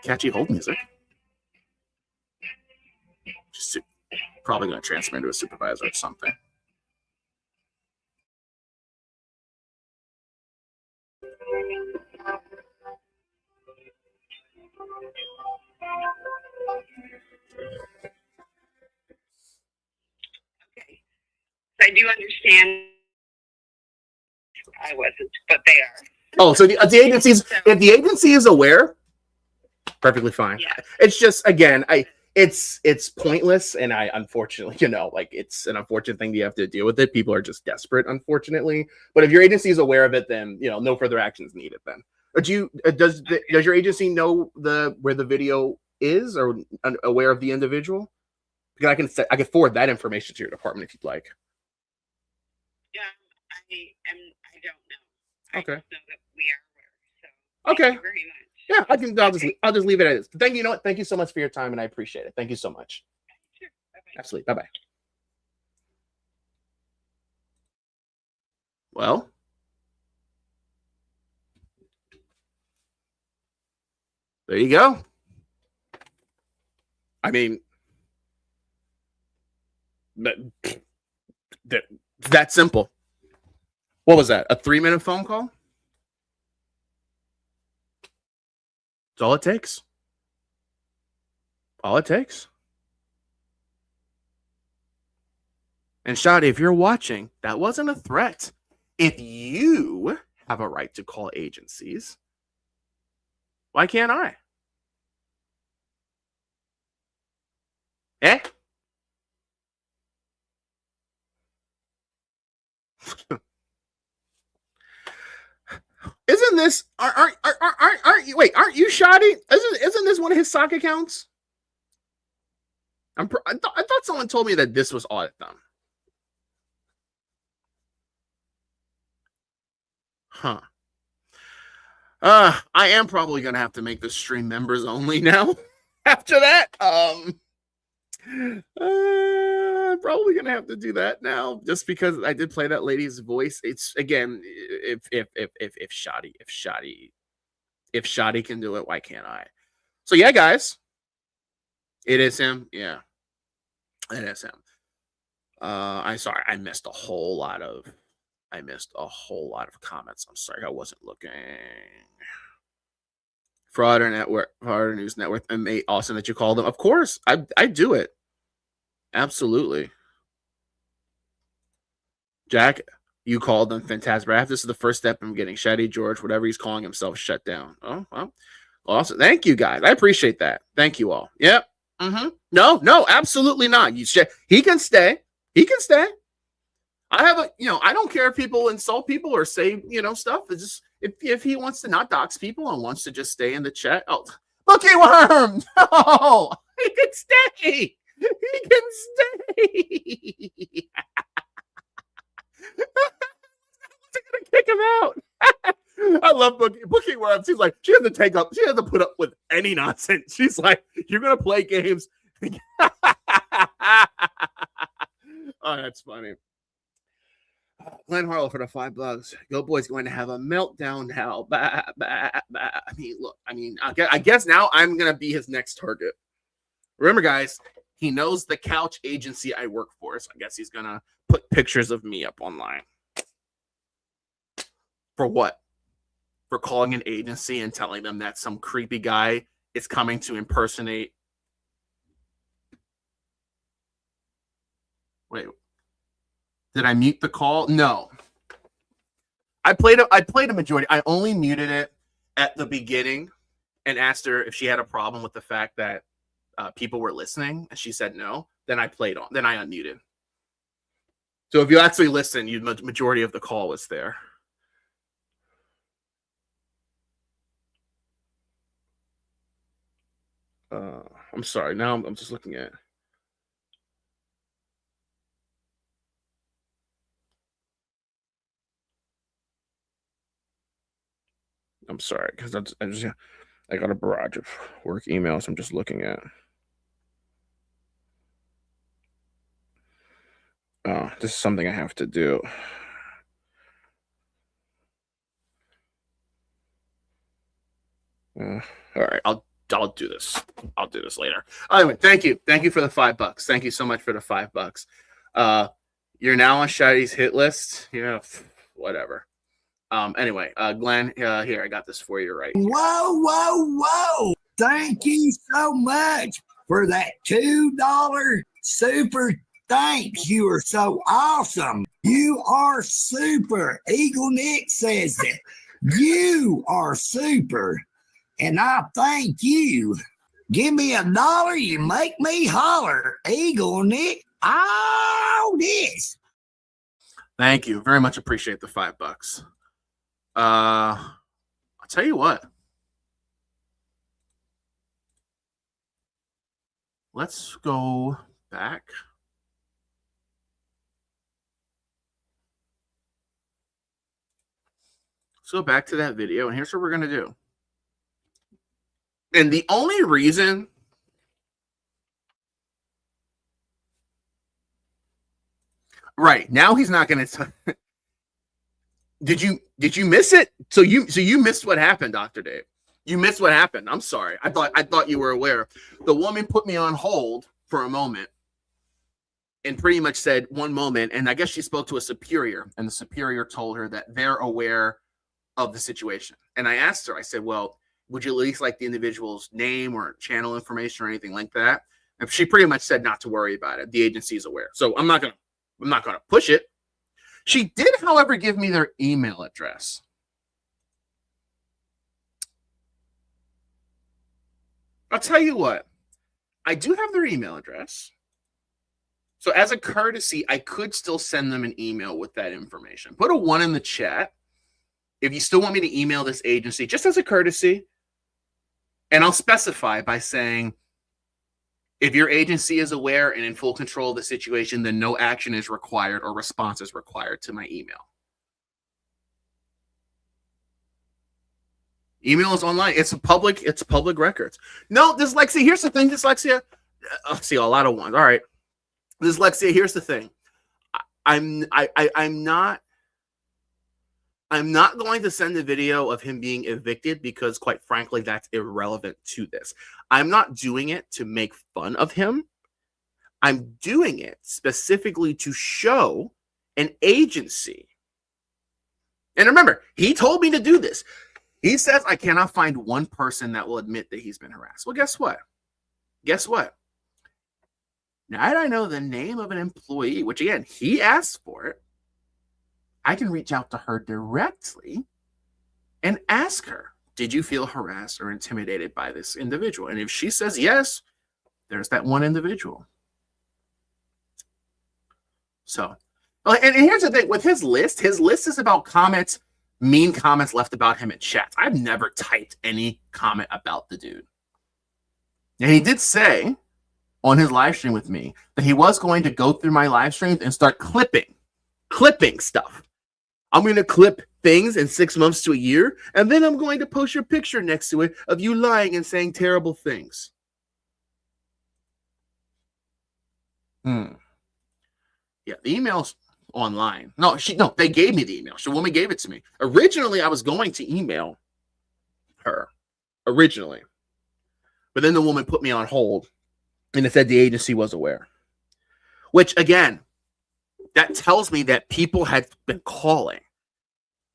catchy hold music. Just probably going to transfer into a supervisor or something. Okay. I do understand. I wasn't, but they are. Oh, so the agency's, if the agency is aware, perfectly fine. Yeah. It's just, again, it's pointless, and I unfortunately, like, it's an unfortunate thing you have to deal with it. People are just desperate, unfortunately. But if your agency is aware of it, then no further action is needed. Then, or does your agency know where the video is, or aware of the individual? Because I can forward that information to your department if you'd like. Yeah, I don't know. Okay. I just know that we are aware. So okay. Thank you very much. Yeah, I'll just leave it as. Thank you. Thank you so much for your time, and I appreciate it. Thank you so much. Sure. Bye-bye. Absolutely. Bye-bye. Well, there you go. I mean, that simple. What was that? A 3-minute phone call? That's all it takes. All it takes. And Shadi, if you're watching, that wasn't a threat. If you have a right to call agencies, why can't I? Eh? Isn't this aren't you, wait, aren't you Shadi? Isn't this one of his sock accounts? I thought someone told me that this was Audit Them. Huh. I am probably gonna have to make this stream members only now. After that, I'm probably gonna have to do that now, just because I did play that lady's voice. It's, again, if Shadi can do it, why can't I? So yeah, guys, it is him. Yeah, it is him. I'm sorry, I missed a whole lot of comments. I'm sorry, I wasn't looking. Frauditor News Network, and awesome that you called them. Of course, I do it. Absolutely. Jack, you called them. Fantastic. This is the first step in getting Shady George, whatever he's calling himself, shut down. Oh, well. Awesome. Thank you, guys. I appreciate that. Thank you all. Yep. No, absolutely not. He can stay. He can stay. I have I don't care if people insult people or say, stuff. It's just, if he wants to not dox people and wants to just stay in the chat. Oh, Lucky Worm. No, he can stay. He can stay. I'm gonna kick him out. I love Bookie Worms. She's like, she has to put up with any nonsense. She's like, you're gonna play games. Oh, that's funny. Glenn Harlow for the $5. Go Boys going to have a meltdown now. Bah, bah, bah. I guess now I'm gonna be his next target. Remember, guys, he knows the couch agency I work for, so I guess he's gonna put pictures of me up online. For what? For calling an agency and telling them that some creepy guy is coming to impersonate. Wait. Did I mute the call? No. I played a majority. I only muted it at the beginning and asked her if she had a problem with the fact that people were listening, and she said no. Then I unmuted. So if you actually listen, the majority of the call was there. I'm sorry. Now I'm just looking at. I'm sorry, because I got a barrage of work emails I'm just looking at. Oh, this is something I have to do. All right, do this. I'll do this later. Anyway, thank you for the $5. Thank you so much for the $5. You're now on Shadi's hit list. Whatever. Anyway, Glenn, here, I got this for you right here. Whoa. Thank you so much for that $2 super thanks. You are so awesome. You are super. Eagle Nick says it. You are super. And I thank you. Give me $1, you make me holler. Eagle Nick, all this. Thank you. Very much appreciate the $5. I'll tell you what. Let's go back. Let's go back to that video, and here's what we're going to do. And the only reason right now he's not going to Did you miss it? So you missed what happened, Dr. Dave. You missed what happened. I'm sorry. I thought you were aware. The woman put me on hold for a moment and pretty much said one moment, and I guess she spoke to a superior, and the superior told her that they're aware of the situation. And I asked her, I said, well, would you at least like the individual's name or channel information or anything like that? And she pretty much said not to worry about it. The agency is aware. So I'm not gonna push it. She did, however, give me their email address. I'll tell you what, I do have their email address. So as a courtesy, I could still send them an email with that information. Put a 1 in the chat if you still want me to email this agency, just as a courtesy. And I'll specify by saying, if your agency is aware and in full control of the situation, then no action is required or response is required to my email. Email is online. It's public records. No, dyslexia. Here's the thing, dyslexia. I see a lot of ones. All right. Dyslexia, here's the thing. I'm not going to send a video of him being evicted because, quite frankly, that's irrelevant to this. I'm not doing it to make fun of him. I'm doing it specifically to show an agency. And remember, he told me to do this. He says I cannot find one person that will admit that he's been harassed. Well, guess what? Now that I know the name of an employee, which again, he asked for it, I can reach out to her directly and ask her, did you feel harassed or intimidated by this individual? And if she says yes, there's that one individual. So, and here's the thing with his list is about comments, mean comments left about him in chats. I've never typed any comment about the dude. And he did say on his live stream with me that he was going to go through my live streams and start clipping stuff. I'm going to clip things in 6 months to a year, and then I'm going to post your picture next to it of you lying and saying terrible things. Yeah, the email's online. No, they gave me the email. The woman gave it to me. Originally, I was going to email her. But then the woman put me on hold, and it said the agency was aware. Which, again, that tells me that people had been calling,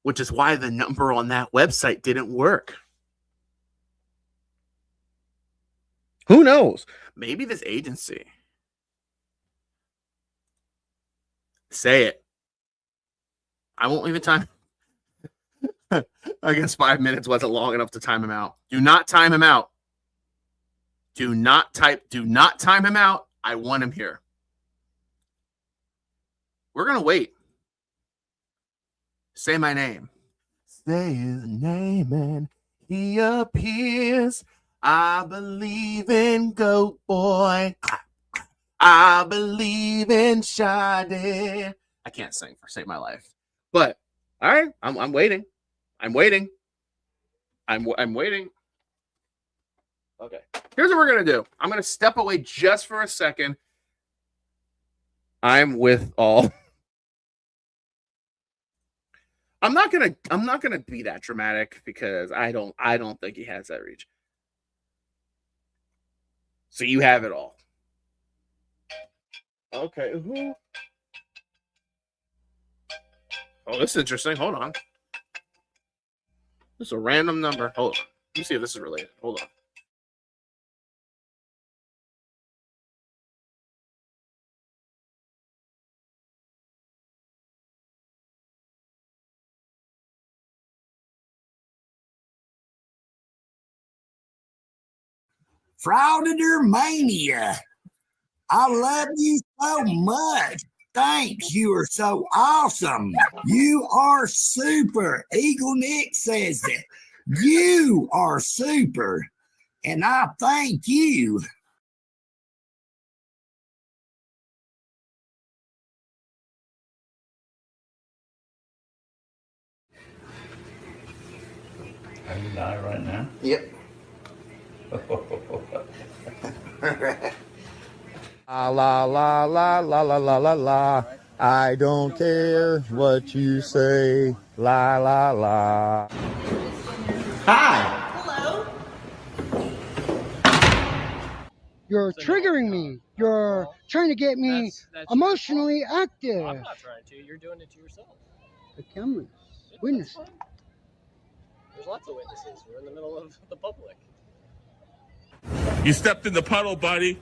which is why the number on that website didn't work. Who knows? Maybe this agency. Say it. I won't leave it time. I guess 5 minutes wasn't long enough to time him out. Do not time him out. Do not time him out. I want him here. We're going to wait. Say my name. Say his name and he appears. I believe in Goat Boy. I believe in Shadi. I can't sing for Save My Life. But, all right, I'm waiting. I'm waiting. Okay. Here's what we're going to do. I'm going to step away just for a second. I'm not gonna be that dramatic because I don't think he has that reach. So you have it all. Okay, who? Oh, this is interesting. Hold on. This is a random number. Hold on. Let me see if this is related. Hold on. Frauditor Mania. I love you so much. Thanks. You are so awesome. You are super. Eagle Nick says it. You are super. And I thank you. Are you live right now? Yep. La la la la la la la la la. I don't care what you say. La la la. Hi. Hello. You're triggering me. You're trying to get me That's emotionally active. I'm not trying to. You're doing it to yourself. The cameras. Witness. There's lots of witnesses. We're in the middle of the public. You stepped in the puddle, buddy.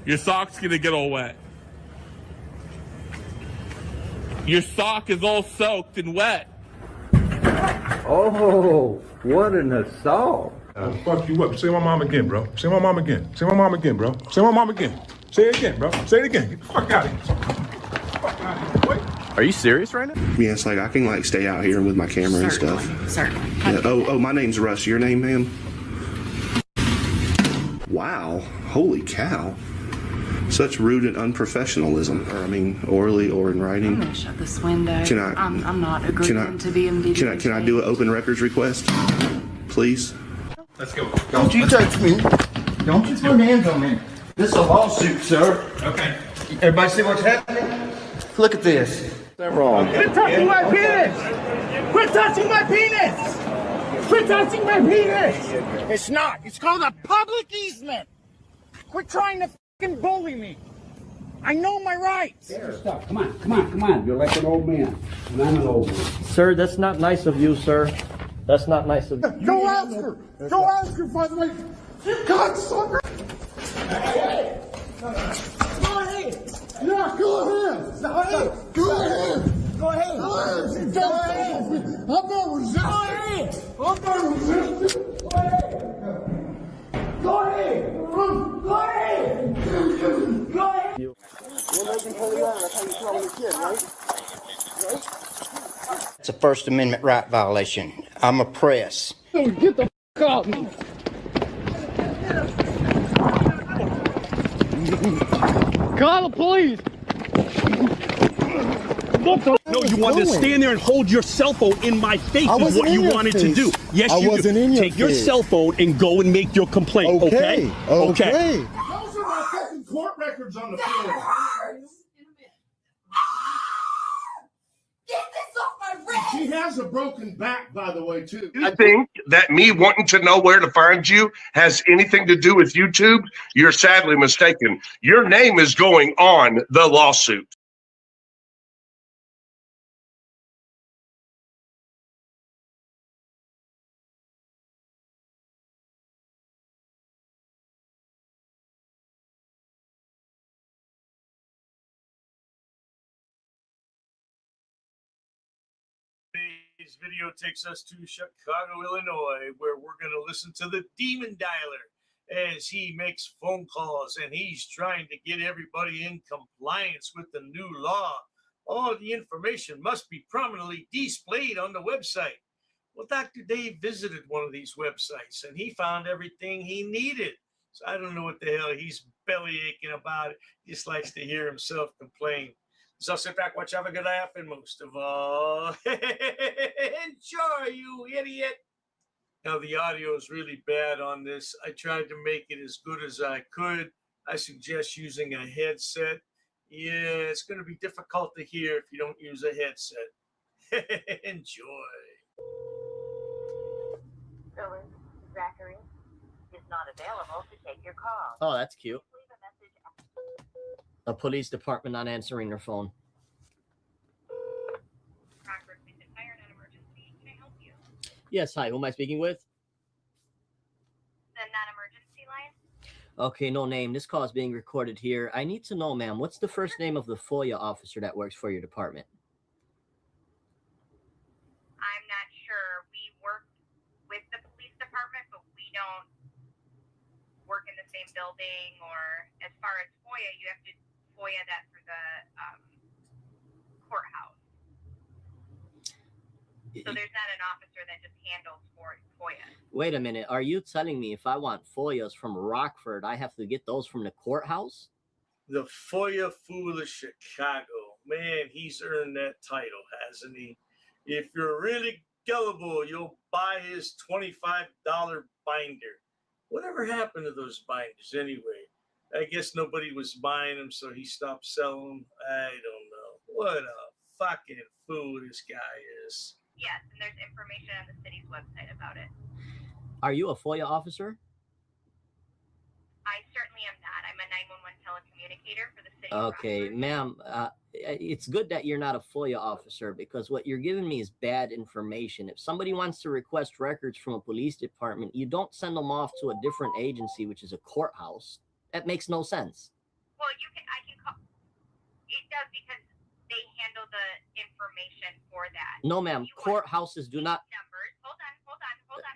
Your sock's gonna get all wet. Your sock is all soaked and wet. Oh, what an assault. Fuck you up. Say my mom again, bro. Say my mom again. Say my mom again, bro. Say my mom again. Say it again, bro. Say it again. Get the fuck out of here. Fuck out of here. Wait. Are you serious right now? Yes, like I can like stay out here with my camera and stuff. Certainly. Yeah. Oh, my name's Russ. Your name, ma'am? Wow. Holy cow. Such rude and unprofessionalism. Or, I mean, orally or in writing. I'm gonna shut this window. Can I- I'm not agreeing to be in video. Can I do an open records request? Please? Let's go. Don't you touch me. Don't you put hands on me. This is a lawsuit, sir. Okay. Everybody see what's happening? Look at this. What's wrong? Quit touching my penis! Quit touching my penis! Quit touching my penis! It's not. It's called a public easement. Quit trying to fucking bully me. I know my rights. Stop. Come on. You're like an old man. And I'm an old man. Sir, that's not nice of you, sir. That's not nice of you. Go ask her. Go ask her, by the way. You cocksucker. Go ahead. Yeah, go ahead. Go ahead. Go ahead. Go ahead. Go ahead. I'm not resisting. I'm not resisting. Go ahead. Go ahead. Go ahead. Go ahead. You're making holy honor. That's how you tell a kid, right? It's a First Amendment right violation. I'm a press. Dude, get the f*** off me. Call the police. What the No, you wanted to stand there and hold your cell phone in my face is what you wanted to do. Yes, you do. Take your cell phone and go and make your complaint, okay? Okay. Those are my fucking court records on the floor. Get this off my wrist! She has a broken back, by the way, too. You think that me wanting to know where to find you has anything to do with YouTube? You're sadly mistaken. Your name is going on the lawsuit. Today's video takes us to Chicago, Illinois, where we're going to listen to the Demon Dialer as he makes phone calls and he's trying to get everybody in compliance with the new law. All the information must be prominently displayed on the website. Well, Dr. Dave visited one of these websites and he found everything he needed. So I don't know what the hell he's belly aching about. He just likes to hear himself complain. So sit back, watch, have a good laugh, and most of all, enjoy, you idiot. Now, the audio is really bad on this. I tried to make it as good as I could. I suggest using a headset. Yeah, it's going to be difficult to hear if you don't use a headset. Enjoy. Zachary, this not available to take your call. Oh, that's cute. A police department not answering their phone. Yes, hi. Who am I speaking with? The non-emergency line. Okay, no name. This call is being recorded here. I need to know, ma'am, what's the first name of the FOIA officer that works for your department? I'm not sure. We work with the police department, but we don't work in the same building. Or as far as FOIA, you have to FOIA that through the courthouse. So there's not an officer that just handles FOIA. Wait a minute. Are you telling me if I want FOIAs from Rockford, I have to get those from the courthouse? The FOIA Fool of Chicago. Man, he's earned that title, hasn't he? If you're really gullible, you'll buy his $25 binder. Whatever happened to those binders anyway? I guess nobody was buying them, so he stopped selling them. I don't know. What a fucking fool this guy is. Yes, and there's information on the city's website about it. Are you a FOIA officer? I certainly am not. I'm a 911 telecommunicator for the city. Okay, ma'am, it's good that you're not a FOIA officer because what you're giving me is bad information. If somebody wants to request records from a police department, you don't send them off to a different agency, which is a courthouse. That makes no sense. Well, I can call. It does because they handle the information for that. No, ma'am. Courthouses do not. Numbers. Hold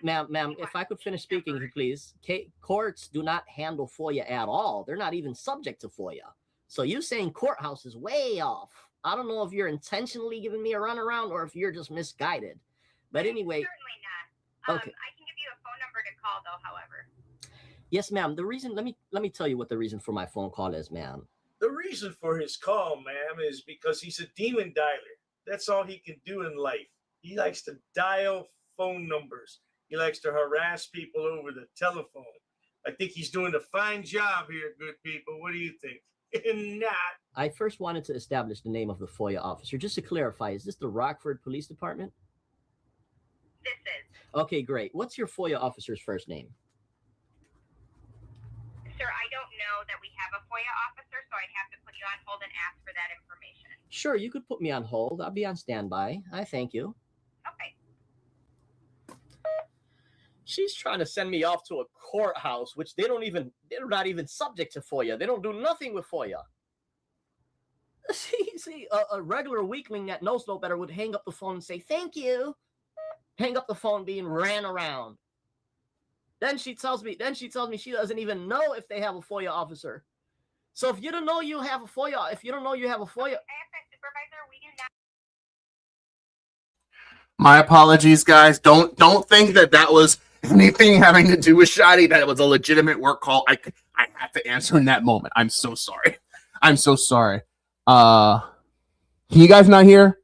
on. Ma'am, if I could finish speaking, please. Courts do not handle FOIA at all. They're not even subject to FOIA. So you saying courthouse is way off. I don't know if you're intentionally giving me a runaround or if you're just misguided. But anyway. Certainly not. Okay. I can give you a phone number to call, though, however. Yes, ma'am. The reason, let me tell you what the reason for my phone call is, ma'am. The reason for his call, ma'am, is because he's a demon dialer. That's all he can do in life. He likes to dial phone numbers. He likes to harass people over the telephone. I think he's doing a fine job here, good people. What do you think? Not. I first wanted to establish the name of the FOIA officer. Just to clarify, is this the Rockford Police Department? This is. Okay, great. What's your FOIA officer's first name? Sir, I don't know that we have a FOIA officer, so I'd have to put you on hold and ask for that information. Sure, you could put me on hold. I'll be on standby. I thank you. Okay. She's trying to send me off to a courthouse, which they're not even subject to FOIA. They don't do nothing with FOIA. See, a regular weakling that knows no better would hang up the phone and say, thank you. Hang up the phone being ran around. Then she tells me she doesn't even know if they have a FOIA officer. So if you don't know you have a FOIA, Supervisor, we do not. My apologies, guys. Don't think that was anything having to do with Shoddy. That it was a legitimate work call. I have to answer in that moment. I'm so sorry. Can you guys not hear?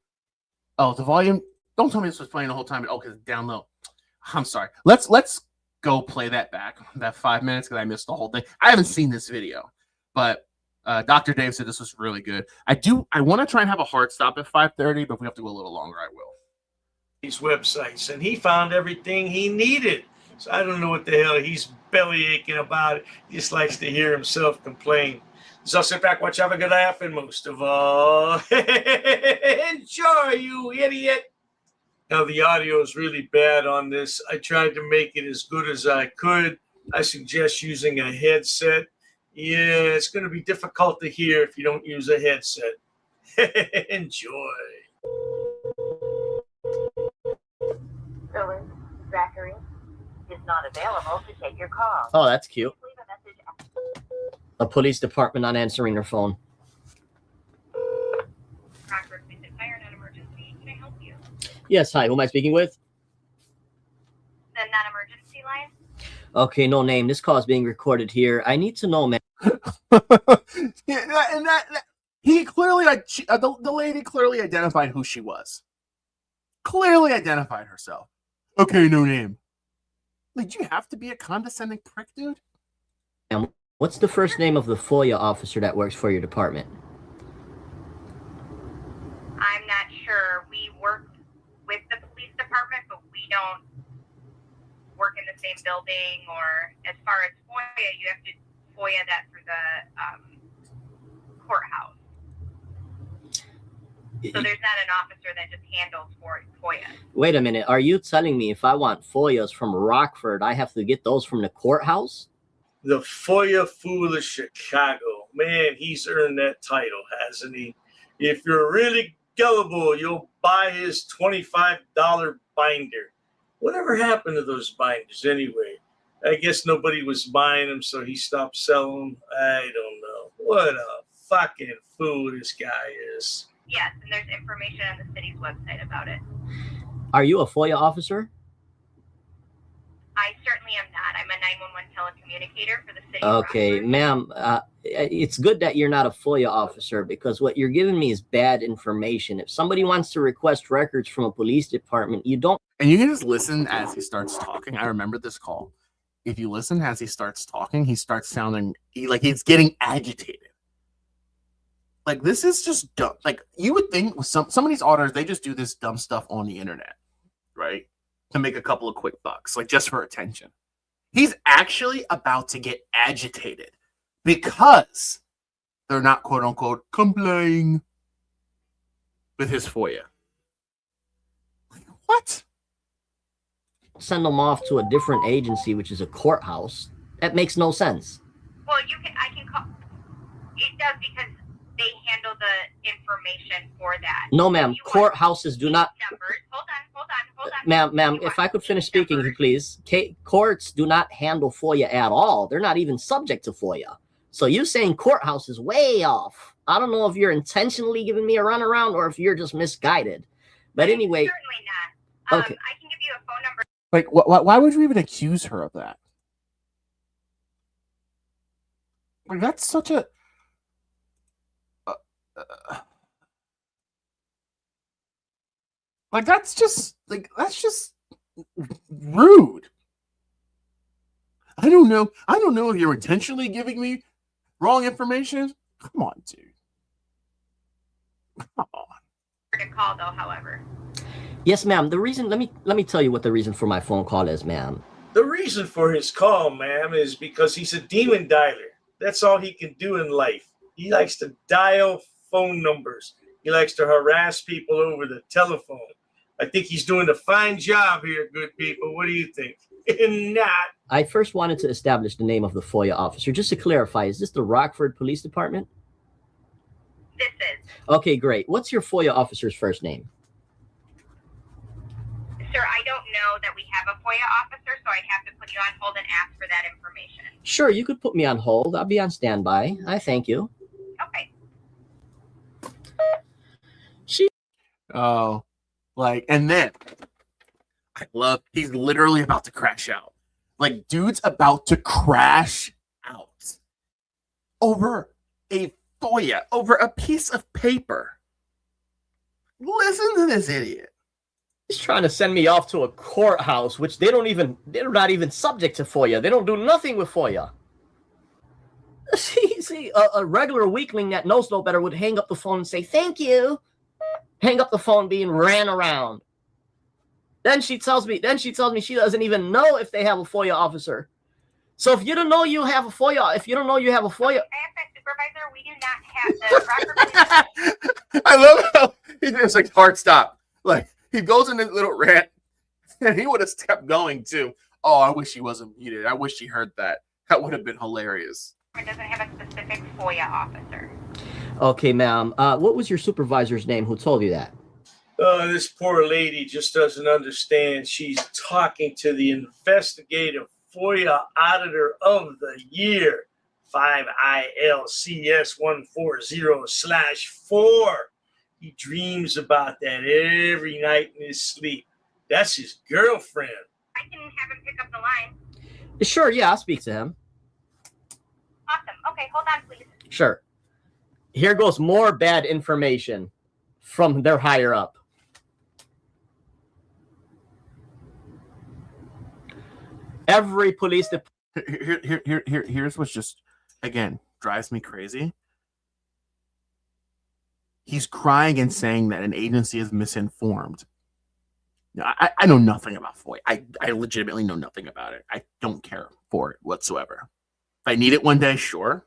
Oh, the volume. Don't tell me this was playing the whole time. Oh, because it's down low. I'm sorry. Let's go play that back. That 5 minutes because I missed the whole thing. I haven't seen this video, but Dr. Dave said this was really good. I want to try and have a hard stop at 5:30, but if we have to go a little longer, I will. These websites, and he found everything he needed. So I don't know what the hell he's belly aching about. He just likes to hear himself complain. So sit back, watch, have a good laugh, and most of all, enjoy, you idiot. Now, the audio is really bad on this. I tried to make it as good as I could. I suggest using a headset. Yeah, it's going to be difficult to hear if you don't use a headset. Enjoy. Zachary is not available to take your call. Oh, that's cute. Leave a message. A police department not answering their phone. Rockford Police and Fire, non-emergency. Can I help you? Yes, hi. Who am I speaking with? The non-emergency line. Okay, no name. This call is being recorded here. I need to know, man. Yeah, and he clearly, the lady clearly identified who she was. Clearly identified herself. Okay, no name. Did you have to be a condescending prick, dude? And what's the first name of the FOIA officer that works for your department? I'm not sure. We work with the police department, but we don't work in the the same building, or as far as FOIA, you have to FOIA that through the courthouse. So there's not an officer that just handles FOIA. Wait a minute. Are you telling me if I want FOIAs from Rockford, I have to get those from the courthouse? The FOIA Fool of Chicago. Man, he's earned that title, hasn't he? If you're really gullible, you'll buy his $25 binder. Whatever happened to those binders anyway? I guess nobody was buying them, so he stopped selling them. I don't know. What a fucking fool this guy is. Yes, and there's information on the city's website about it. Are you a FOIA officer? I certainly am not. I'm a 911 telecommunicator for the city. Okay, ma'am, it's good that you're not a FOIA officer, because what you're giving me is bad information. If somebody wants to request records from a police department, you don't. And you can just listen as he starts talking. I remember this call. If you listen as he starts talking, he starts sounding like he's getting agitated. Like, this is just dumb. Like, you would think with some of these auditors, they just do this dumb stuff on the internet, right? To make a couple of quick bucks, like just for attention. He's actually about to get agitated because they're not, quote unquote, complying with his FOIA. Like, what? Send them off to a different agency, which is a courthouse. That makes no sense. Well, I can call. It does, because they handle the information for that. No, ma'am. Courthouses do not. Numbers. Hold on. Ma'am, if I could finish speaking, please. Courts do not handle FOIA at all. They're not even subject to FOIA. So you saying courthouse is way off. I don't know if you're intentionally giving me a runaround or if you're just misguided. But anyway. Certainly not. Okay. I can give you a phone number. Like, why would you even accuse her of that? Like, that's such a... like, that's just rude. I don't know if you're intentionally giving me wrong information. Come on, dude. Come on. To call though, however. Yes, ma'am. The reason, let me tell you what the reason for my phone call is, ma'am. The reason for his call, ma'am, is because he's a demon dialer. That's all he can do in life. He likes to dial phone numbers. He likes to harass people over the telephone. I think he's doing a fine job here, good people. What do you think? Not. I first wanted to establish the name of the FOIA officer. Just to clarify, is this the Rockford Police Department? This is. Okay, great. What's your FOIA officer's first name? Sir, I don't know that we have a FOIA officer, so I'd have to put you on hold and ask for that information. Sure, you could put me on hold. I'll be on standby. I thank you. Okay. Oh, like, and then he's literally about to crash out. Like, dude's about to crash out over a FOIA, over a piece of paper. Listen to this idiot. He's trying to send me off to a courthouse, which they're not even subject to FOIA. They don't do nothing with FOIA. See, a regular weakling that knows no better would hang up the phone and say, thank you. Hang up the phone being ran around. Then she tells me she doesn't even know if they have a FOIA officer. So if you don't know you have a FOIA, Supervisor, we do not have the I love how he just like hard stop. Like, he goes in this little rant, and he would have kept going too. Oh, I wish he wasn't muted. I wish he heard that. That would have been hilarious. It doesn't have a specific FOIA officer. Okay, ma'am. What was your supervisor's name who told you that? This poor lady just doesn't understand. She's talking to the investigative FOIA auditor of the year, 5ILCS140/4. He dreams about that every night in his sleep. That's his girlfriend. I can have him pick up the line. Sure, yeah, I'll speak to him. Awesome. Okay, hold on, please. Sure. Here goes more bad information from their higher up. Every police here's what's just, again, drives me crazy. He's crying and saying that an agency is misinformed. I know nothing about FOIA. I legitimately know nothing about it. I don't care for it whatsoever. If I need it one day, sure.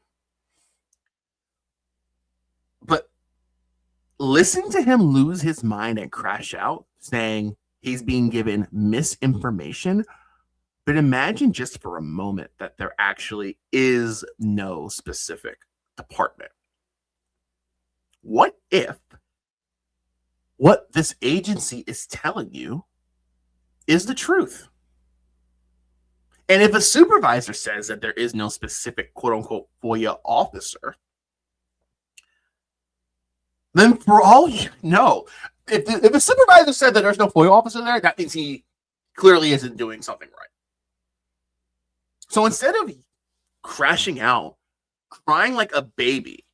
But listen to him lose his mind and crash out, saying he's being given misinformation. But imagine just for a moment that there actually is no specific department. What if what this agency is telling you is the truth? And if a supervisor says that there is no specific quote-unquote FOIA officer, then for all you know, if a supervisor said that there's no FOIA officer there, that means he clearly isn't doing something right. So instead of crashing out, crying like a baby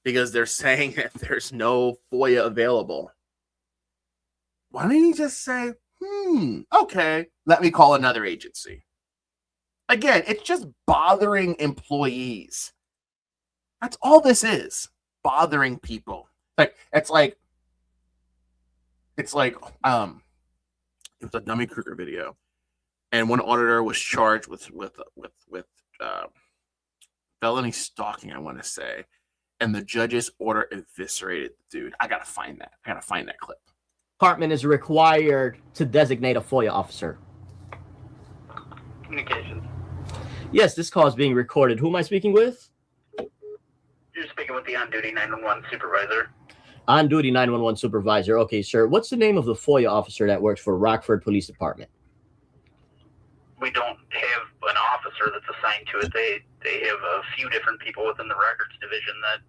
because they're saying that there's no FOIA available, why don't you just say, okay, let me call another agency? Again, it's just bothering employees. That's all this is, bothering people. It's like it was a Dummy Kruger video, and one auditor was charged with felony stalking, I want to say, and the judge's order eviscerated the dude. I gotta find that clip. Department is required to designate a FOIA officer. Communications. Yes, this call is being recorded. Who am I speaking with? You're speaking with the on-duty 911 supervisor. On-duty 911 supervisor. Okay, sir. What's the name of the FOIA officer that works for Rockford Police Department? We don't have an officer that's assigned to it. They have a few different people within the records division that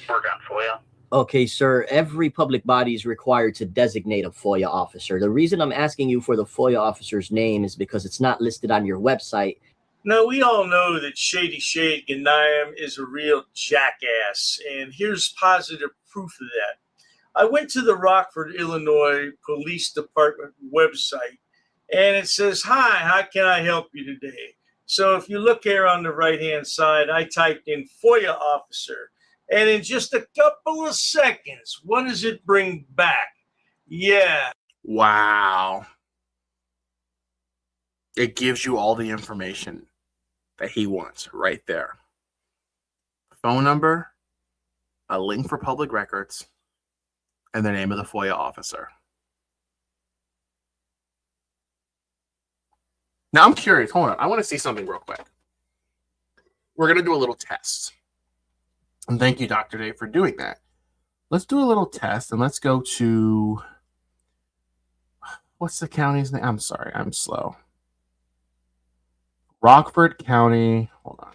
work on FOIA. Okay, sir. Every public body is required to designate a FOIA officer. The reason I'm asking you for the FOIA officer's name is because it's not listed on your website. Now, we all know that Shady Shade Ghanayem is a real jackass, and here's positive proof of that. I went to the Rockford, Illinois Police Department website, and it says, "Hi, how can I help you today?" So if you look here on the right-hand side, I typed in FOIA officer, and in just a couple of seconds, what does it bring back? Yeah. Wow. It gives you all the information that he wants right there. Phone number, a link for public records, and the name of the FOIA officer. Now I'm curious. Hold on. I want to see something real quick. We're going to do a little test. And thank you, Dr. Dave, for doing that. Let's do a little test, and let's go to... What's the county's name? I'm sorry. I'm slow. Rockford County. Hold on.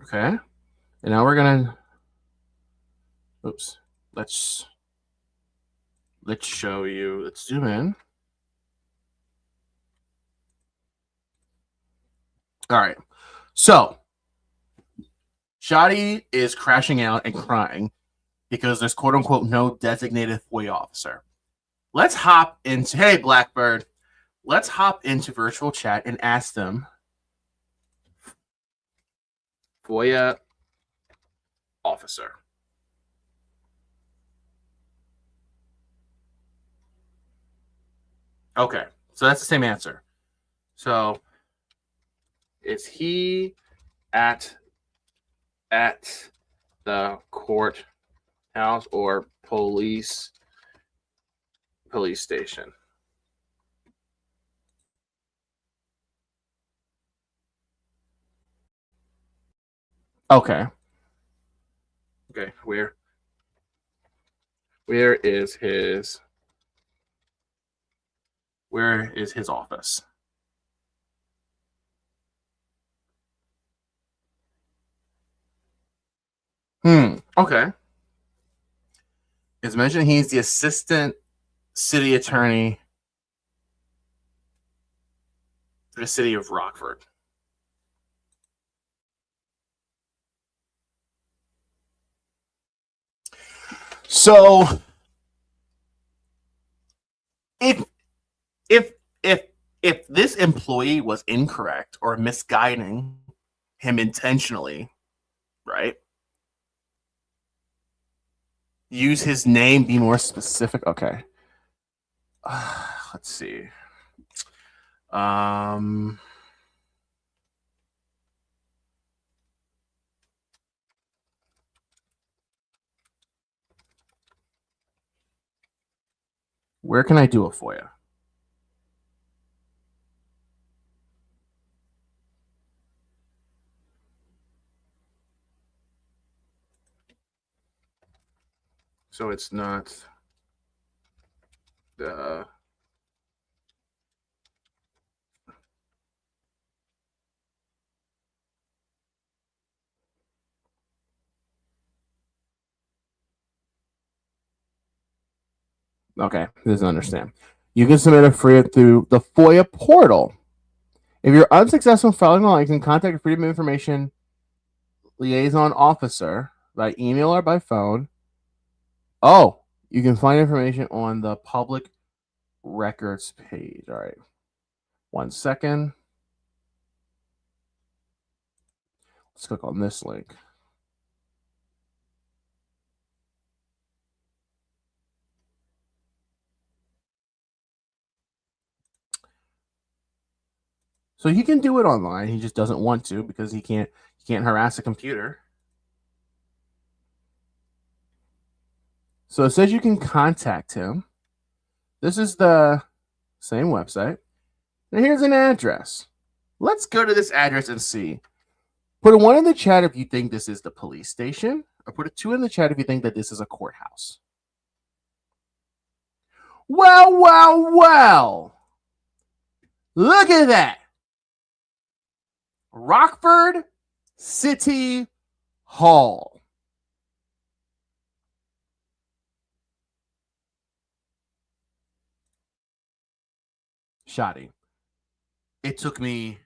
Okay. And now we're gonna, oops, let's show you, let's zoom in. All right. So Shadi is crashing out and crying because there's quote unquote no designated FOIA officer. Let's hop into, hey Blackbird, let's hop into virtual chat and ask them FOIA officer. Okay, so that's the same answer. So is he at the courthouse or police station? Okay. Okay, where is his office? Okay. It's mentioned he's the assistant city attorney for the city of Rockford. So if if this employee was incorrect or misguiding him intentionally, right? Use his name, be more specific. Okay. Let's see. Where can I do a FOIA? So it's not the okay, doesn't understand. You can submit a FRIA through the FOIA portal. If you're unsuccessful in filing online, you can contact a Freedom of Information liaison officer by email or by phone. Oh, you can find information on the public records page. All right. 1 second. Let's click on this link. So he can do it online. He just doesn't want to because he can't harass a computer. So it says you can contact him. This is the same website. And here's an address. Let's go to this address and see. Put a 1 in the chat if you think this is the police station, or put a 2 in the chat if you think that this is a courthouse. Well, well, well. Look at that. Rockford City Hall. Shoddy. It took me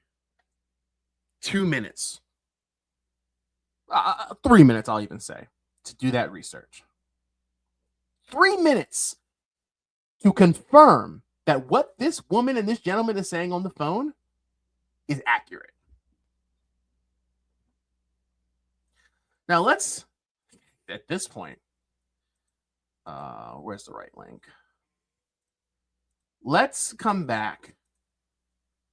2 minutes. 3 minutes, I'll even say, to do that research. 3 minutes to confirm that what this woman and this gentleman is saying on the phone is accurate. Now let's, at this point, where's the right link? Let's come back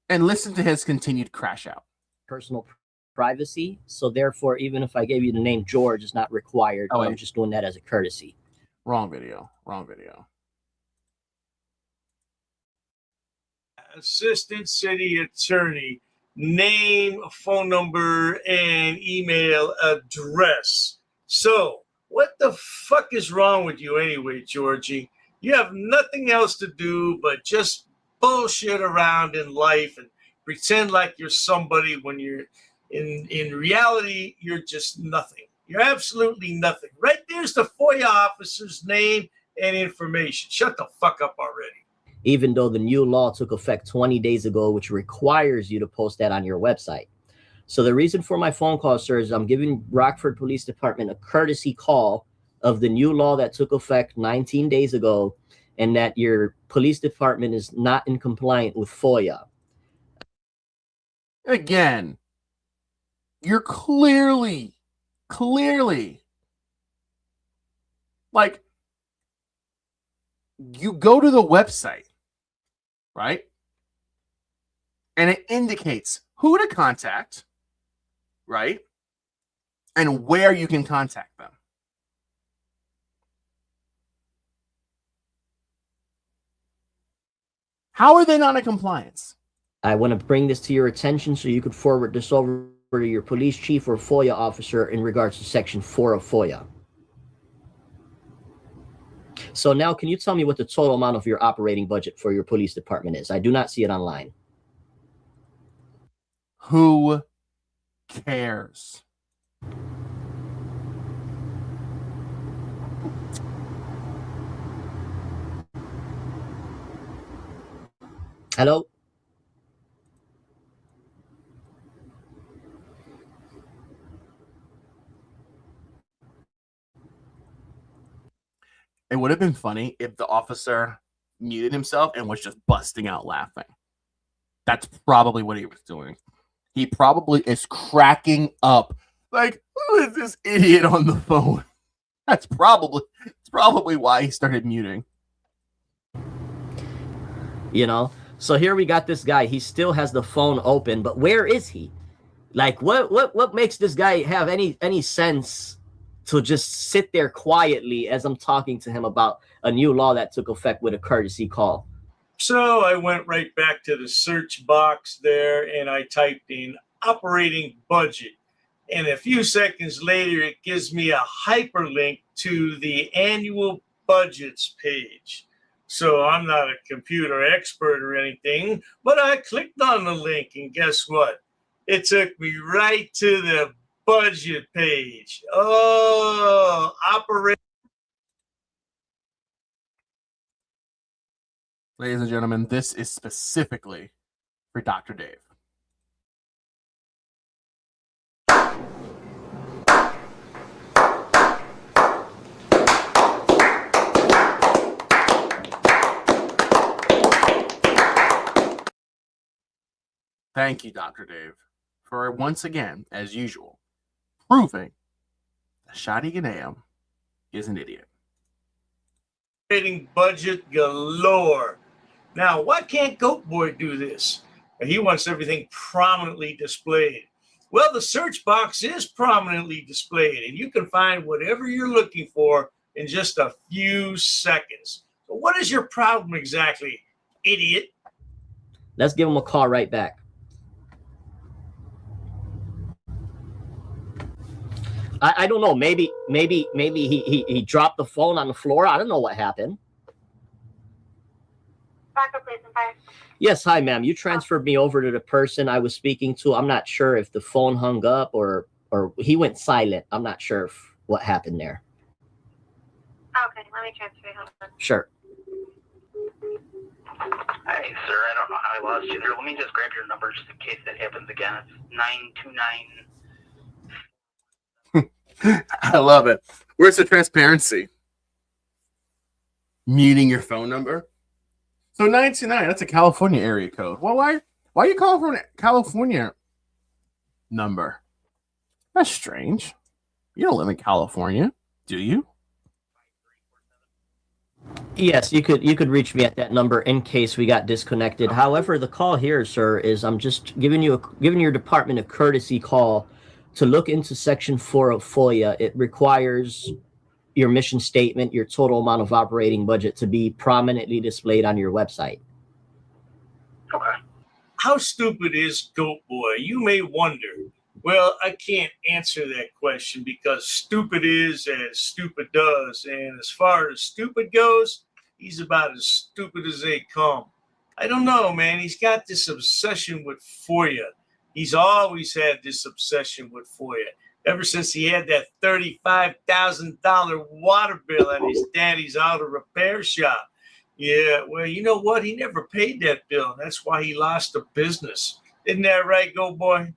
and listen to his continued crash out. Personal privacy. So therefore, even if I gave you the name George, it's not required. Oh, I'm just doing that as a courtesy. Wrong video. Wrong video. Assistant City Attorney, name, phone number, and email address. So, what the fuck is wrong with you anyway, Georgie? You have nothing else to do but just bullshit around in life and pretend like you're somebody when you're in reality, you're just nothing. You're absolutely nothing. Right there's the FOIA officer's name and information. Shut the fuck up already. Even though the new law took effect 20 days ago, which requires you to post that on your website. So the reason for my phone call, sir, is I'm giving Rockford Police Department a courtesy call of the new law that took effect 19 days ago, and that your police department is not in compliance with FOIA. Again, you're clearly, like, you go to the website, right? And it indicates who to contact, right? And where you can contact them. How are they not in compliance? I want to bring this to your attention so you could forward this over to your police chief or FOIA officer in regards to Section 4 of FOIA. So now, can you tell me what the total amount of your operating budget for your police department is? I do not see it online. Who cares? Hello? It would have been funny if the officer muted himself and was just busting out laughing. That's probably what he was doing. He probably is cracking up. Like, who is this idiot on the phone? It's probably why he started muting. You know? So here we got this guy. He still has the phone open, but where is he? Like, what makes this guy have any sense to just sit there quietly as I'm talking to him about a new law that took effect with a courtesy call? So I went right back to the search box there and I typed in operating budget. And a few seconds later, it gives me a hyperlink to the annual budgets page. So I'm not a computer expert or anything, but I clicked on the link and guess what? It took me right to the budget page. Oh, operating. Ladies and gentlemen, this is specifically for Dr. Dave. Thank you, Dr. Dave, for once again, as usual, proving that Shadi Ganam is an idiot. Budget galore. Now, why can't Goat Boy do this? He wants everything prominently displayed. Well, the search box is prominently displayed, and you can find whatever you're looking for in just a few seconds. So what is your problem exactly, idiot? Let's give him a call right back. I don't know. Maybe he dropped the phone on the floor. I don't know what happened. Backup, please, and fire. Yes, hi, ma'am. You transferred me over to the person I was speaking to. I'm not sure if the phone hung up or he went silent. I'm not sure what happened there. Okay, let me transfer you. Hold on. Sure. Hi, sir. I don't know how I lost you there. Let me just grab your number just in case that happens again. It's 929. I love it. Where's the transparency? Muting your phone number? So 929, that's a California area code. Well, why are you calling from a California number? That's strange. You don't live in California, do you? Yes, you could reach me at that number in case we got disconnected. However, the call here, sir, is I'm just giving your department a courtesy call to look into Section 4 of FOIA. It requires your mission statement, your total amount of operating budget to be prominently displayed on your website. Okay. How stupid is Goat Boy? You may wonder. Well, I can't answer that question because stupid is as stupid does. And as far as stupid goes, he's about as stupid as they come. I don't know, man. He's got this obsession with FOIA. He's always had this obsession with FOIA. Ever since he had that $35,000 water bill at his daddy's auto repair shop. Yeah, well, you know what? He never paid that bill. That's why he lost the business. Isn't that right, Goat Boy?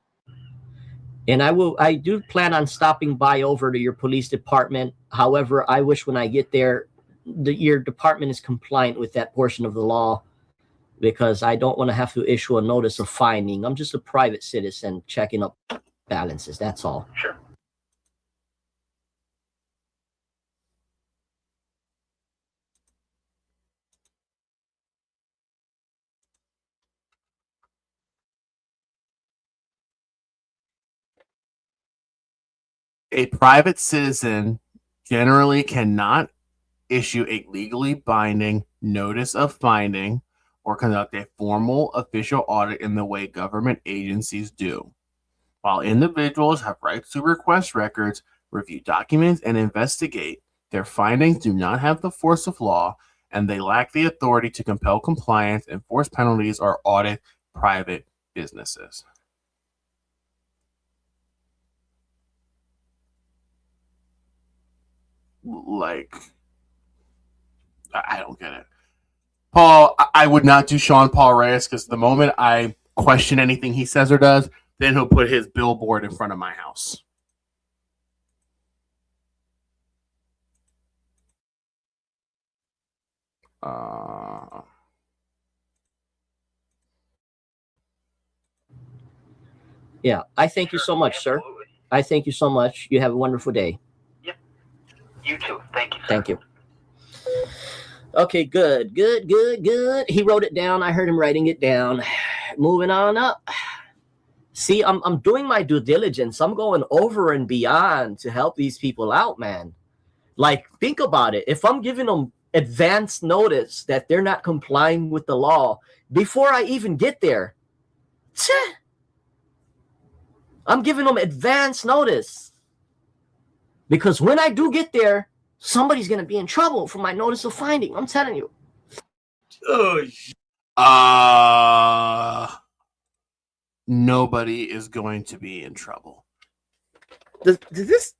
And I do plan on stopping by over to your police department. However, I wish when I get there, your department is compliant with that portion of the law, because I don't want to have to issue a notice of finding. I'm just a private citizen checking up balances. That's all. Sure. A private citizen generally cannot issue a legally binding notice of finding or conduct a formal official audit in the way government agencies do. While individuals have rights to request records, review documents, and investigate, their findings do not have the force of law, and they lack the authority to compel compliance, enforce penalties, or audit private businesses. Like, I don't get it. Paul, I would not do Sean Paul Reyes, because the moment I question anything he says or does, then he'll put his billboard in front of my house. Yeah, I thank you so much, sir. I thank you so much. You have a wonderful day. Yep. You too. Thank you, sir. Thank you. Okay, good. He wrote it down. I heard him writing it down. Moving on up. See, I'm doing my due diligence. I'm going over and beyond to help these people out, man. Like, think about it. If I'm giving them advance notice that they're not complying with the law before I even get there, I'm giving them advance notice. Because when I do get there, somebody's going to be in trouble for my notice of finding. I'm telling you. Nobody is going to be in trouble. Did this...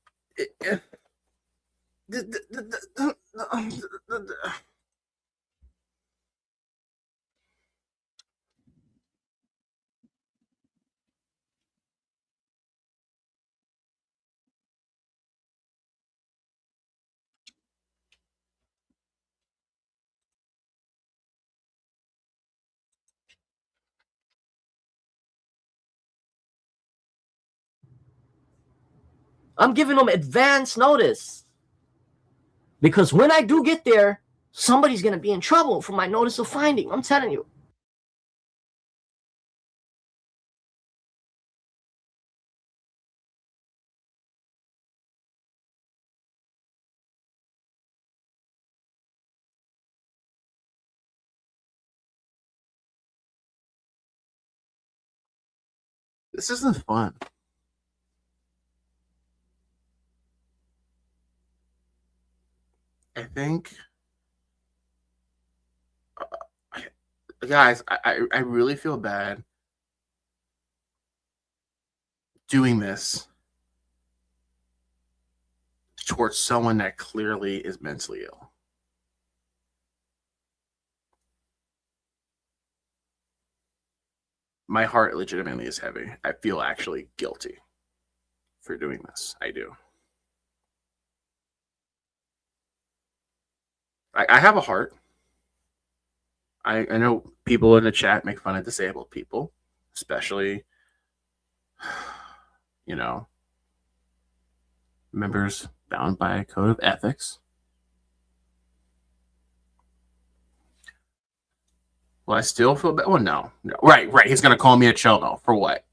I'm giving them advance notice. Because when I do get there, somebody's going to be in trouble for my notice of finding. I'm telling you. This isn't fun. I think, guys, I really feel bad doing this towards someone that clearly is mentally ill. My heart legitimately is heavy. I feel actually guilty for doing this. I do. I have a heart. I know people in the chat make fun of disabled people, especially, you know, members bound by a code of ethics. Well, I still feel bad. Well, no. Right. He's going to call me a cholo. For what?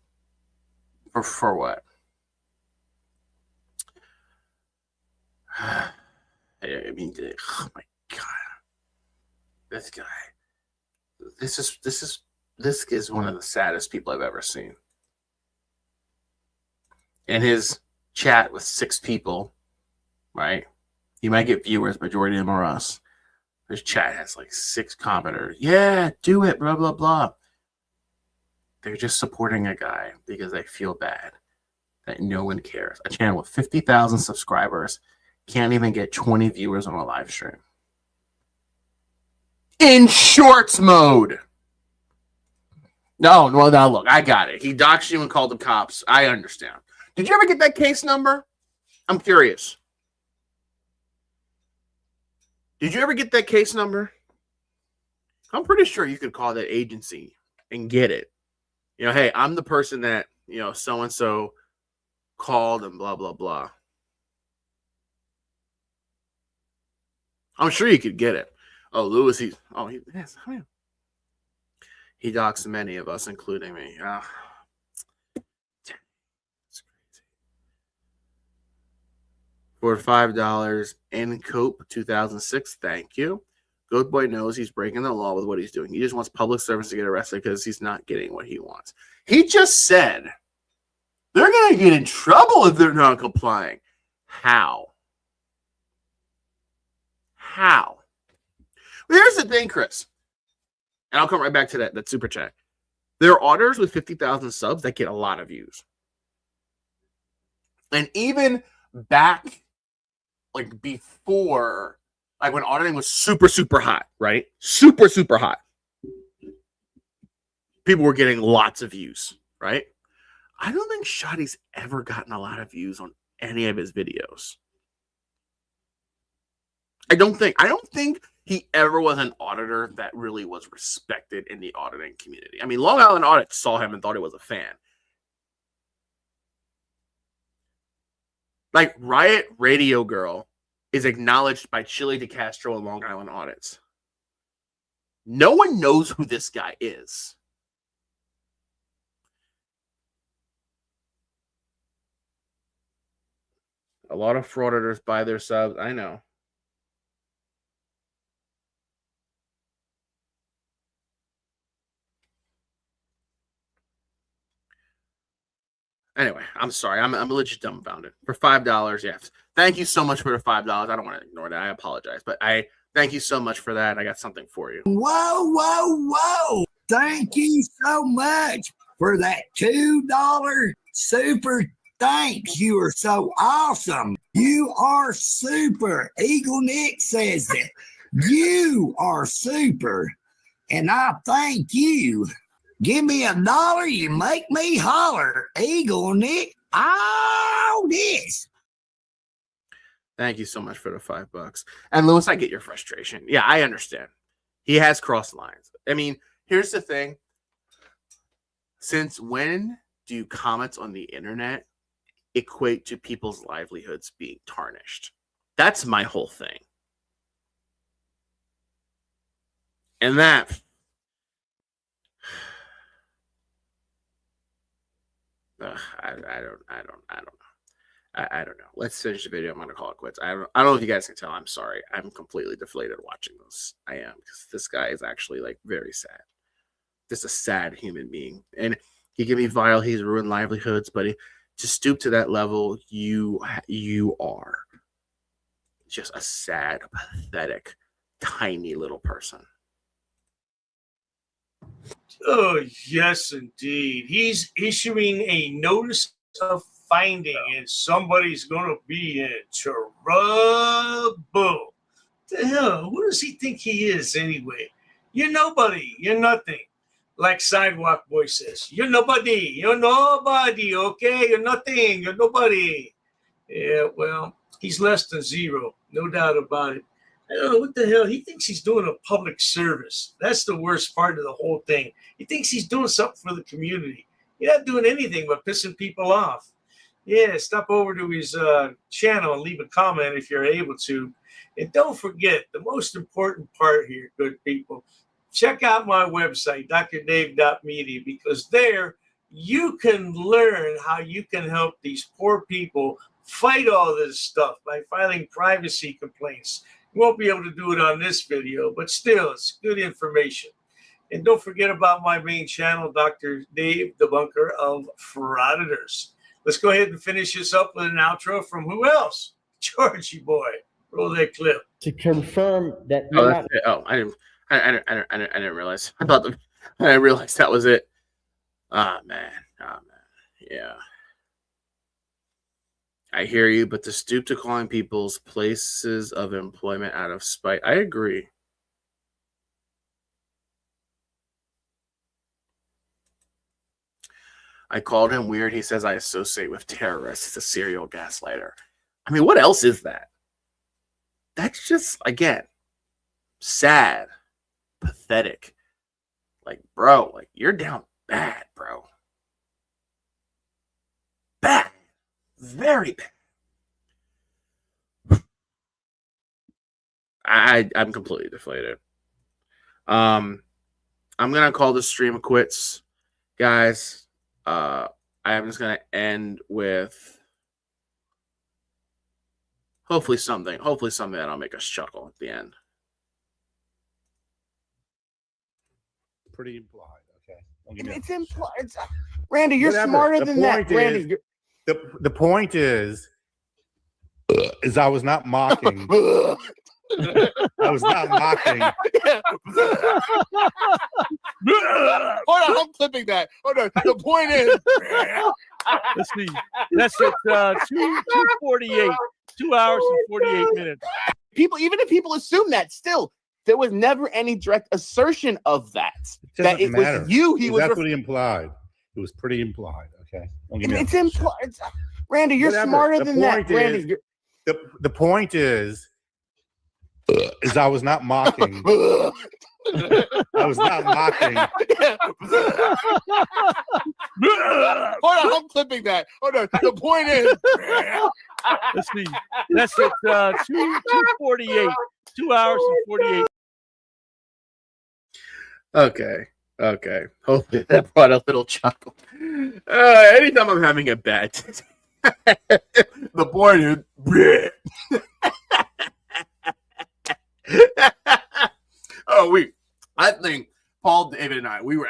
For what? I mean, oh my God. This guy. This is one of the saddest people I've ever seen. In his chat with 6 people, right? He might get viewers, majority of them are us. His chat has like 6 commenters. Yeah, do it, blah, blah, blah. They're just supporting a guy because they feel bad that no one cares. A channel with 50,000 subscribers can't even get 20 viewers on a live stream. In shorts mode. No, well, now look, I got it. He doxed you and called the cops. I understand. Did you ever get that case number? I'm curious. Did you ever get that case number? I'm pretty sure you could call that agency and get it. You know, hey, I'm the person that, you know, so-and-so called and blah, blah, blah. I'm sure you could get it. Oh, Lewis, he doxed many of us, including me. That's crazy. For $5, Cope 2006. Thank you. Goat Boy knows he's breaking the law with what he's doing. He just wants public servants to get arrested because he's not getting what he wants. He just said they're going to get in trouble if they're not complying. How? Well, here's the thing, Chris. And I'll come right back to that super chat. There are auditors with 50,000 subs that get a lot of views. And even back, like before, like when auditing was super, super hot, right? Super, super hot. People were getting lots of views, right? I don't think Shoddy's ever gotten a lot of views on any of his videos. I don't think he ever was an auditor that really was respected in the auditing community. I mean, Long Island Audit saw him and thought he was a fan. Like Riot Radio Girl is acknowledged by Chile DeCastro and Long Island audits. No one knows who this guy is. A lot of frauditors buy their subs. I know. Anyway, I'm sorry. I'm legit dumbfounded. For $5, yes. Thank you so much for the $5. I don't want to ignore that. I apologize. But I thank you so much for that. I got something for you. Whoa, whoa, whoa. Thank you so much for that $2 super thanks. You are so awesome. You are super. Eagle Nick says that. You are super. And I thank you. Give me $1, you make me holler. Eagle Nick, all this. Thank you so much for the $5. And Lewis, I get your frustration. Yeah, I understand. He has crossed lines. I mean, here's the thing. Since when do comments on the internet equate to people's livelihoods being tarnished? That's my whole thing. And that... I don't know. Let's finish the video. I'm gonna call it quits. I don't know if you guys can tell. I'm sorry. I'm completely deflated watching this. I am, because this guy is actually like very sad. Just a sad human being. And he can be vile. He's ruined livelihoods, but to stoop to that level, you are just a sad, pathetic, tiny little person. Oh, yes, indeed. He's issuing a notice of finding, and somebody's going to be in trouble. The hell? Who does he think he is, anyway? You're nobody. You're nothing. Like Sidewalk Boy says, you're nobody. You're nobody, okay? You're nothing. You're nobody. Yeah, well, he's less than zero. No doubt about it. I don't know what the hell. He thinks he's doing a public service. That's the worst part of the whole thing. He thinks he's doing something for the community. You're not doing anything but pissing people off. Yeah, stop over to his channel and leave a comment if you're able to. And don't forget, the most important part here, good people, check out my website, drdave.media, because there you can learn how you can help these poor people fight all this stuff by filing privacy complaints. You won't be able to do it on this video, but still, it's good information. And don't forget about my main channel, Dr. Dave, debunker of FrAuditors. Let's go ahead and finish this up with an outro from who else? Georgie boy. Roll that clip. To confirm that. I didn't realize. I didn't realize that was it. Oh man. Yeah. I hear you, but to stoop to calling people's places of employment out of spite, I agree. I called him weird. He says I associate with terrorists. He's a serial gaslighter. I mean, what else is that? That's just, again, sad, pathetic. Like, bro, like, you're down bad, bro. Bad. Very bad. I'm completely deflated. I'm gonna call this stream quits, guys. I'm just gonna end with hopefully something that'll make us chuckle at the end. Pretty implied, okay. It's implied. Randy, you're smarter than that. Randy, the point is I was not mocking. I was not mocking. Hold on, I'm clipping that. Hold on. The point is, let's see. That's at 2:48. 2 hours and 48 minutes. People, even if people assume that, still, there was never any direct assertion of that. That it was you. That's what he implied. It was pretty implied. Okay. It's implied. Randy, you're smarter than that. Randy, the point is I was not mocking. I was not mocking. Hold on, I'm clipping that. Hold on. The point is, Let's see. That's at 2:48. 2 hours and 48. Okay. Hopefully that brought a little chuckle. Anytime I'm having a bad the point is, I think Paul, David, and we were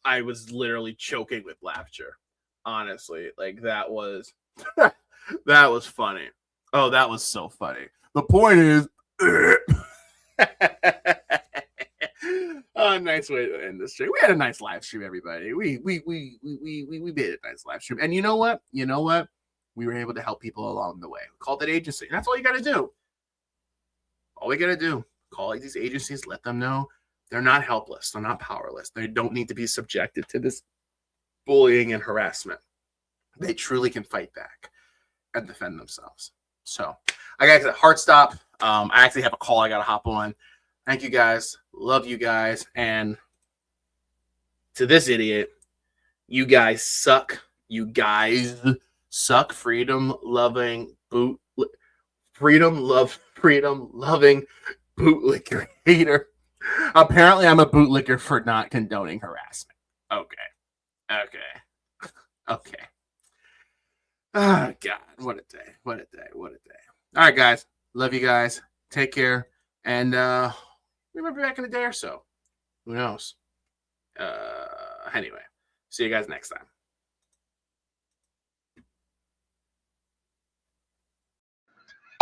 I was literally choking with laughter. Honestly, like that was that was funny. Oh, that was so funny. The point is, nice way to end this stream. We had a nice live stream, everybody. We made a nice live stream, and you know what? We were able to help people along the way. Call that agency. That's all you got to do. All we got to do. Call these agencies. Let them know they're not helpless. They're not powerless. They don't need to be subjected to this bullying and harassment. They truly can fight back and defend themselves. So I got a hard stop. I actually have a call I got to hop on. Thank you guys. Love you guys. And to this idiot, you guys suck. You guys suck. Freedom loving bootlicker hater. Apparently, I'm a bootlicker for not condoning harassment. Okay. Oh, God. What a day. All right, guys. Love you guys. Take care. And we might be back in a day or so. Who knows? Anyway, see you guys next time.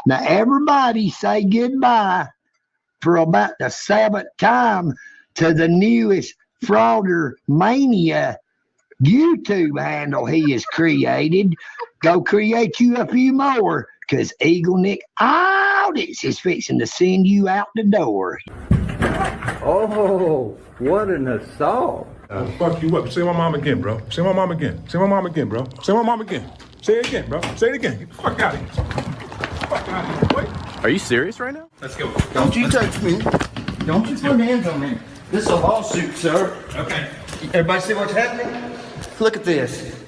Now, everybody say goodbye for about the 7th time to the newest Frauder Mania YouTube handle he has created. Go create you a few more, because Eagle Nick Audits is fixing to send you out the door. Oh, what an assault. Fuck you up. Say my mom again, bro. Say my mom again, bro. Say my mom again. Say it again, bro. Say it again. Get the fuck out of here. Wait. Are you serious right now? Let's go. Don't you touch me. Don't you put hands on me. This is a lawsuit, sir. Okay. Everybody see what's happening? Look at this.